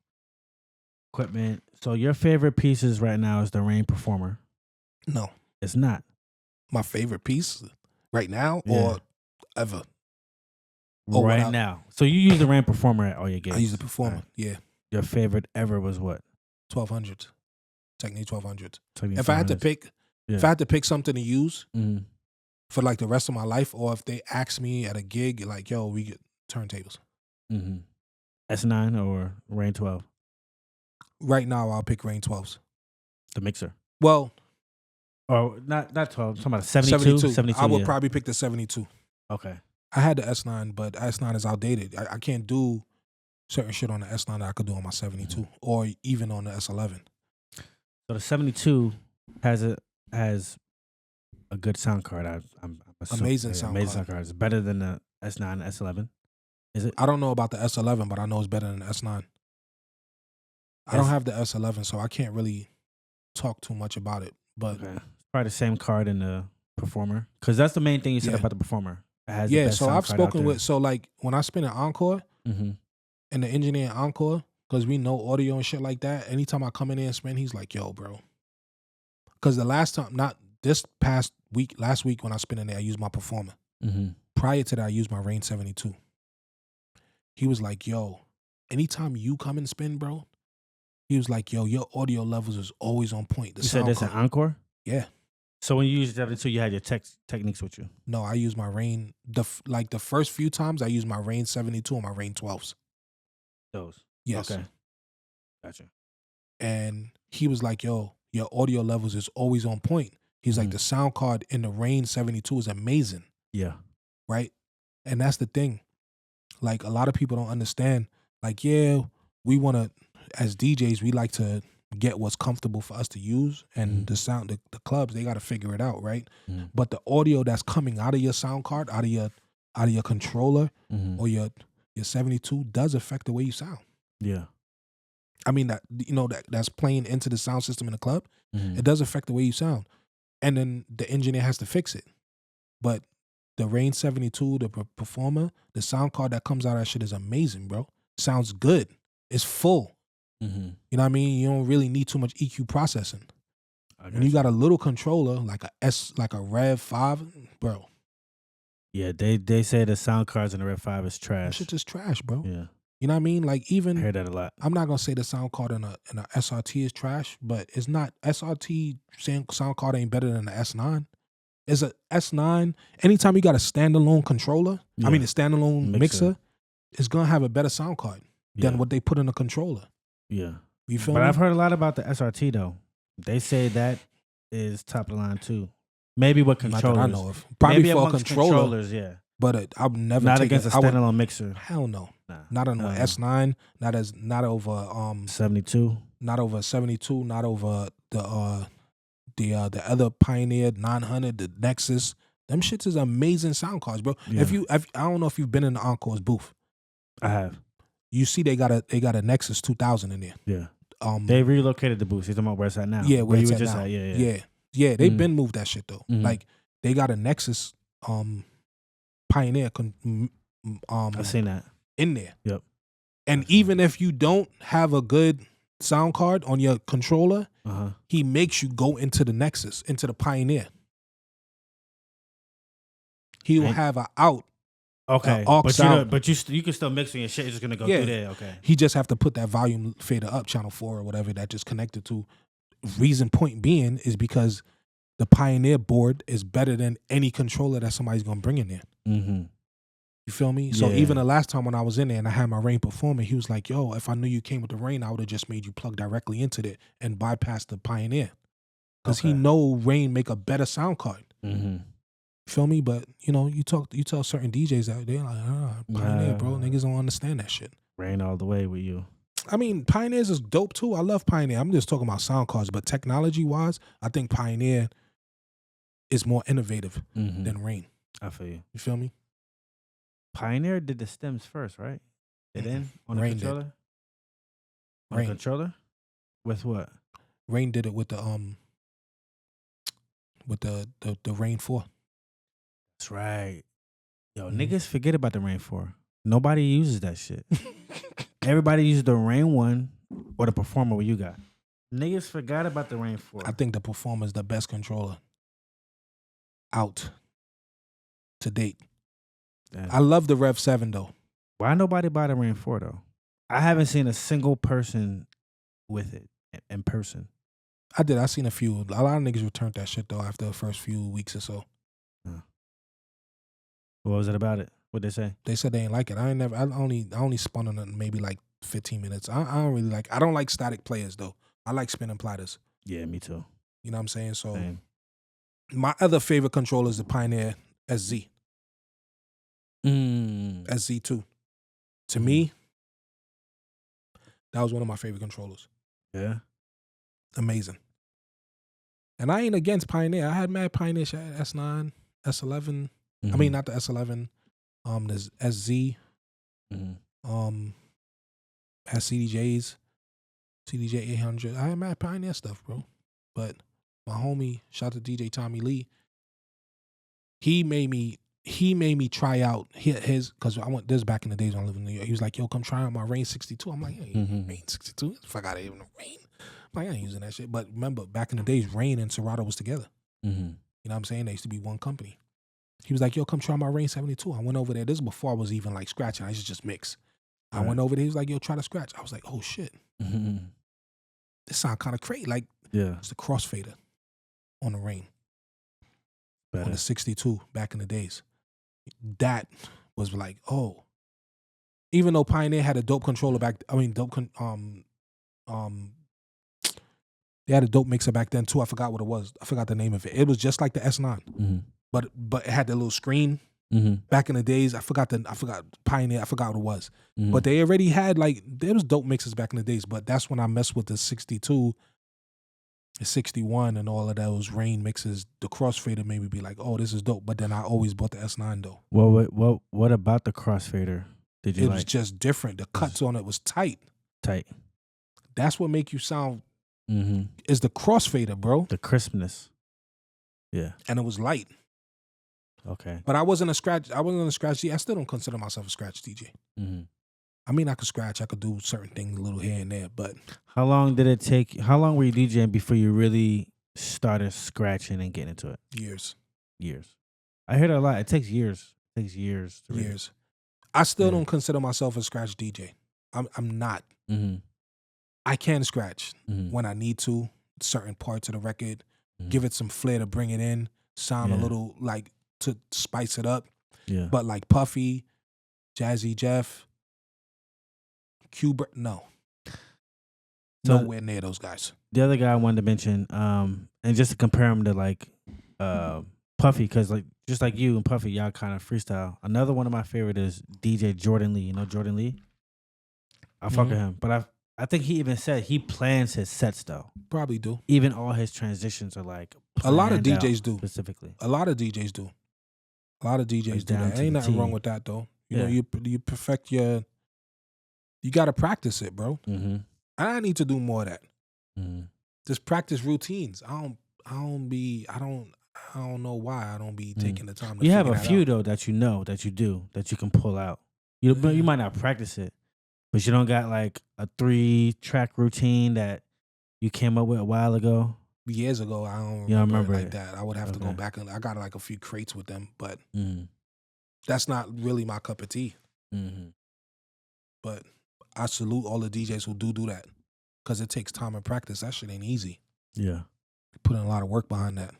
equipment. So your favorite pieces right now is the Rane Performer. No. It's not. My favorite piece right now Yeah. or ever? Or right what I- now. So you use the Rane Performer at all your gigs? I use the Performer. Right. Yeah. Your favorite ever was what? 1200. Technique 1200. Technique If I had to 400s. pick, Yeah. if I had to pick something to use Mhm. for like the rest of my life, or if they ask me at a gig, like, yo, we get turntables. Mm-hmm. S9 or Rane 12? Right now, I'll pick Rane 12s. The mixer. Well, Or not 12. I'm talking about 72. 72. I would yeah. probably pick the 72. Okay. I had the S9, but S9 is outdated. I can't do certain shit on the S9 that I could do on my 72 or even on the S11. So the 72 has a good sound card. I'm assuming. Amazing sound card. card. It's better than the S9 and S11. Is it? I don't know about the S11, but I know it's better than the S9. I don't have the S11, so I can't really talk too much about it. But Okay. Probably the same card in the Performer. Because that's the main thing you said Yeah. about the Performer. It has the yeah, best so sound I've card out spoken there. with, so like when I spin an encore Mm-hmm. and the engineer in encore, because we know audio and shit like that, anytime I come in there and spin, he's like, yo, bro. Because the last time, not this past week, last week when I spin in there, I used my Performer. Mm-hmm. Prior to that, I used my Rane 72. He was like, yo, anytime you come and spin, bro, he was like, yo, your audio levels is always on point. You said this an Encore? Yeah. So when you used 72, you had your techniques with you? No, I use my Rane. The first few times, I used my Rane 72 and my Rane 12s. Those? Yes. Okay. Gotcha. And he was like, yo, your audio levels is always on point. He's like, the sound card in the Rane 72 is amazing. Yeah. Right? And that's the thing. Like, a lot of people don't understand. Like, yeah, we want to, as DJs, we like to get what's comfortable for us to use. And the sound, the clubs, they got to figure it out, right? But the audio that's coming out of your sound card, out of your controller or your 72 does affect the way you sound. Yeah. I mean, that's playing into the sound system in the club. It does affect the way you sound. And then the engineer has to fix it. But the Rane 72, the Performer, the sound card that comes out of that shit is amazing, bro. Sounds good. It's full. You know what I mean? You don't really need too much EQ processing. When you got a little controller, like a Rev 5, bro. Yeah, they say the sound cards in the Rev 5 is That trash. shit just trash, bro. Yeah. You know what I mean? Like, even I hear that a lot. I'm not gonna say the sound card in a SRT is trash, but it's not. SRT sound card ain't better than the S9. It's a S9. Anytime you got a standalone controller, Yeah. I mean a standalone mixer, it's gonna have a better sound card than Yeah. what they put in a controller. Yeah. You feel But me? I've heard a lot about the SRT though. They say that is top of the line too. Maybe with Not controllers. that I know of. Probably Maybe for a amongst controller, controllers, yeah. but I've never Not taken, against a standalone mixer. Hell no. Nah. Not on an S9. Not over 72. Not over 72. Not over the other Pioneer 900, the Nexus. Them shits is amazing sound cards, bro. Yeah. I don't know if you've been in the Encore's booth. I have. You see they got a Nexus 2000 in there. Yeah. They relocated the booth. You're talking about where it's at now. Yeah, where you it's were at just now. at. Yeah. Yeah. They've been moved that shit though. Mhm. Like they got a Nexus Pioneer I've seen that. in there. Yep. And even if you don't have a good sound card on your controller, he makes you go into the Nexus, into the Pioneer. He'll have an out. Okay. aux But out. you can still mix your shit. It's just gonna go Yeah. through there. Okay. He just have to put that volume fader up, channel 4 or whatever that just connected to. Reason point being is because the Pioneer board is better than any controller that somebody's gonna bring in there. Mm-hmm. You feel me? So Yeah. even the last time when I was in there and I had my Rane Performer, he was like, yo, if I knew you came with the Rane, I would have just made you plug directly into it and bypass the Pioneer. Because he know Rane make a better sound card. Mm-hmm. Feel me? But you tell certain DJs out there like, Pioneer, bro, niggas don't understand that shit. Rane all the way with you. I mean, Pioneers is dope too. I love Pioneer. I'm just talking about sound cards, but technology wise, I think Pioneer is more innovative than Rane. I feel you. You feel me? Pioneer did the stems first, right? They didn't on the Rane did. controller. On Rane. the controller with what? Rane did it with the Rane 4. That's right. Yo, niggas forget about the Rane 4. Nobody uses that shit. Everybody uses the Rane one or the Performer. What you got? Niggas forgot about the Rane 4. I think the Performer is the best controller out to date. Damn. I love the Rev 7 though. Why nobody buy the Rane 4 though? I haven't seen a single person with it in person. I did. I seen a few. A lot of niggas returned that shit though after the first few weeks or so. What was it about it? What'd they say? They said they ain't like it. I only spun on it maybe like 15 minutes. I don't really like. I don't like static players though. I like spinning platters. Yeah, me too. You know what I'm saying? So Same. my other favorite controller is the Pioneer SZ. SZ2. To me, that was one of my favorite controllers. Yeah. Amazing. And I ain't against Pioneer. I had mad Pioneer shit, S9, S11. I mean, not the S11. There's SZ. Has CDJs. CDJ 800. I had mad Pioneer stuff, bro. But my homie, shout out to DJ Tommy Lee, he made me try out his, because I went this back in the days when I lived in New York. He was like, yo, come try out my Rane 62. I'm like, hey, Rane 62? Fuck out of here with the Rane. I'm like, I ain't using that shit. But remember, back in the days, Rane and Serato was together. You know what I'm saying? They used to be one company. He was like, yo, come try my Rane 72. I went over there. This is before I was even like scratching. I used to just mix. I went over there. He was like, yo, try to scratch. I was like, oh, shit. This sound kind of crazy. Like, it's the crossfader on the Rane. On the 62 back in the days. That was like, oh. Even though Pioneer had a dope controller back, they had a dope mixer back then too. I forgot what it was. I forgot the name of it. It was just like the S9, but it had the little screen. Back in the days, I forgot Pioneer. I forgot what it was. But they already had there was dope mixes back in the days. But that's when I messed with the 62, the 61, and all of those Rane mixes. The crossfader made me be like, oh, this is dope. But then I always bought the S9 though. Well, what about the crossfader? Did you? It was just different. The cuts on it was tight. That's what make you sound. Is the crossfader, bro? The crispness. Yeah, and it was light. Okay, but I wasn't a scratch DJ. I still don't consider myself a scratch DJ. I mean, I could scratch. I could do certain things a little here and there. But how long did it take? How long were you DJing before you really started scratching and getting into it? Years. I hear that a lot. It takes years. Years. I still don't consider myself a scratch DJ. I'm not. I can scratch when I need to. Certain parts of the record, give it some flair to bring it in, sound a little like to spice it up. Yeah. But like Puffy, Jazzy Jeff, Cuba, no. So nowhere near those guys. The other guy I wanted to mention, and just to compare him to like Puffy, because like just like you and Puffy, y'all kind of freestyle. Another one of my favorite is DJ Jordan Lee. You know Jordan Lee? I fuck with him, but I think he even said he plans his sets though. Probably do. Even all his transitions are like a lot of DJs do. Specifically, a lot of DJs do. A lot of DJs do that. Ain't nothing wrong with that though. You know, you perfect your. You got to practice it, bro. I need to do more of that. Just practice routines. I don't know why I don't be taking the time to. You have a few though that you know that you do that you can pull out. You might not practice it, but you don't got like a 3-track routine that you came up with a while ago. Years ago, I don't remember it like that. I would have to go back and I got like a few crates with them, but that's not really my cup of tea. But I salute all the DJs who do that because it takes time and practice. That shit ain't easy. Yeah, put in a lot of work behind that.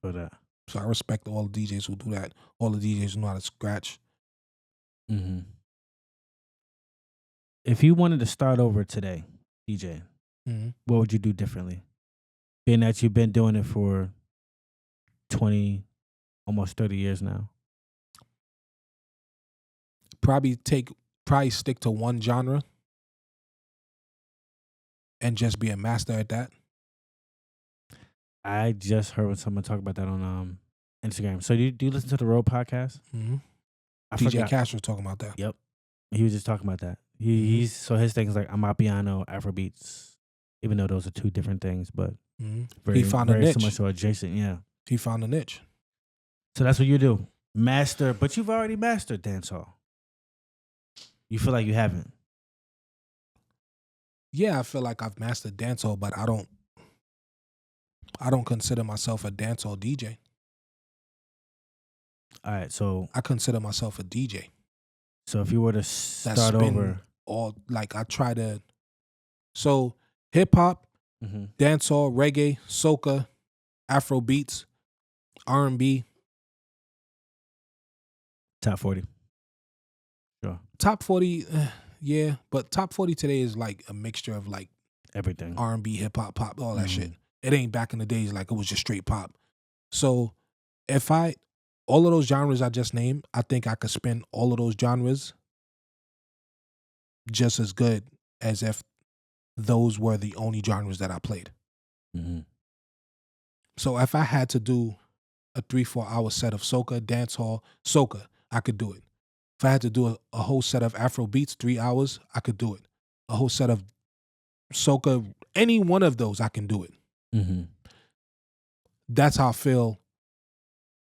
For that. So I respect all the DJs who do that. All the DJs who know how to scratch. If you wanted to start over today, DJ, what would you do differently? Being that you've been doing it for 20, almost 30 years now. Probably stick to one genre and just be a master at that. I just heard someone talk about that on Instagram. So do you listen to the Road podcast? DJ Cash was talking about that. Yep. He was just talking about that. So his thing is like Amapiano, Afrobeats, even though those are two different things, but he found a niche. So much so adjacent, yeah. He found a niche. So that's what you do. Master, but you've already mastered dancehall. You feel like you haven't? Yeah, I feel like I've mastered dancehall, but I don't consider myself a dancehall DJ. All right, so I consider myself a DJ if you were to that start spin over, all like I try to. So hip hop, dancehall, reggae, soca, Afrobeats, R&B, top 40. Sure. top 40. Yeah, but top 40 today is like a mixture of like Everything. R&B, hip hop, pop, all that shit. It ain't back in the days like it was just straight pop. So if all of those genres I just named, I think I could spin all of those genres just as good as if those were the only genres that I played. So if I had to do a 3-4 hour set of soca, dancehall, soca, I could do it. If I had to do a whole set of Afrobeats, 3 hours, I could do it. A whole set of soca, any one of those, I can do it. That's how I feel.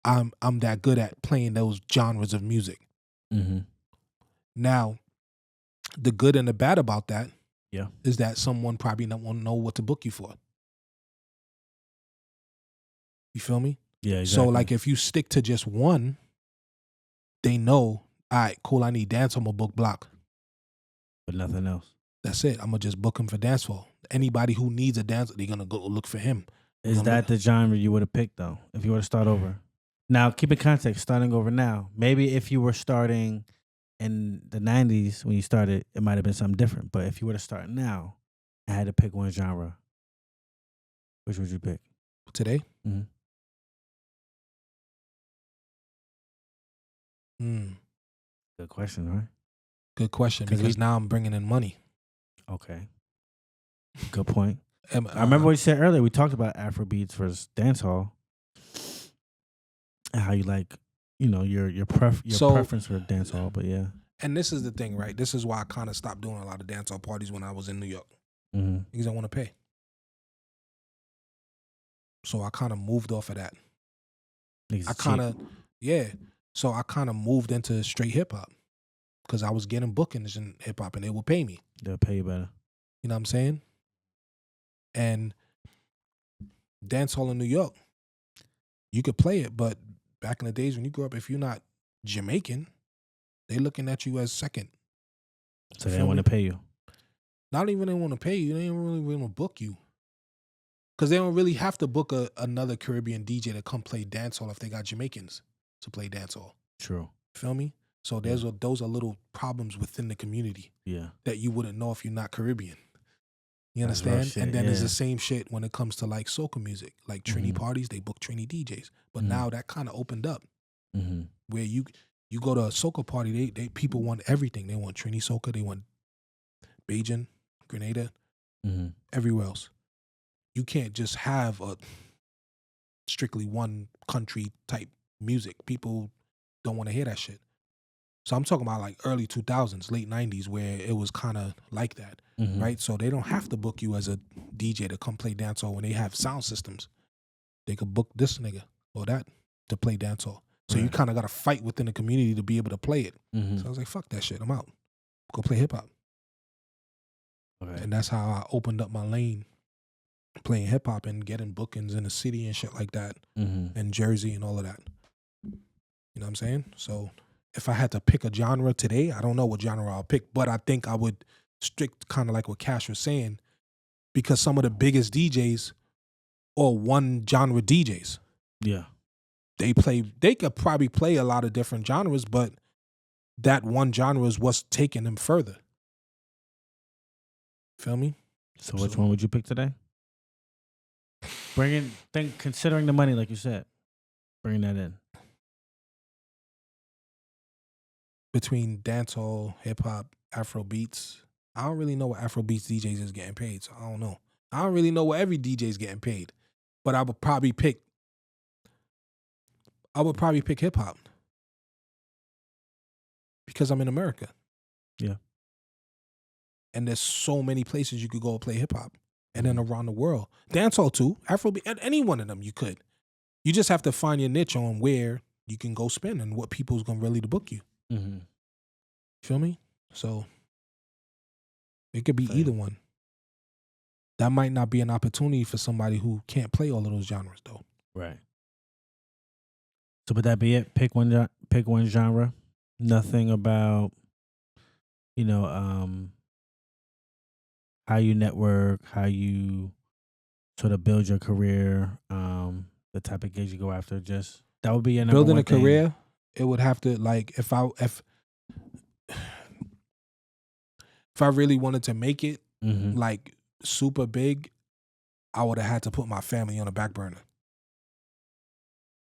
I'm that good at playing those genres of music. Now, the good and the bad about that is that someone probably won't know what to book you for. You feel me? Yeah, exactly. So like if you stick to just one, they know, all right, cool, I need dance, I'm gonna book Bloc. But nothing else. That's it. I'm gonna just book him for dancehall. Anybody who needs a dancer, they're gonna go look for him. Is that the genre you would have picked though, if you were to start over? Now, keep in context, starting over now. Maybe if you were starting in the 90s when you started, it might have been something different. But if you were to start now and had to pick one genre, which would you pick? Today? Good question, right? Good question, because now I'm bringing in money. Okay. Good point. I remember what you said earlier. We talked about Afrobeats versus dancehall and how you like, your preference for dancehall, but yeah. And this is the thing, right? This is why I kind of stopped doing a lot of dancehall parties when I was in New York. Because I want to pay. So I kind of moved off of that. So I kind of moved into straight hip hop because I was getting bookings in hip hop and they would pay me. They'll pay you better. You know what I'm saying? And dancehall in New York, you could play it, but back in the days when you grew up, if you're not Jamaican, they looking at you as second. So they don't want to pay you. Not even they want to pay you. They don't really want to book you. Because they don't really have to book another Caribbean DJ to come play dancehall if they got Jamaicans to play dancehall. True. Feel me? So those are little problems within the community that you wouldn't know if you're not Caribbean. You understand? And then it's the same shit when it comes to like soca music. Like Trini parties, they book Trini DJs. But now that kind of opened up. Where you go to a soca party, they people want everything. They want Trini soca, they want Bajan, Grenada, everywhere else. You can't just have a strictly one country type music. People don't want to hear that shit. So I'm talking about like early 2000s, late 90s, where it was kind of like that, right? So they don't have to book you as a DJ to come play dancehall when they have sound systems. They could book this nigga or that to play dancehall. So you kind of got to fight within the community to be able to play it. So I was like, fuck that shit, I'm out. Go play hip hop. And that's how I opened up my lane, playing hip hop and getting bookings in the city and shit like that, and Jersey and all of that. You know what I'm saying? So if I had to pick a genre today, I don't know what genre I'll pick, but I think I would strict kind of like what Cash was saying, because some of the biggest DJs are one genre DJs. Yeah. They could probably play a lot of different genres, but that one genre is what's taking them further. Feel me? So which one would you pick today? Considering the money, like you said, bring that in. Between dancehall, hip hop, Afrobeats, I don't really know what Afrobeats DJs is getting paid, so I don't know. I don't really know what every DJ is getting paid, but I would probably pick hip hop because I'm in America. Yeah. And there's so many places you could go play hip hop, and then around the world, dancehall too, Afrobeat, any one of them you could. You just have to find your niche on where you can go spin and what people's gonna really to book you. Feel me? So it could be either one. that might not be an opportunity for somebody who can't play all of those genres though. Right. So would that be it? Pick one genre. Nothing about, how you network, how you sort of build your career, the type of gigs you go after. Just that would be your number Building one a career, it would have to like if I really wanted to make it like super big, I would have had to put my family on the back burner.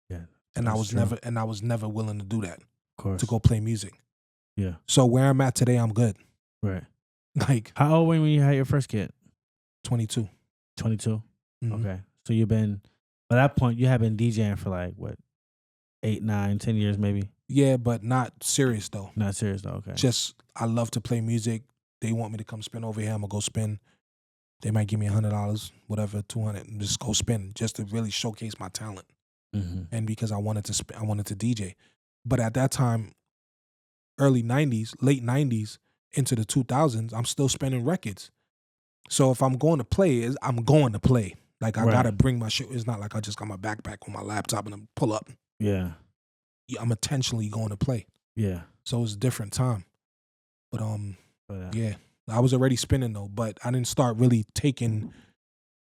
Yeah. And I was never willing to do that. Of course. To go play music. Yeah. So where I'm at today, I'm good. Right. Like how old were you when you had your first kid? 22. 22? Mm-hmm. Okay. So you've been, by that point, you have been DJing for like, what, 8, 9, 10 years maybe? Yeah, but not serious though. Not serious though, okay. Just, I love to play music. They want me to come spin over here. I'm going to go spin. They might give me $100, whatever, $200, and just go spin just to really showcase my talent. And because I wanted to DJ. But at that time, early 90s, late 90s, into the 2000s, I'm still spinning records. So if I'm going to play, I'm going to play. Like, I got to bring my shit. It's not like I just got my backpack on my laptop and I'm pull up. Yeah. I'm intentionally going to play. Yeah. So it's a different time. But, yeah. I was already spinning, though, but I didn't start really taking...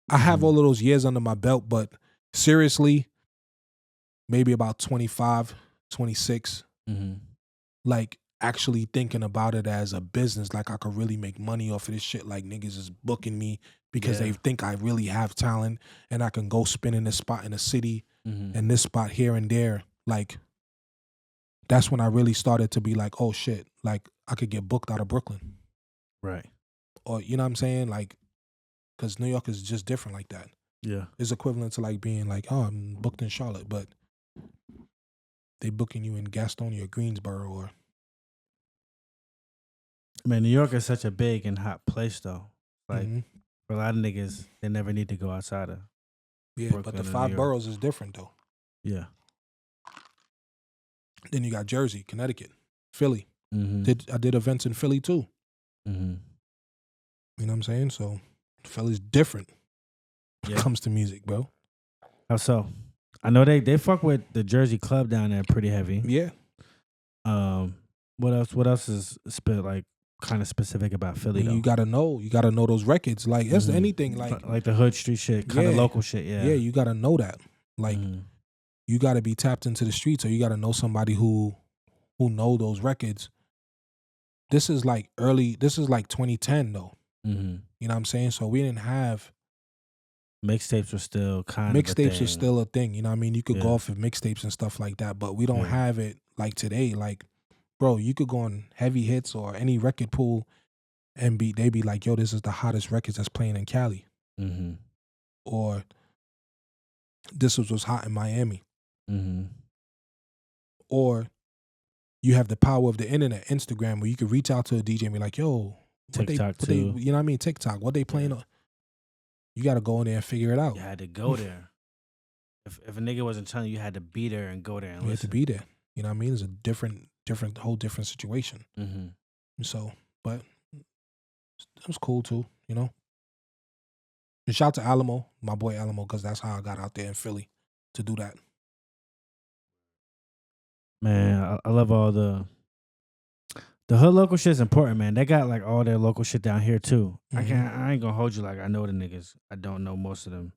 I have all of those years under my belt, but seriously, maybe about 25, 26, like, actually thinking about it as a business, like I could really make money off of this shit. Like niggas is booking me because they think I really have talent and I can go spin in this spot in the city and this spot here and there. Like that's when I really started to be like, oh shit, like I could get booked out of Brooklyn. Right. Or you know what I'm saying? Like, cause New York is just different like that. Yeah. It's equivalent to like being like, oh, I'm booked in Charlotte, but they booking you in Gastonia or Greensboro or... Man, New York is such a big and hot place, though. Like, for a lot of niggas, they never need to go outside of Brooklyn, but the 5 boroughs is different, though. Yeah. Then you got Jersey, Connecticut, Philly. I did events in Philly, too. You know what I'm saying? So, Philly's different when it comes to music, bro. How so? I know they fuck with the Jersey club down there pretty heavy. Yeah. What else is like kind of specific about Philly though? You gotta know those records. Like that's anything like the hood street shit, kind of local shit. Yeah, you gotta know that. Like you gotta be tapped into the streets, or you gotta know somebody who know those records. This is like 2010 though. You know what I'm saying? So we didn't have mixtapes. Were still kind of mixtapes are still a thing. You know what I mean? You could go off of mixtapes and stuff like that, but we don't have it like today. Like, bro, you could go on Heavy Hits or any record pool and they be like, yo, this is the hottest records that's playing in Cali. Or this was what's hot in Miami. Or you have the power of the internet, Instagram, where you could reach out to a DJ and be like, yo, TikTok too. You know what I mean? TikTok, what they playing on? You got to go in there and figure it out. You had to go there. If a nigga wasn't telling you, you had to be there and go there and listen. You had to be there. You know what I mean? It's a whole different situation. So, but it was cool too, you know? And shout out to Alamo, my boy Alamo, because that's how I got out there in Philly to do that. Man, I love all the hood local shit's important, man. They got like all their local shit down here too. I ain't gonna hold you like I know the niggas. I don't know most of them.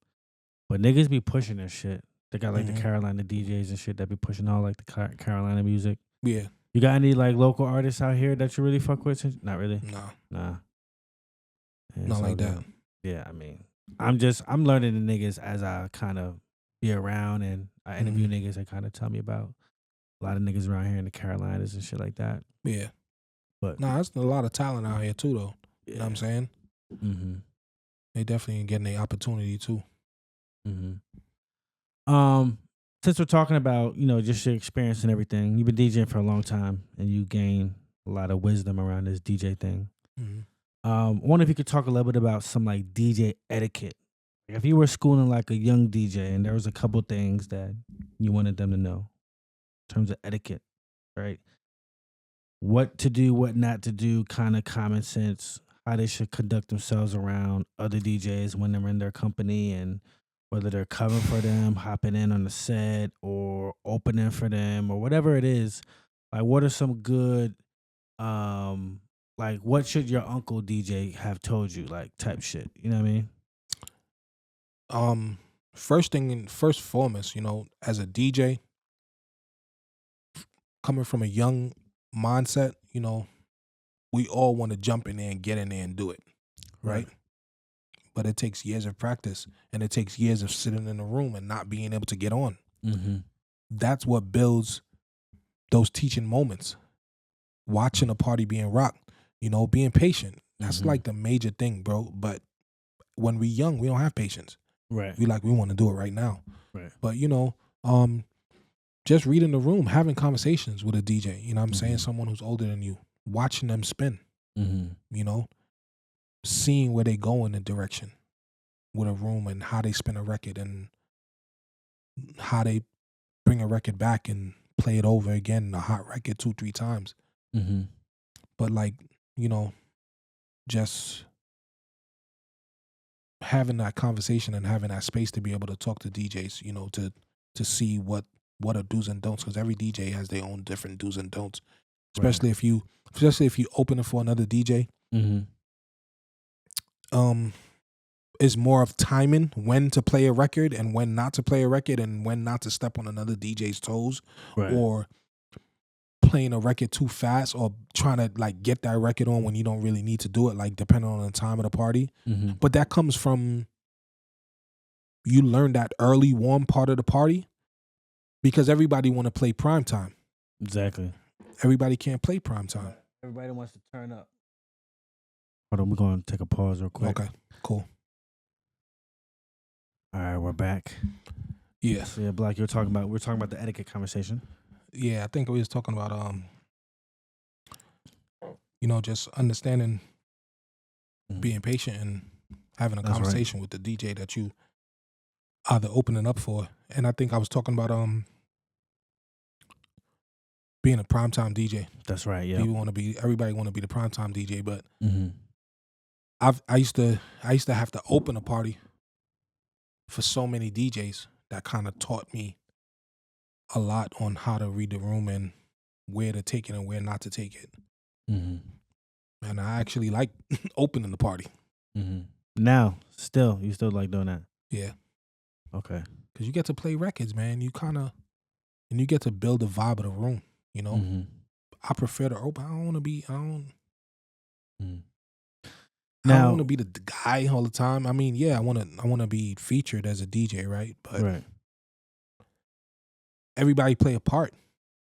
But niggas be pushing their shit. They got like the Carolina DJs and shit that be pushing all like the Carolina music. Yeah. You got any like local artists out here that you really fuck with? Not really? Nah. Yeah, not like that. Yeah, I mean, I'm learning the niggas as I kind of be around and I interview niggas that kind of tell me about a lot of niggas around here in the Carolinas and shit like that. Yeah. But there's a lot of talent out here too, though. Yeah. You know what I'm saying? They definitely getting the opportunity too. Since we're talking about, just your experience and everything, you've been DJing for a long time and you gain a lot of wisdom around this DJ thing. I wonder if you could talk a little bit about some like DJ etiquette. Like if you were schooling like a young DJ and there was a couple things that you wanted them to know in terms of etiquette, right? What to do, what not to do, kind of common sense, how they should conduct themselves around other DJs when they're in their company, and whether they're covering for them, hopping in on the set, or opening for them, or whatever it is. Like, what are some good, like, what should your uncle DJ have told you, like, type shit? You know what I mean? First foremost, as a DJ, coming from a young mindset, we all want to jump in there and get in there and do it, right? But it takes years of practice, and it takes years of sitting in a room and not being able to get on. Mm-hmm. That's what builds those teaching moments. Watching a party being rocked, being patient. That's like the major thing, bro. But when we're young, we don't have patience. Right. We want to do it right now. Right. But just reading the room, having conversations with a DJ. You know what I'm saying? Someone who's older than you, watching them spin. Seeing where they go in the direction with a room, and how they spin a record, and how they bring a record back and play it over again, a hot record 2-3 times. But just having that conversation and having that space to be able to talk to DJs, to see what are do's and don'ts, because every DJ has their own different do's and don'ts. Especially if you open it for another DJ. It's more of timing when to play a record and when not to play a record, and when not to step on another DJ's toes, or playing a record too fast, or trying to get that record on when you don't really need to do it, depending on the time of the party. But that comes from you learn that early warm part of the party, because everybody want to play prime time. Exactly. Everybody can't play prime time. Everybody wants to turn up. Hold on, we're going to take a pause real quick. Okay, cool. All right, we're back. Yeah. So, Bloc, we're talking about the etiquette conversation. Yeah, I think we was talking about just understanding, being patient, and having a conversation with the DJ that you either opening up for. And I think I was talking about being a primetime DJ. That's right. Yeah. Everybody want to be the primetime DJ, but I used to have to open a party for so many DJs that kind of taught me a lot on how to read the room and where to take it and where not to take it. And I actually like opening the party. Now, you still like doing that? Yeah. Okay. Because you get to play records, man. And you get to build the vibe of the room. I prefer to open. I don't want to be. I don't want to be the guy all the time. I mean, yeah, I want to be featured as a DJ, right? But everybody play a part,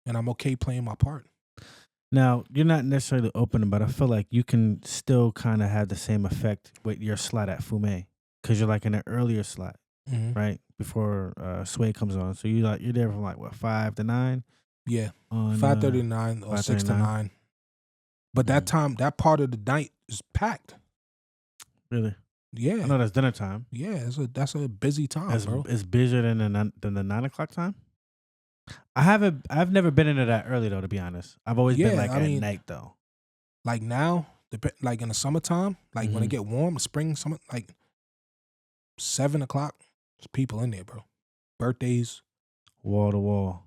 and I'm okay playing my part. Now, you're not necessarily opening, but I feel like you can still kind of have the same effect with your slot at Fume, because you're in an earlier slot, right? Before Sway comes on. So you're there from 5 to 9? Yeah, 5:30 to 9 or 6 to 9. But that time, that part of the night is packed. Really? Yeah. I know that's dinner time. Yeah, that's a busy time, bro. It's busier than the 9 o'clock time? I've never been into that early though, to be honest. I've always been at night though. Like now, in the summertime, when it get warm, spring, summer, 7 o'clock, there's people in there, bro. Birthdays. Wall to wall.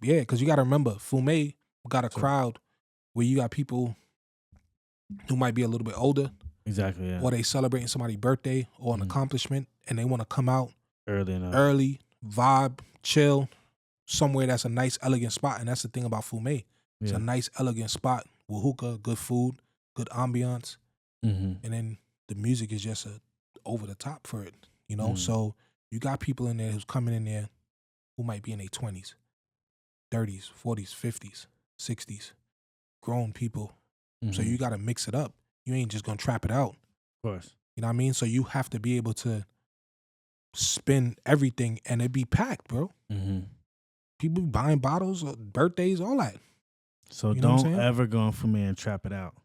Yeah, because you got to remember, Fume got a crowd where you got people who might be a little bit older. Exactly, yeah. Or they celebrating somebody's birthday or an accomplishment, and they want to come out early, vibe, chill, somewhere that's a nice, elegant spot. And that's the thing about Fume. It's a nice, elegant spot with hookah, good food, good ambiance. And then the music is just over the top for it, So you got people in there who's coming in there who might be in their 20s, 30s, 40s, 50s, 60s, grown people. So you got to mix it up. You ain't just going to trap it out. Of course. You know what I mean? So you have to be able to spin everything and it be packed, bro. People buying bottles, birthdays, all that. So don't ever go for me and trap it out.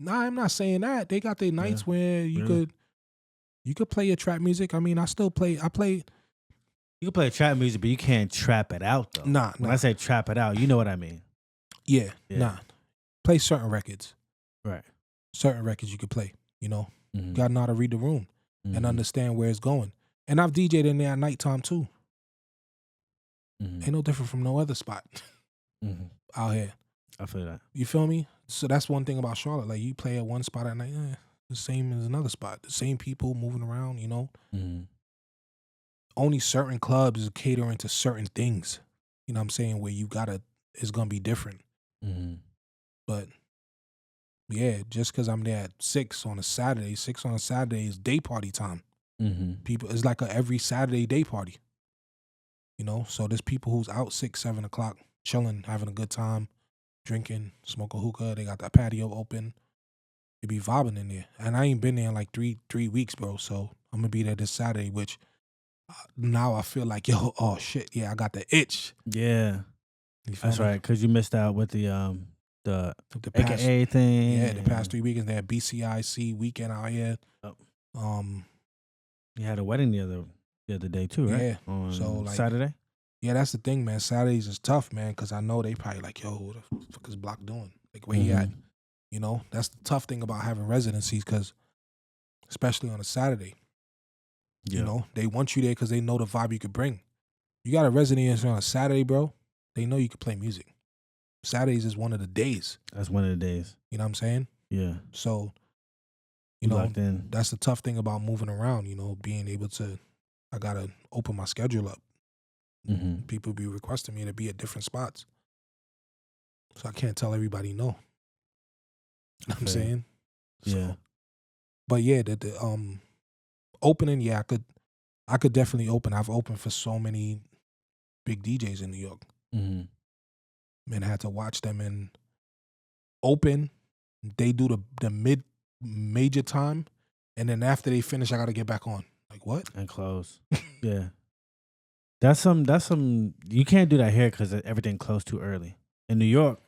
Nah, I'm not saying that. They got their nights where you could play your trap music. I mean, I play. You can play trap music, but you can't trap it out though. Nah. When I say trap it out, you know what I mean. Yeah. Nah. Play certain records. Right. certain records you could play. You know, Mhm. gotta know how to read the room and Mhm. understand where it's going. And I've DJ'd in there at nighttime too. Mhm. Ain't no different from no other spot Mhm. out here. I feel that. You feel me? So that's one thing about Charlotte. Like you play at one spot at night, the same as another spot. The same people moving around. You know, Mhm. only certain clubs is catering to certain things. You know what I'm saying? Where you it's gonna be different. Mhm. But yeah, just because I'm there at 6 on a Saturday is day party time. Mhm. People, it's like a every Saturday day party. You know, so there's people who's out 6, 7 o'clock, chilling, having a good time, drinking, smoking hookah. They got that patio open. They be vibing in there, and I ain't been there in like three weeks, bro. So I'm gonna be there this Saturday, which now I feel like oh shit, yeah, I got the itch. Yeah. You feel That's me? right, because you missed out with the past AKA thing. Yeah, the past 3 weekends they had BCIC weekend out here. Oh. You had a wedding the other day too, right? Yeah. On So like Saturday. Yeah, that's the thing, man. Saturdays is tough, man, because I know they probably like, yo, what the fuck is Bloc doing? Like, where he at? You know, that's the tough thing about having residencies, because especially on a Saturday, you know, they want you there because they know the vibe you could bring. You got a residency on a Saturday, bro, they know you could play music. Saturdays is one of the days. That's one of the days. You know what I'm saying? Yeah. So, you know, locked in. that's the tough thing about moving around, you know, being able to, I got to open my schedule up. Mm-hmm. People be requesting me to be at different spots. So I can't tell everybody no. You know what I'm saying? Yeah. So, but yeah, the opening, yeah, I could definitely open. I've opened for so many big DJs in New York. Mm-hmm. Man, I had to watch them and open. They do the mid major time, and then after they finish, I got to get back on. Like what? And close. Yeah. That's some. You can't do that here because everything closed too early. In New York,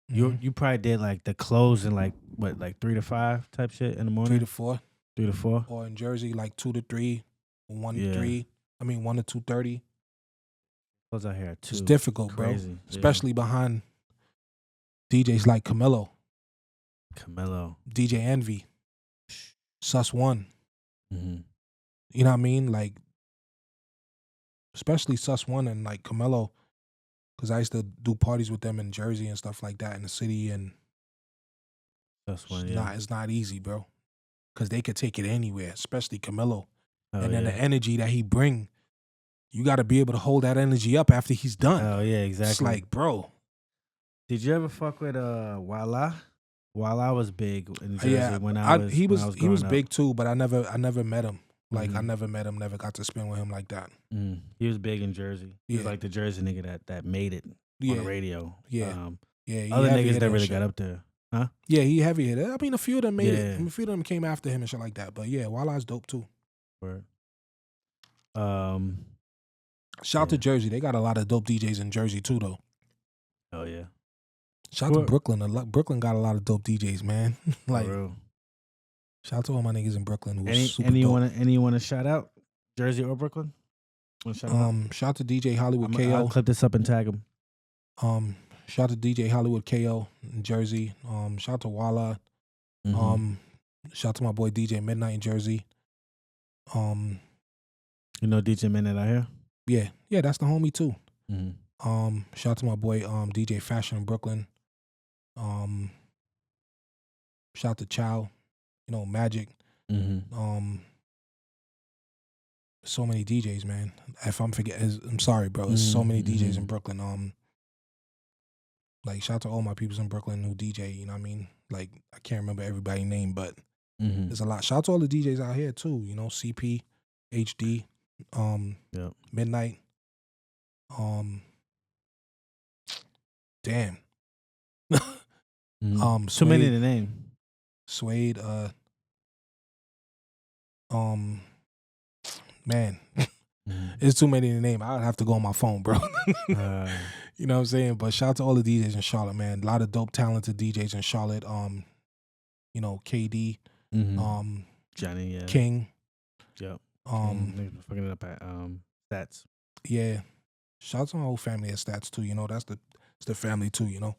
you probably did like the close in like what, like 3 to 5 type shit in the morning. 3 to 4. 3 to 4. Or in Jersey, like 2 to 3, 1 to Yeah. 3. I mean 1 to 2:30. Close out here at 2. It's difficult, Crazy. bro. Especially behind DJs like Camilo, DJ Envy, Sus One. Mm-hmm. You know what I mean? Like, especially Sus One and like Camilo, because I used to do parties with them in Jersey and stuff like that in the city, and Sus One, yeah. it's not easy, bro. Because they could take it anywhere, especially Camilo. Oh, and then yeah. the energy that he bring, you got to be able to hold that energy up after he's done. Oh yeah, exactly. It's like, bro. Did you ever fuck with Wala? Wala was big in Jersey Yeah, when I was he growing was up. big too, but I never met him. Like Mhm. I never met him, never got to spin with him like that. He was big in Jersey. He was Yeah. like the Jersey nigga that made it on the radio. Yeah. Yeah, Other heavy niggas hitter that and really shit. got up there. Huh? Yeah, he heavy hitter. I mean, a few of them made it. Yeah. I mean, a few of them came after him and shit like that. But yeah, Wala's dope too. Word. Shout out to Jersey. They got a lot of dope DJs in Jersey too, though. Oh yeah. Shout out to Brooklyn. Brooklyn got a lot of dope DJs, man. Like, For real. shout out to all my niggas in Brooklyn who super any dope. you want to shout out? Jersey or Brooklyn? Shout out to DJ Hollywood KO. I'll clip this up and tag him. Shout out to DJ Hollywood KO in Jersey. Shout out to Wala. Shout out to my boy DJ Midnight in Jersey. You know DJ Midnight out here? Yeah, that's the homie too. Mm-hmm. Shout out to my boy DJ Fashion in Brooklyn. Shout out to Chow, you know, Magic. Mm-hmm. So many DJs, man. If I'm forgetting, I'm sorry, bro. There's so many DJs in Brooklyn. Like shout out to all my peoples in Brooklyn who DJ. You know what I mean? Like I can't remember everybody's name, but there's a lot. Shout out to all the DJs out here too. You know, CP, HD, Midnight. Damn. Too many to name. Suede, man. It's too many to name. I would have to go on my phone, bro. You know what I'm saying? But shout out to all the DJs in Charlotte, man. A lot of dope, talented DJs in Charlotte. You know, KD, Johnny, yeah. King. Yep. Fucking it up at Stats. Yeah. Shout out to my whole family at Stats too. You know, it's the family too, you know.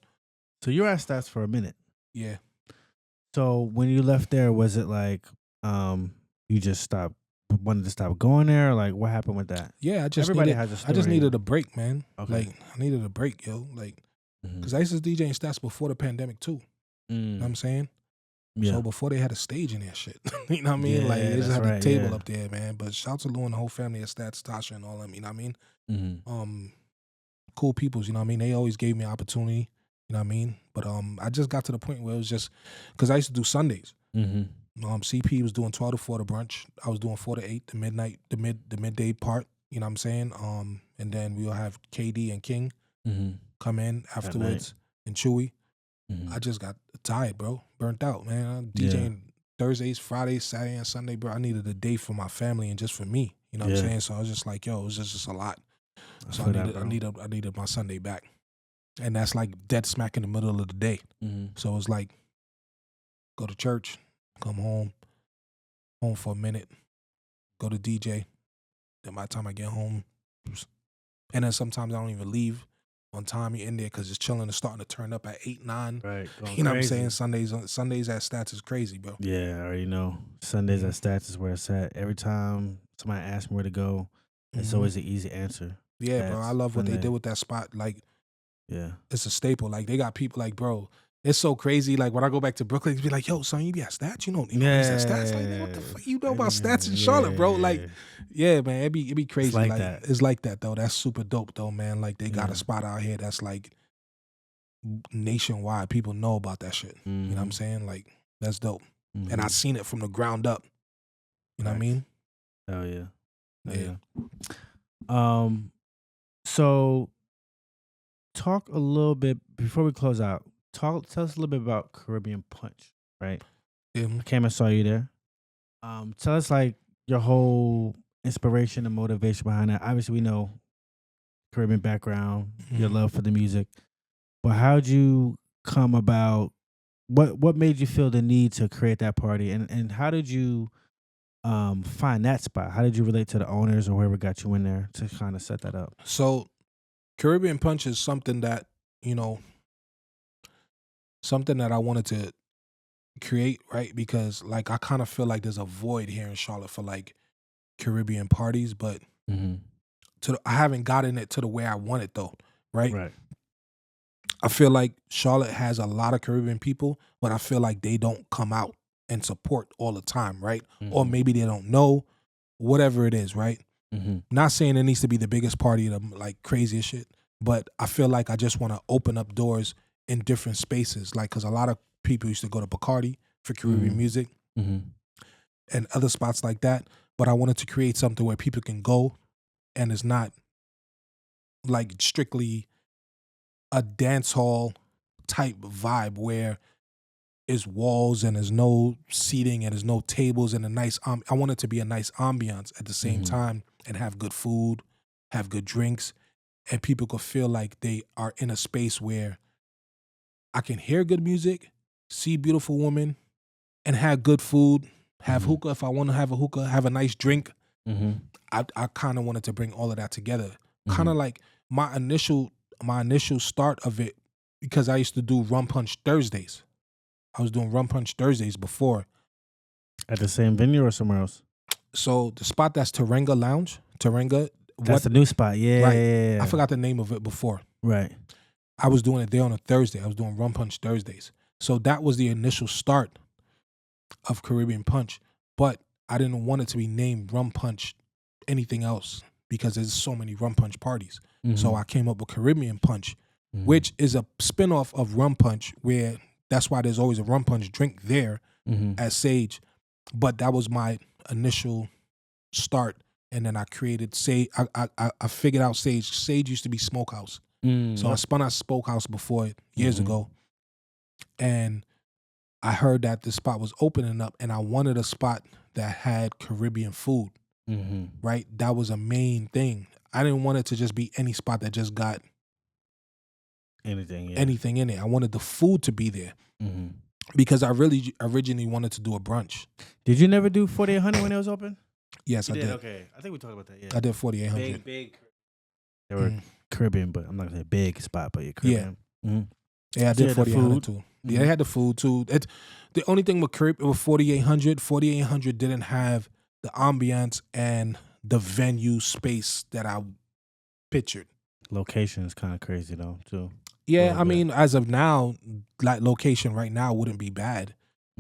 So you were at Stats for a minute. Yeah. So when you left there, was it like you just wanted to stop going there? Or like what happened with that? Yeah, Everybody has a I just story. needed a break, man. Okay. Like I needed a break, yo. Like, cause I used to DJ in stats before the pandemic too. You know what I'm saying? Yeah. So before they had a stage in that shit, you know what I mean? Like they just had a table up there, man. But shout out to Lou and the whole family at Stats, Tasha and all them. You know what I mean? Cool peoples. You know what I mean? They always gave me opportunity. You know what I mean? But I just got to the point where it was just because I used to do Sundays. CP was doing 12 to 4 the brunch. I was doing 4 to 8 the midnight, the midday part. You know what I'm saying? And then we'll have KD and King come in afterwards and Chewy. I just got tired, bro. Burnt out, man. I'm DJing Thursdays, Fridays, Saturday, and Sunday, bro. I needed a day for my family and just for me. You know what I'm saying? So I was just like, yo, it was just a lot. So I needed my Sunday back. And that's like dead smack in the middle of the day. So it was like, go to church, come home for a minute, go to DJ. Then by the time I get home, and then sometimes I don't even leave on time. You're in there because it's chilling. It's starting to turn up at 8, 9. Right. You know what I'm saying? Sundays at Stats is crazy, bro. Yeah, I already know. Sundays at Stats is where it's at. Every time somebody asks me where to go, it's always an easy answer. Yeah, bro. I love what they did with that spot. Like, it's a staple. Like, they got people like, bro, it's so crazy. Like, when I go back to Brooklyn, be like, yo, son, you be at Stats? You know he's at Stats? Like, man, what the fuck you know about Stats in Charlotte, bro? Like, yeah, man, it be crazy. It's like that. It's like that, though. That's super dope, though, man. Like, they got a spot out here that's, like, nationwide. People know about that shit. You know what I'm saying? Like, that's dope. And I seen it from the ground up. You know what I mean? Hell yeah. So talk a little bit before we close out. Tell us a little bit about Caribbean Punch, right? I came and saw you there. Tell us like your whole inspiration and motivation behind that. Obviously, we know Caribbean background, your love for the music, but how'd you come about? What made you feel the need to create that party, and how did you find that spot? How did you relate to the owners or whoever got you in there to kind of set that up? So, Caribbean Punch is something that, something that I wanted to create, right? Because, like, I kind of feel like there's a void here in Charlotte for, like, Caribbean parties, but I haven't gotten it to the way I want it, though, right? Right. I feel like Charlotte has a lot of Caribbean people, but I feel like they don't come out and support all the time, right? Or maybe they don't know, whatever it is, right? Not saying it needs to be the biggest party, like craziest shit, but I feel like I just want to open up doors in different spaces, like, because a lot of people used to go to Bacardi for Caribbean music and other spots like that, but I wanted to create something where people can go and it's not like strictly a dance hall type vibe where it's walls and there's no seating and there's no tables and a nice I want it to be a nice ambiance at the same time and have good food, have good drinks, and people could feel like they are in a space where I can hear good music, see beautiful women, and have good food, have hookah if I want to have a hookah, have a nice drink. I kind of wanted to bring all of that together. Kind of like my initial start of it, because I used to do Rum Punch Thursdays. I was doing Rum Punch Thursdays before. At the same venue or somewhere else? So the spot that's Tarenga Lounge, that's the new spot. Yeah, right. Yeah. I forgot the name of it before. Right. I was doing it there on a Thursday. I was doing Rum Punch Thursdays. So that was the initial start of Caribbean Punch. But I didn't want it to be named Rum Punch anything else because there's so many Rum Punch parties. So I came up with Caribbean Punch, which is a spinoff of Rum Punch, where that's why there's always a Rum Punch drink there at Sage. But that was my initial start. And then I created Sage. I figured out Sage. Sage used to be Smokehouse. So I spun out Smokehouse before years ago. And I heard that the spot was opening up and I wanted a spot that had Caribbean food. Right? That was a main thing. I didn't want it to just be any spot that just got anything in it. I wanted the food to be there. Because I really originally wanted to do a brunch. Did you never do 4800 when it was open? Yes, I did. Okay. I think we talked about that, yeah. I did 4800. Big. They were Caribbean, but I'm not going to say big spot, but you're Caribbean. Yeah, I did 4800 too. Yeah, they had the food too. The only thing with 4800 didn't have the ambiance and the venue space that I pictured. Location is kind of crazy though, too. Yeah, I mean, as of now, like location right now wouldn't be bad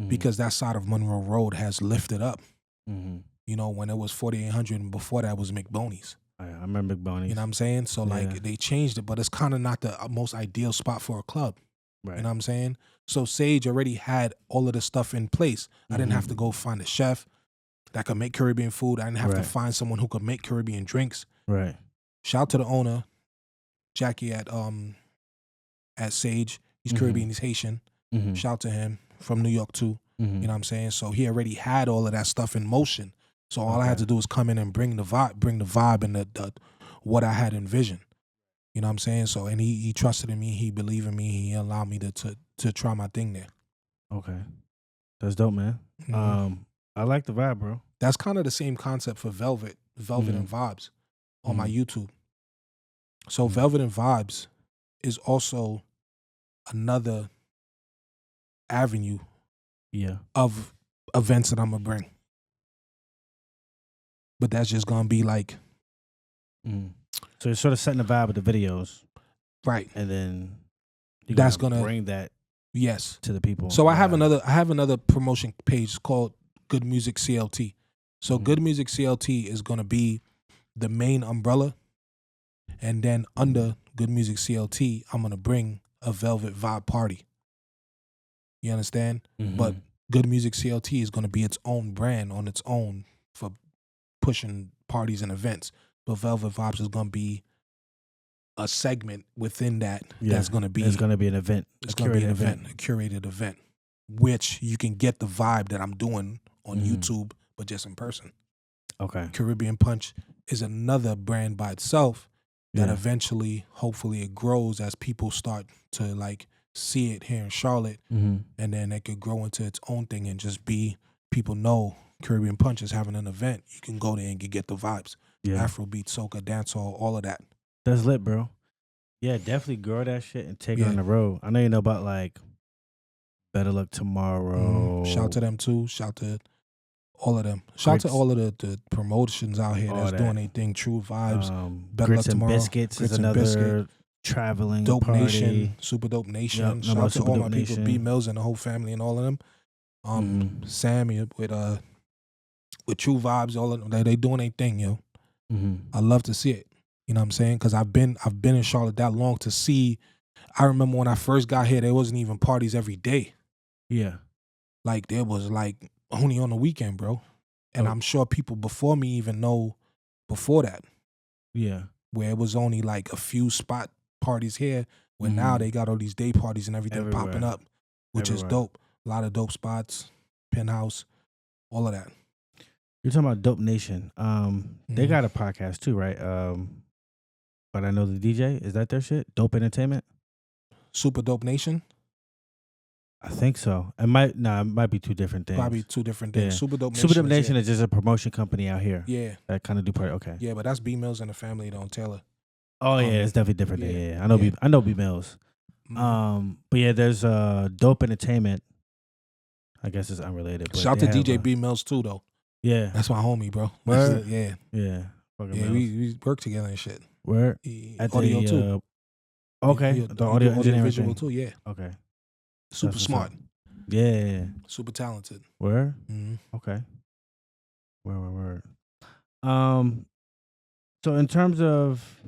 because that side of Monroe Road has lifted up. You know, when it was 4800 and before that was McBoney's. I remember McBoney's. You know what I'm saying? So like they changed it, but it's kind of not the most ideal spot for a club. Right. You know what I'm saying? So Sage already had all of the stuff in place. I didn't have to go find a chef that could make Caribbean food. I didn't have to find someone who could make Caribbean drinks. Right. Shout out to the owner, Jackie at Sage. He's Caribbean, he's Haitian. Shout out to him from New York too. You know what I'm saying? So he already had all of that stuff in motion. So all I had to do was come in and bring the vibe and the what I had envisioned. You know what I'm saying? So and he trusted in me, he believed in me, he allowed me to try my thing there. Okay. That's dope, man. I like the vibe, bro. That's kind of the same concept for Velvet and Vibes on my YouTube. So Velvet and Vibes is also another avenue of events that I'm gonna bring. But that's just gonna be like so you're sort of setting the vibe with the videos. Right. And then that's gonna bring that to the people. So I have another promotion page called Good Music CLT. So Good Music CLT is gonna be the main umbrella. And then under Good Music CLT, I'm gonna bring a Velvet Vibe party. You understand? But Good Music CLT is gonna be its own brand on its own for pushing parties and events. But Velvet Vibes is gonna be a segment within that. That's gonna be. It's gonna be an event. It's gonna be an event, a curated event, which you can get the vibe that I'm doing on YouTube, but just in person. Okay. Caribbean Punch is another brand by itself that eventually, hopefully, it grows as people start to like see it here in Charlotte, and then it could grow into its own thing and just be people know Caribbean Punch is having an event. You can go there and get the vibes. Afrobeats, Soca, Dancehall, all of that. That's lit, bro. Yeah, definitely grow that shit and take it on the road. I know you know about like Better Luck Tomorrow. Shout to them too. Shout to all of them. Shout to all of the promotions out here that's doing their thing. True Vibes. Better Luck Tomorrow. Biscuits is another traveling Dope party. Nation. Super Dope Nation. Shout out to all my people, B Mills and the whole family and all of them. Sammy with True Vibes, all of them. They doing their thing, yo. I love to see it. You know what I'm saying? Because I've been in Charlotte that long to see. I remember when I first got here, there wasn't even parties every day. Yeah. Like there was like only on the weekend, bro. And I'm sure people before me even know before that. Yeah. Where it was only like a few spot parties here, where now they got all these day parties and everything popping up, which is dope. A lot of dope spots, Penthouse, all of that. You're talking about Dope Nation. They got a podcast too, right? But I know the DJ. Is that their shit? Dope Entertainment? Super Dope Nation? I think so. It might be two different things. Probably two different things. Yeah. Super Dope Nation. Super Dope Nation is just a promotion company out here. Yeah. That kind of do part. Okay. Yeah, but that's B Mills and the family, though, Taylor. Oh yeah, it's definitely different. Yeah. I know B Mills. But yeah, there's Dope Entertainment. I guess it's unrelated. But shout out to DJ B Mills too, though. Yeah. That's my homie, bro. Yeah. Yeah. Yeah, we work together and shit. Where? At audio too. Okay. The audio engineering visual too, yeah. Okay. Super smart. Yeah. Super talented. Where? Okay. Where? So in terms of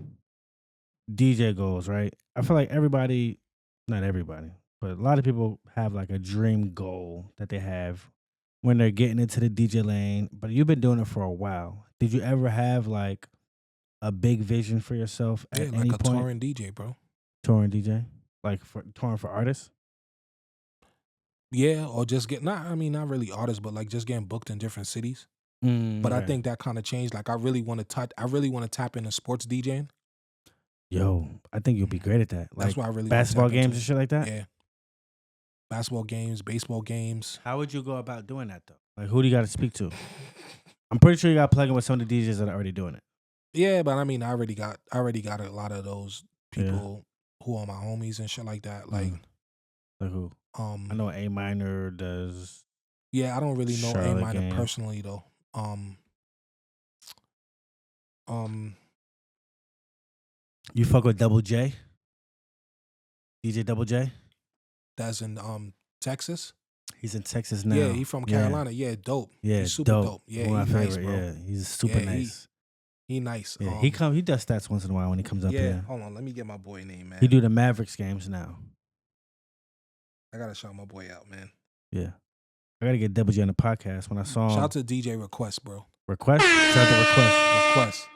DJ goals, right? I feel like not everybody, but a lot of people have like a dream goal that they have when they're getting into the DJ lane, but you've been doing it for a while. Did you ever have like a big vision for yourself at any like a point? touring DJ, bro. Touring DJ? Like touring for artists? Yeah, or just not really artists, but like just getting booked in different cities. But I think that kind of changed. Like I really want to tap into sports DJing. Yo, I think you'll be great at that. Like that's why I really basketball games and shit like that? Yeah. Basketball games, baseball games. How would you go about doing that though? Like who do you got to speak to? I'm pretty sure you got to plug in with some of the DJs that are already doing it. Yeah, but I mean, I already got a lot of those people who are my homies and shit like that. Like, Like who? I know A Minor does. Yeah, I don't really know A Charlotte Minor Game. personally though. You fuck with Double J? DJ Double J? That's in Texas. He's in Texas now. Yeah, he from Carolina. Yeah, dope. Yeah, he's super dope. Yeah, one of he's my nice, favorite. bro. Yeah, he's super nice. He nice. Yeah, he does stats once in a while when he comes up here. Hold on, let me get my boy name, man. He do the Mavericks games now. I gotta shout my boy out, man. Yeah, I gotta get Double J on the podcast. When I saw him, shout out to DJ Request, bro. Request. Shout out to Request.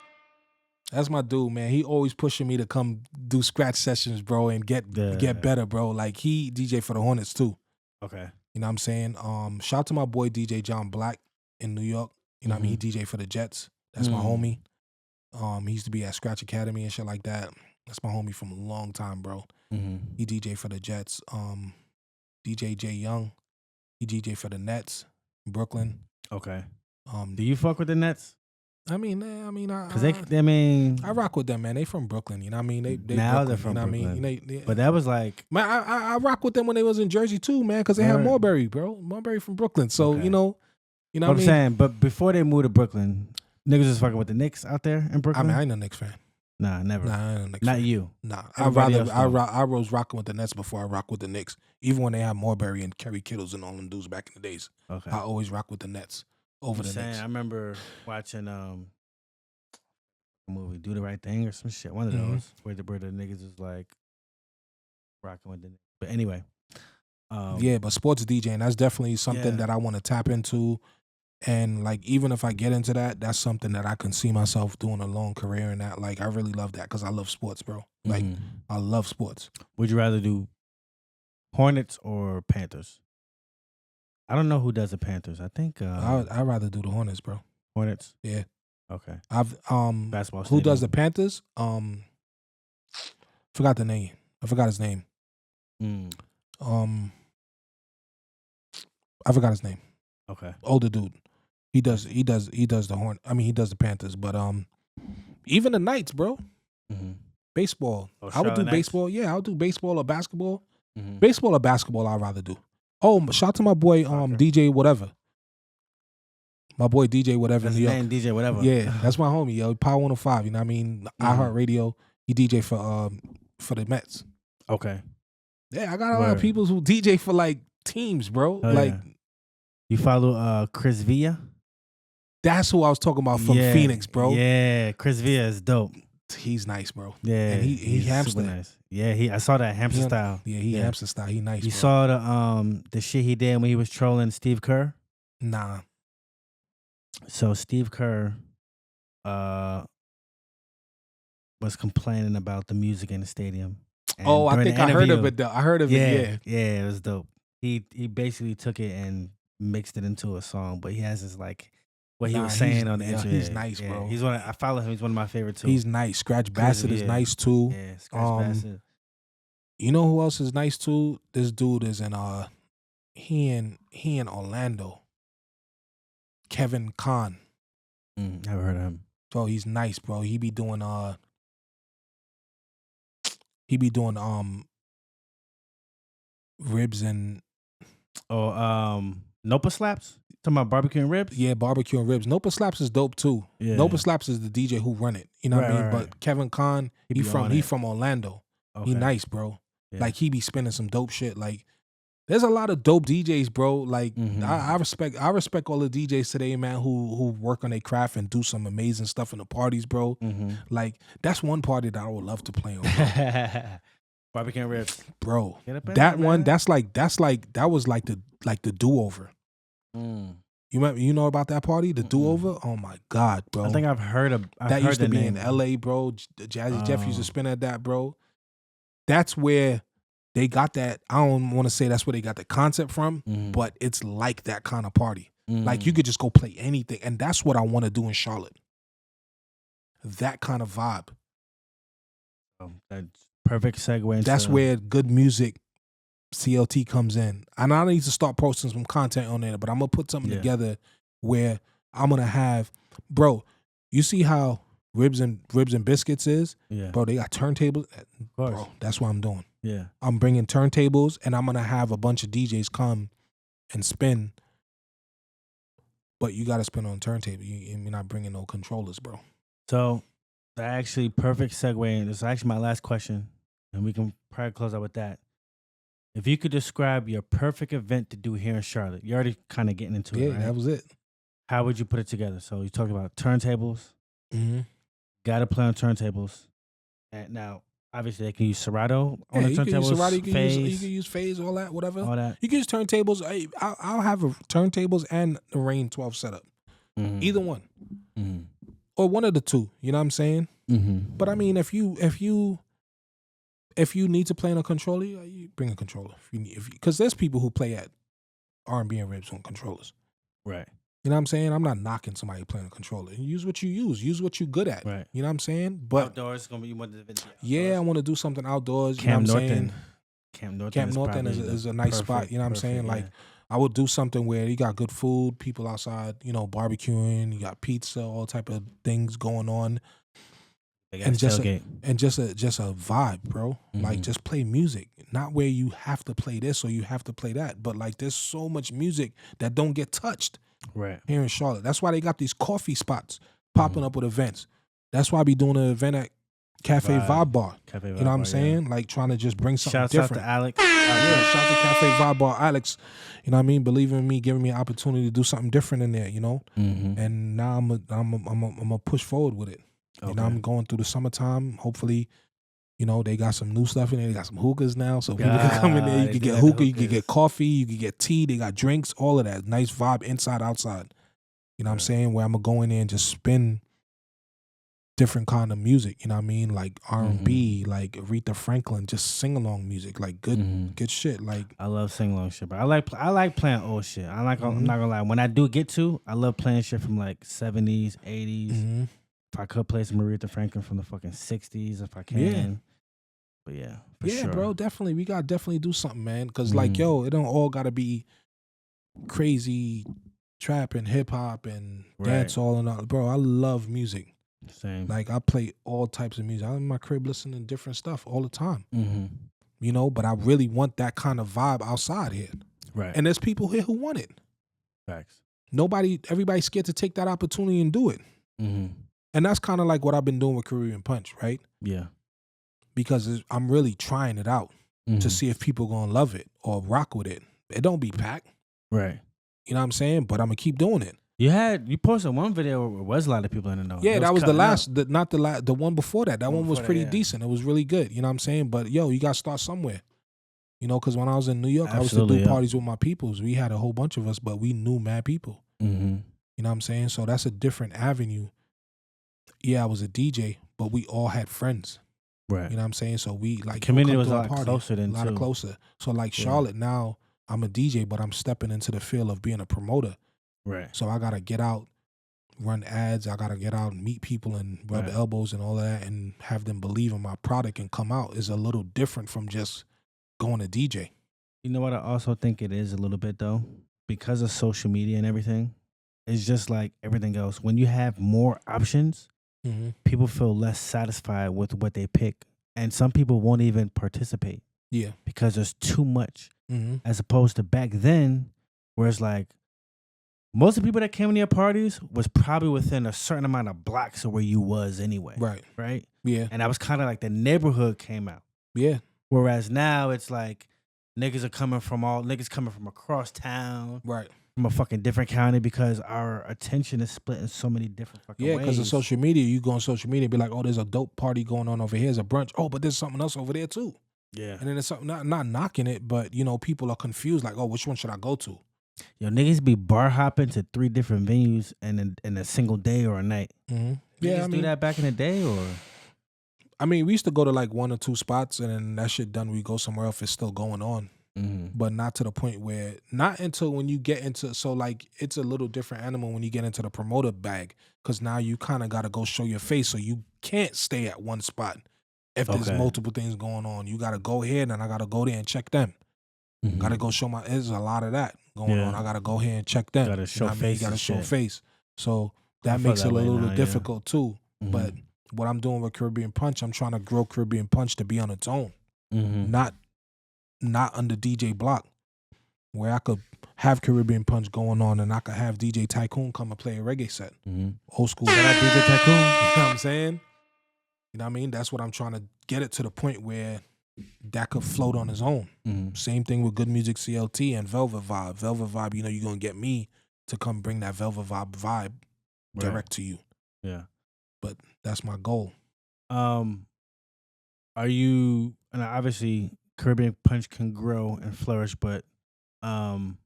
That's my dude, man. He always pushing me to come do scratch sessions, bro, and get better, bro. Like he DJ for the Hornets too. Okay. You know what I'm saying? Shout out to my boy DJ John Black in New York. You know what I mean? He DJ for the Jets. That's my homie. He used to be at Scratch Academy and shit like that. That's my homie from a long time, bro. He DJ for the Jets. DJ J Young. He DJ for the Nets, Brooklyn. Okay. Do you fuck with the Nets? I rock with them, man. They from Brooklyn, you know what I mean? They now Brooklyn, they're from Brooklyn. You know what I mean? But that was like, man, I rock with them when they was in Jersey too, man, because they had Marbury, bro. Marbury from Brooklyn, so you know what I'm saying. But before they moved to Brooklyn, niggas was fucking with the Knicks out there in Brooklyn. I mean, I ain't a Knicks fan. Nah, never. Nah, I ain't a Knicks Not fan. you. Nah, I was rocking with the Nets before I rock with the Knicks. Even when they had Marbury and Kerry Kittles and all them dudes back in the days. Okay. I always rock with the Nets over the Knicks. I remember watching movie Do the Right Thing or some shit, one of those where the niggas is like rocking with the Knicks. But anyway, yeah, but sports DJing, that's definitely something that I want to tap into. And like, even if I get into that, that's something that I can see myself doing a long career in that. Like, I really love that because I love sports, bro. Like, I love sports. Would you rather do Hornets or Panthers? I don't know who does the Panthers. I think I'd rather do the Hornets, bro. Hornets? Yeah. Okay. Basketball who does the Panthers? Forgot the name. I forgot his name. I forgot his name. Okay. Older dude. He does the Horn. I mean, he does the Panthers, but even the Knights, bro. Baseball. I would do baseball. Yeah, I'll do baseball or basketball. Baseball or basketball, I'd rather do. Oh, shout out to my boy DJ whatever. My boy DJ whatever in New York. DJ whatever. Yeah, that's my homie, yo. Power 105, you know what I mean? iHeartRadio. He DJ for the Mets. Okay. Yeah, I got a lot of people who DJ for like teams, bro. You follow Chris Villa? That's who I was talking about from Phoenix, bro. Yeah, Chris Villa is dope. He's nice, bro. Yeah, and he's hamster. Nice. Yeah, I saw that hamster style. Yeah, he hamster style. He nice. You saw the shit he did when he was trolling Steve Kerr? Nah. So Steve Kerr was complaining about the music in the stadium. And I think I heard of it though. I heard of it, Yeah, it was dope. He basically took it and mixed it into a song, but he has this like what he was saying on the intro. He's nice, bro. I follow him. He's one of my favorites too. He's nice. Scratch Bassett is nice too. Yeah, Scratch Bassett. You know who else is nice too? This dude is in he in Orlando. Kevin Kahn. Never heard of him. Bro, he's nice, bro. He be doing ribs and Nopa Slaps? Talking about barbecue and ribs? Yeah, barbecue and ribs. Nopa Slaps is dope too. Yeah. Nopa Slaps is the DJ who run it. You know what I mean? Right. But Kevin Kahn, he from Orlando. Okay. He nice, bro. Yeah. Like he be spinning some dope shit. Like there's a lot of dope DJs, bro. Like I respect all the DJs today, man, who work on their craft and do some amazing stuff in the parties, bro. Like that's one party that I would love to play on. Barbecue and ribs, bro. That one, that was like the do-over. You know about that party, the do-over? Oh my God, bro! I think I've heard of that. Used to be in L.A., bro. Jazzy Jeff used to spin at that, bro. That's where they got that. I don't want to say that's where they got the concept from, but it's like that kind of party. Like you could just go play anything, and that's what I want to do in Charlotte. That kind of vibe. That's perfect segue. That's where good music. CLT comes in. And I need to start posting some content on there, but I'm gonna put something together where I'm gonna have, bro, you see how ribs and biscuits is? Yeah. Bro, they got turntables. Bro, that's what I'm doing. Yeah. I'm bringing turntables, and I'm gonna have a bunch of DJs come and spin. But you gotta spin on turntable. You're not bringing no controllers, bro. So that actually perfect segue. And this is actually my last question, and we can probably close out with that. If you could describe your perfect event to do here in Charlotte, you're already kind of getting into it, Yeah, right? that was it. How would you put it together? So you talked about turntables. Mm-hmm. Got to play on turntables. And now, obviously, they can use Serato on the you can use turntables. Serato, you phase, can use phase, all that, whatever. all that. You can use turntables. I'll have turntables and the Rane 12 setup. Mm-hmm. Either one. Mm-hmm. Or one of the two. You know what I'm saying? Mm-hmm. But I mean, if you need to play on a controller, you bring a controller. Because there's people who play at R&B and ribs on controllers. Right. You know what I'm saying? I'm not knocking somebody playing a controller. Use what you use. Use what you're good at. Right. You know what I'm saying? But Outdoors, gonna be you want the event. yeah, I want to do something outdoors. Camp you know what I'm Norton. saying? Camp Norton is a nice spot. You know what I'm saying? Like, I would do something where you got good food, people outside, barbecuing, you got pizza, all type of things going on. And just a vibe, bro. Mm-hmm. Like, just play music. Not where you have to play this or you have to play that, but like there's so much music that don't get touched here in Charlotte. That's why they got these coffee spots popping up with events. That's why I be doing an event at Cafe Vibe Bar. You know what I'm saying? Like, trying to just bring something different. Shout out to Alex. Shout out to Cafe Vibe Bar, Alex. You know what I mean? Believing in me, giving me an opportunity to do something different in there. Mm-hmm. And now I'm gonna push forward with it. Okay. I'm going through the summertime. Hopefully, they got some new stuff in there. They got some hookahs now, so people can come in there. You can get hookah, you can get coffee, you can get tea. They got drinks, all of that. Nice vibe inside, outside. You know what I'm saying? Where I'm gonna go in there and just spin different kind of music. You know what I mean? Like R&B, like Aretha Franklin, just sing along music, like good shit. Like, I love sing along shit, but I like playing old shit. I'm not gonna lie. When I do get to, I love playing shit from like 70s, 80s. Mm-hmm. If I could play some Aretha Franklin from the fucking 60s, if I can. Yeah. But yeah, yeah, sure. bro, definitely. We gotta definitely do something, man. Because like, it don't all gotta be crazy trap and hip hop and dancehall and all. Bro, I love music. Same. Like, I play all types of music. I'm in my crib listening to different stuff all the time. Mm-hmm. But I really want that kind of vibe outside here. Right. And there's people here who want it. Facts. Everybody's scared to take that opportunity and do it. Mm-hmm. And that's kind of like what I've been doing with Caribbean Punch, right? Yeah. Because I'm really trying it out to see if people gonna love it or rock with it. It don't be packed. Right. You know what I'm saying? But I'm gonna keep doing it. You posted one video where there was a lot of people in it though. Yeah, that was the last, the one before that. That one was pretty decent. It was really good. You know what I'm saying? But you gotta start somewhere. Because when I was in New York, I used to do parties with my peoples. We had a whole bunch of us, but we knew mad people. Mm-hmm. You know what I'm saying? So that's a different avenue. Yeah, I was a DJ, but we all had friends. Right. You know what I'm saying? So we like community was a lot closer than a lot closer. So like Charlotte now, I'm a DJ, but I'm stepping into the field of being a promoter. Right. So I gotta get out, run ads. I gotta get out and meet people and rub elbows and all of that, and have them believe in my product and come out. Is a little different from just going to DJ. You know what? I also think it is a little bit though, because of social media and everything. It's just like everything else. When you have more options, people feel less satisfied with what they pick, and some people won't even participate. Yeah, because there's too much. As opposed to back then, where it's like most of the people that came to your parties was probably within a certain amount of blocks of where you was anyway. Right. Yeah, and that was kind of like the neighborhood came out. Yeah. Whereas now it's like niggas coming from across town. Right. From a fucking different county, because our attention is split in so many different fucking ways. Yeah, because of social media. You go on social media and be like, oh, there's a dope party going on over here. There's a brunch. Oh, but there's something else over there too. Yeah. And then there's something, not knocking it, but, people are confused. Like, oh, which one should I go to? Yo, niggas be bar hopping to 3 different venues in a single day or a night. Mm-hmm. Yeah, do that back in the day, or? I mean, we used to go to like 1 or 2 spots, and then that shit done, we go somewhere else. It's still going on. But not to the point where, not until when you get into, so like it's a little different animal when you get into the promoter bag, because now you kind of got to go show your face, so you can't stay at one spot if there's multiple things going on. You got to go here, and I got to go there and check them. Got to go show there's a lot of that going on. I got to go here and check them. Got to show face. You got to show face. So that makes it a little difficult too. But what I'm doing with Caribbean Punch, I'm trying to grow Caribbean Punch to be on its own. not under DJ Bloc, where I could have Caribbean Punch going on and I could have DJ Tycoon come and play a reggae set. Old school. Shout out DJ Tycoon. You know what I'm saying? You know what I mean? That's what I'm trying to get it to the point where that could float on its own. Same thing with Good Music CLT and Velvet Vibe. Velvet Vibe, you know, you're going to get me to come bring that Velvet vibe direct to you. Yeah. But that's my goal. Are you, and obviously Caribbean Punch can grow and flourish, but you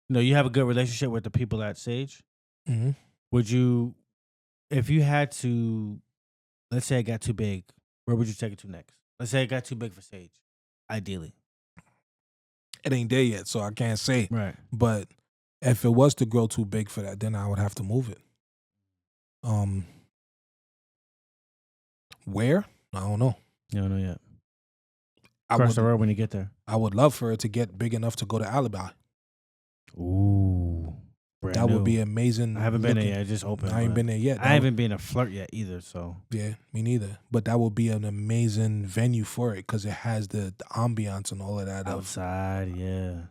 know, you have a good relationship with the people at Sage. Would you, if you had to, let's say it got too big, where would you take it to next? Let's say it got too big for Sage, ideally. It ain't there yet, so I can't say. Right. But if it was to grow too big for that, then I would have to move it. Where? I don't know. You don't know yet. Cross the road when you get there. I would love for it to get big enough to go to Alibi. Ooh. That would be amazing. I haven't been there yet. It just opened. I ain't been there yet. I haven't been a flirt yet either, so. Yeah, me neither. But that would be an amazing venue for it because it has the ambiance and all of that. Outside, yeah.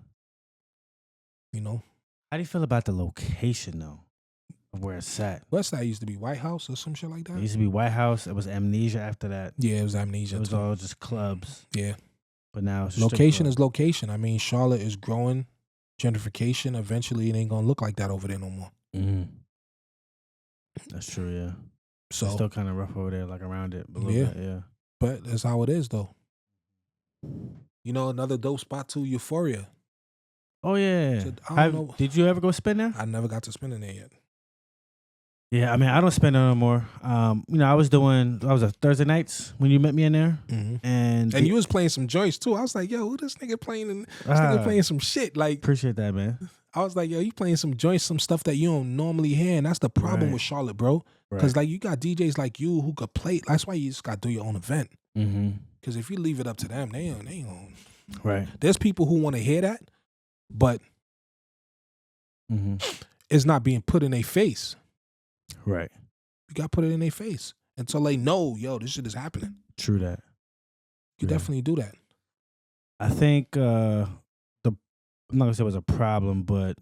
You know? How do you feel about the location, though, of where it's at? Westside used to be White House or some shit like that? It used to be White House. It was Amnesia after that. Yeah, it was Amnesia. It was all just clubs. Yeah. But now it's location is location. I mean, Charlotte is growing. Gentrification. Eventually, it ain't going to look like that over there no more. That's true, yeah. So it's still kind of rough over there, like around it. But yeah. But that's how it is, though. You know, another dope spot too, Euphoria. Oh, yeah. So, did you ever go spin there? I never got to spin in there yet. Yeah, I mean, I don't spend it no more. You know, I was Thursday nights when you met me in there, and you was playing some joints too. I was like, yo, who this nigga playing? This nigga playing some shit. Like, appreciate that, man. I was like, yo, you playing some joints, some stuff that you don't normally hear, and that's the problem with Charlotte, bro. Because like you got DJs like you who could play. That's why you just got to do your own event. Because if you leave it up to them, they ain't gonna. Right. There's people who want to hear that, but it's not being put in their face. Right. You got to put it in their face until they know, yo, this shit is happening. True that. You definitely do that. I think I'm not going to say it was a problem, but,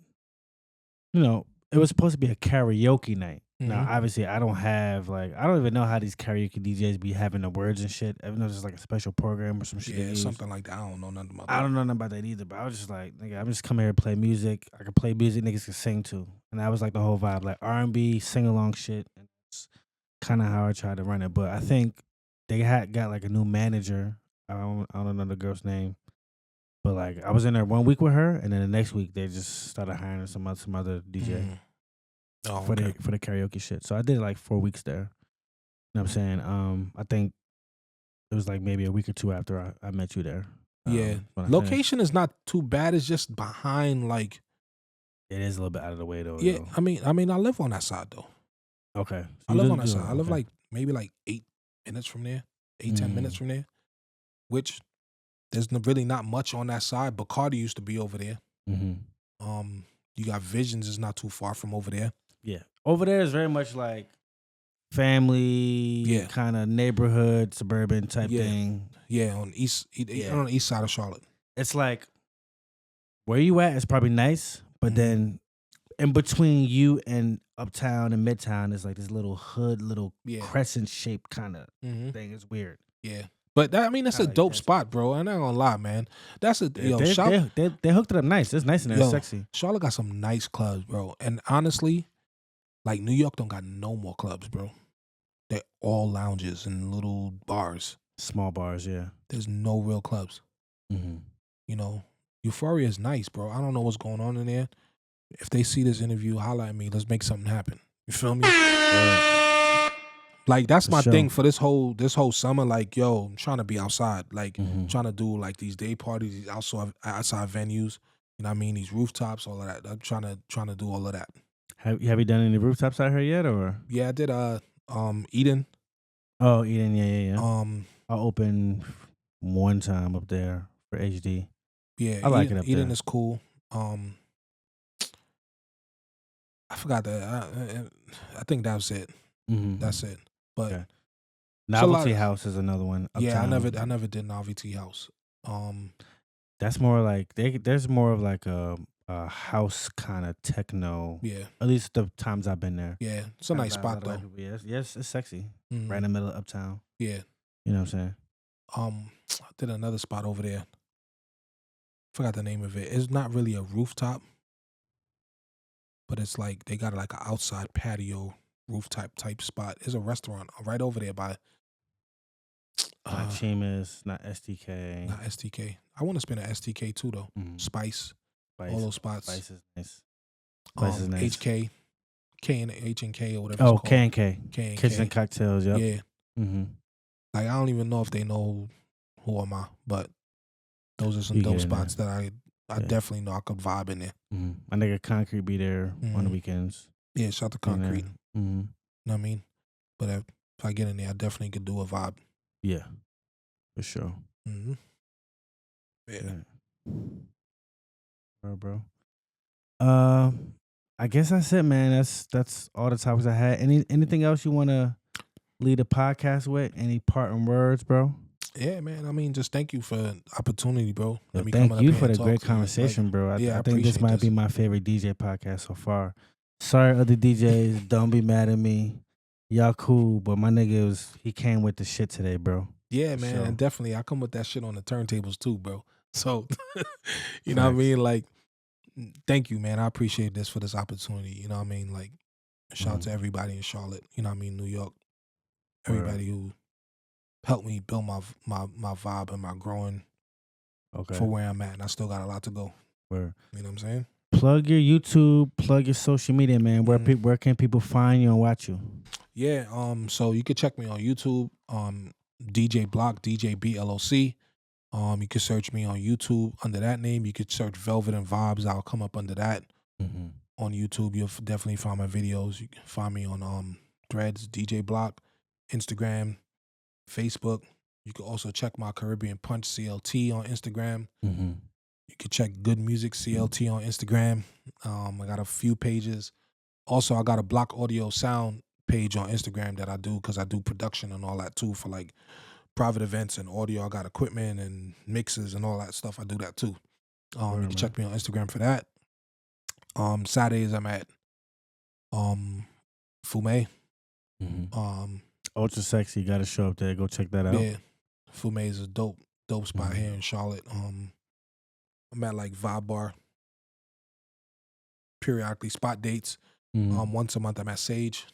you know, it was supposed to be a karaoke night. Now, obviously, I don't even know how these karaoke DJs be having the words and shit. I don't know if it's like a special program or some shit. Yeah, something like that. I don't know nothing about that. I don't know nothing about that either, but I was just like, nigga, I'm just coming here to play music. I can play music niggas can sing to. And that was like the whole vibe, like R&B, sing-along shit. And it's kind of how I tried to run it. But I think they got like a new manager. I don't know the girl's name. But like, I was in there 1 week with her, and then the next week they just started hiring some other DJ. For the karaoke shit. So I did like 4 weeks there. You know what I'm saying? I think it was like maybe a week or two after I met you there. Yeah. Location is not too bad. It's just behind, like. It is a little bit out of the way though. Yeah. I mean, I live on that side though. Okay. So I live on that side. I live like maybe like 8 minutes from there, 10 minutes from there, which there's really not much on that side. Bacardi used to be over there. You got Visions is not too far from over there. Yeah. Over there is very much like family, kind of neighborhood, suburban type thing. Yeah, on the east side of Charlotte. It's like where you at is probably nice, but then in between you and uptown and midtown is like this little hood, little crescent shaped kind of thing. It's weird. Yeah. But that's a dope spot, bro. I'm not gonna lie, man. That's they hooked it up nice. It's nice in there, sexy. Charlotte got some nice clubs, bro. And honestly, like New York don't got no more clubs, bro. They're all lounges and little bars. Small bars, yeah. There's no real clubs. You know, Euphoria is nice, bro. I don't know what's going on in there. If they see this interview, holla at me. Let's make something happen. You feel me? Like that's my thing for this whole summer. Like, yo, I'm trying to be outside. Like, trying to do like these day parties, these outside venues. You know what I mean? These rooftops, all of that. I'm trying to do all of that. Have you done any rooftops out here yet, or? Yeah, I did. Eden. Oh, Eden, yeah. I opened one time up there for HD. Yeah, I like it up there. Eden is cool. I forgot that. I think that was it. That's it. But Novelty House is another one. Yeah, uptown. I never did Novelty House. That's more like there's more of like a house kind of techno. Yeah. At least the times I've been there. Yeah. It's a nice spot though. Yes, it's sexy. Mhm. Right in the middle of uptown. Yeah. You know what I'm saying? I did another spot over there. Forgot the name of it. It's not really a rooftop, but it's like they got like an outside patio rooftop type spot. It's a restaurant right over there by Not Chima's, not STK. not STK. I want to spin at STK too though. Spice. All those spots. Spice is nice. Spice is nice. HK. K and H and K or whatever. Oh, it's called. K&K. K&K. Kitchen and Cocktails, yep. Yeah. Mm-hmm. Like I don't even know if they know who am I, but those are some dope spots that I definitely know I could vibe in there. Mm-hmm. My nigga Concrete be there on the weekends. Yeah, shout to Concrete. Mm-hmm. You know what I mean? But if I get in there, I definitely could do a vibe. Yeah, for sure. Mm-hmm. Yeah. Bro. I guess that's it, man. That's all the topics I had. Anything else you want to lead the podcast with? Any parting words, bro? Yeah, man. I mean, just thank you for the opportunity, bro. Yo, thank you for the great conversation, bro. I think this might be my favorite DJ podcast so far. Sorry, other DJs, don't be mad at me. Y'all cool, but my nigga he came with the shit today, bro. Yeah, man. And definitely, I come with that shit on the turntables too, bro. So, you know what I mean? Like, thank you, man. I appreciate this for this opportunity. You know what I mean? Like, shout out to everybody in Charlotte. You know what I mean? New York. Everybody who helped me build my vibe and my growing for where I'm at. And I still got a lot to go. Word. You know what I'm saying? Plug your YouTube, plug your social media, man. Where can people find you and watch you? Yeah, so you could check me on YouTube, DJ Bloc, DJ BLOC. You could search me on YouTube under that name. You could search Velvet and Vibes. I'll come up under that on YouTube. You'll definitely find my videos. You can find me on Threads, DJ Bloc, Instagram, Facebook. You can also check my Caribbean Punch CLT on Instagram. You can check Good Music CLT on Instagram. I got a few pages. Also, I got a Bloc Audio Sound page on Instagram that I do because I do production and all that too for like private events and audio. I got equipment and mixes and all that stuff. I do that too. You can check me on Instagram for that. Saturdays I'm at Fume. Ultra Sexy, gotta show up there. Go check that out. Yeah, Fume is a dope spot here in Charlotte. I'm at like Vibe Bar. Periodically spot dates. Once a month I'm at Sage.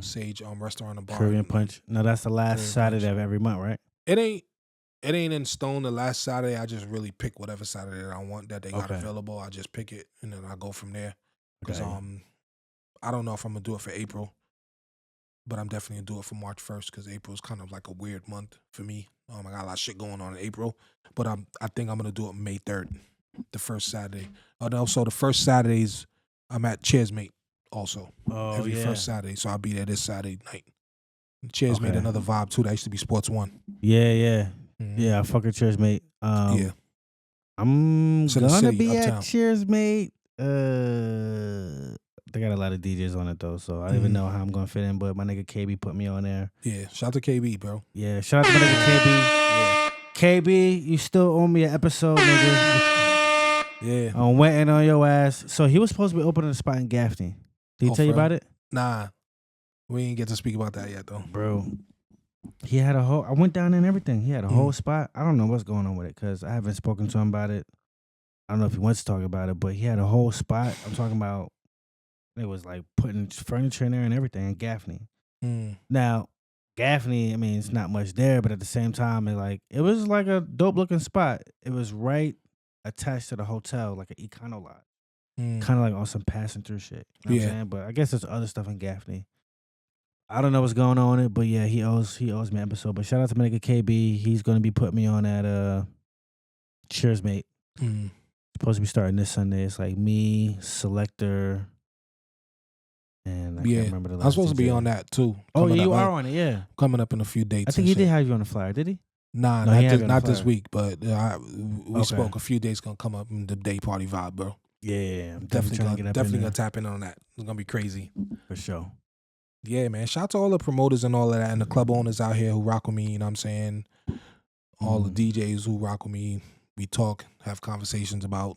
Sage restaurant and bar. Caribbean Punch. No, that's the last Saturday of every month, right? It ain't in stone the last Saturday. I just really pick whatever Saturday that I want that they got available. I just pick it and then I go from there. Because I don't know if I'm gonna do it for April, but I'm definitely gonna do it for March 1st because April is kind of like a weird month for me. I got a lot of shit going on in April, but I think I'm gonna do it May 3rd, the first Saturday. And also the first Saturdays I'm at Cheersmate also every first Saturday, so I'll be there this Saturday night. Cheersmate another vibe too. That used to be Sports One. Yeah. I fuck with Cheersmate. Yeah, I'm gonna be uptown. at Cheersmate. They got a lot of DJs on it though, so I don't even know how I'm gonna fit in. But my nigga KB put me on there. Yeah, shout out to KB, bro. Yeah, shout out to my nigga KB. Yeah. KB, you still owe me an episode, nigga. Yeah, I'm waiting on your ass. So he was supposed to be opening a spot in Gaffney. Did he tell you about it? Nah, we ain't get to speak about that yet though, bro. He had a whole. I went down there and everything. He had a whole spot. I don't know what's going on with it because I haven't spoken to him about it. I don't know if he wants to talk about it, but he had a whole spot. I'm talking about. It was like putting furniture in there and everything in Gaffney. Now, Gaffney, I mean, it's not much there, but at the same time, it was like a dope looking spot. It was right attached to the hotel, like an econo lot. Kind of like on some passing through shit. You know what I'm saying? But I guess there's other stuff in Gaffney. I don't know what's going on in it, but yeah, he owes me an episode. But shout out to my nigga KB. He's gonna be putting me on at Cheersmate. Supposed to be starting this Sunday. It's like me, Selector, and I can't remember the last. I'm supposed to be on that too. Oh, yeah, you are on it, yeah. Coming up in a few dates. I think he did have you on the flyer, did he? Nah, not this week, but we spoke a few days gonna come up in the day party vibe, bro. Yeah, I'm definitely gonna tap in on that. It's gonna be crazy. For sure. Yeah, man. Shout out to all the promoters and all of that and the club owners out here who rock with me, you know what I'm saying? all the DJs who rock with me. We talk, have conversations about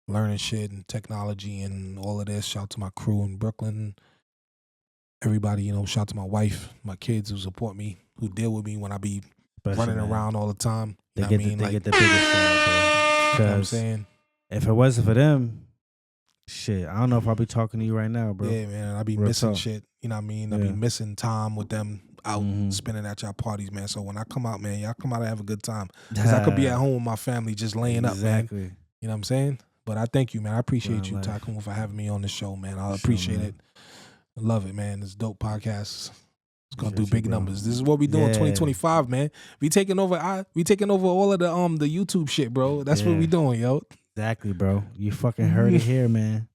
learning shit and technology and all of this. Shout out to my crew in Brooklyn. Everybody, you know, shout out to my wife, my kids who support me, who deal with me when I be running around all the time. They get the biggest shout, bro. You know what I'm saying? If it wasn't for them, shit, I don't know if I'll be talking to you right now, bro. Yeah, man, I be missing shit. You know what I mean? I be missing time with them out spending at y'all parties, man. So when I come out, man, y'all come out and have a good time. Because I could be at home with my family just laying up, man. You know what I'm saying? But I thank you, man. I appreciate you, Tycoon, for having me on the show, man. I appreciate it. I love it, man. It's a dope podcast. It's gonna do big numbers. This is what we do in 2025, man. We taking over all of the YouTube shit, bro. That's what we doing, yo. Exactly, bro. You fucking heard it here, man.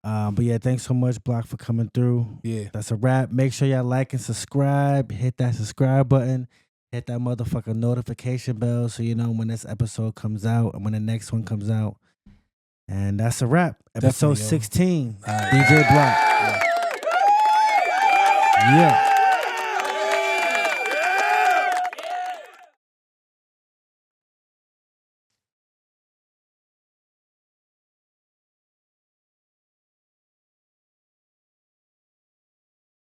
But yeah, thanks so much, Bloc, for coming through. Yeah. That's a wrap. Make sure y'all like and subscribe. Hit that subscribe button. Hit that motherfucking notification bell so you know when this episode comes out and when the next one comes out. And that's a wrap. Episode 16. DJ Bloc. Yeah.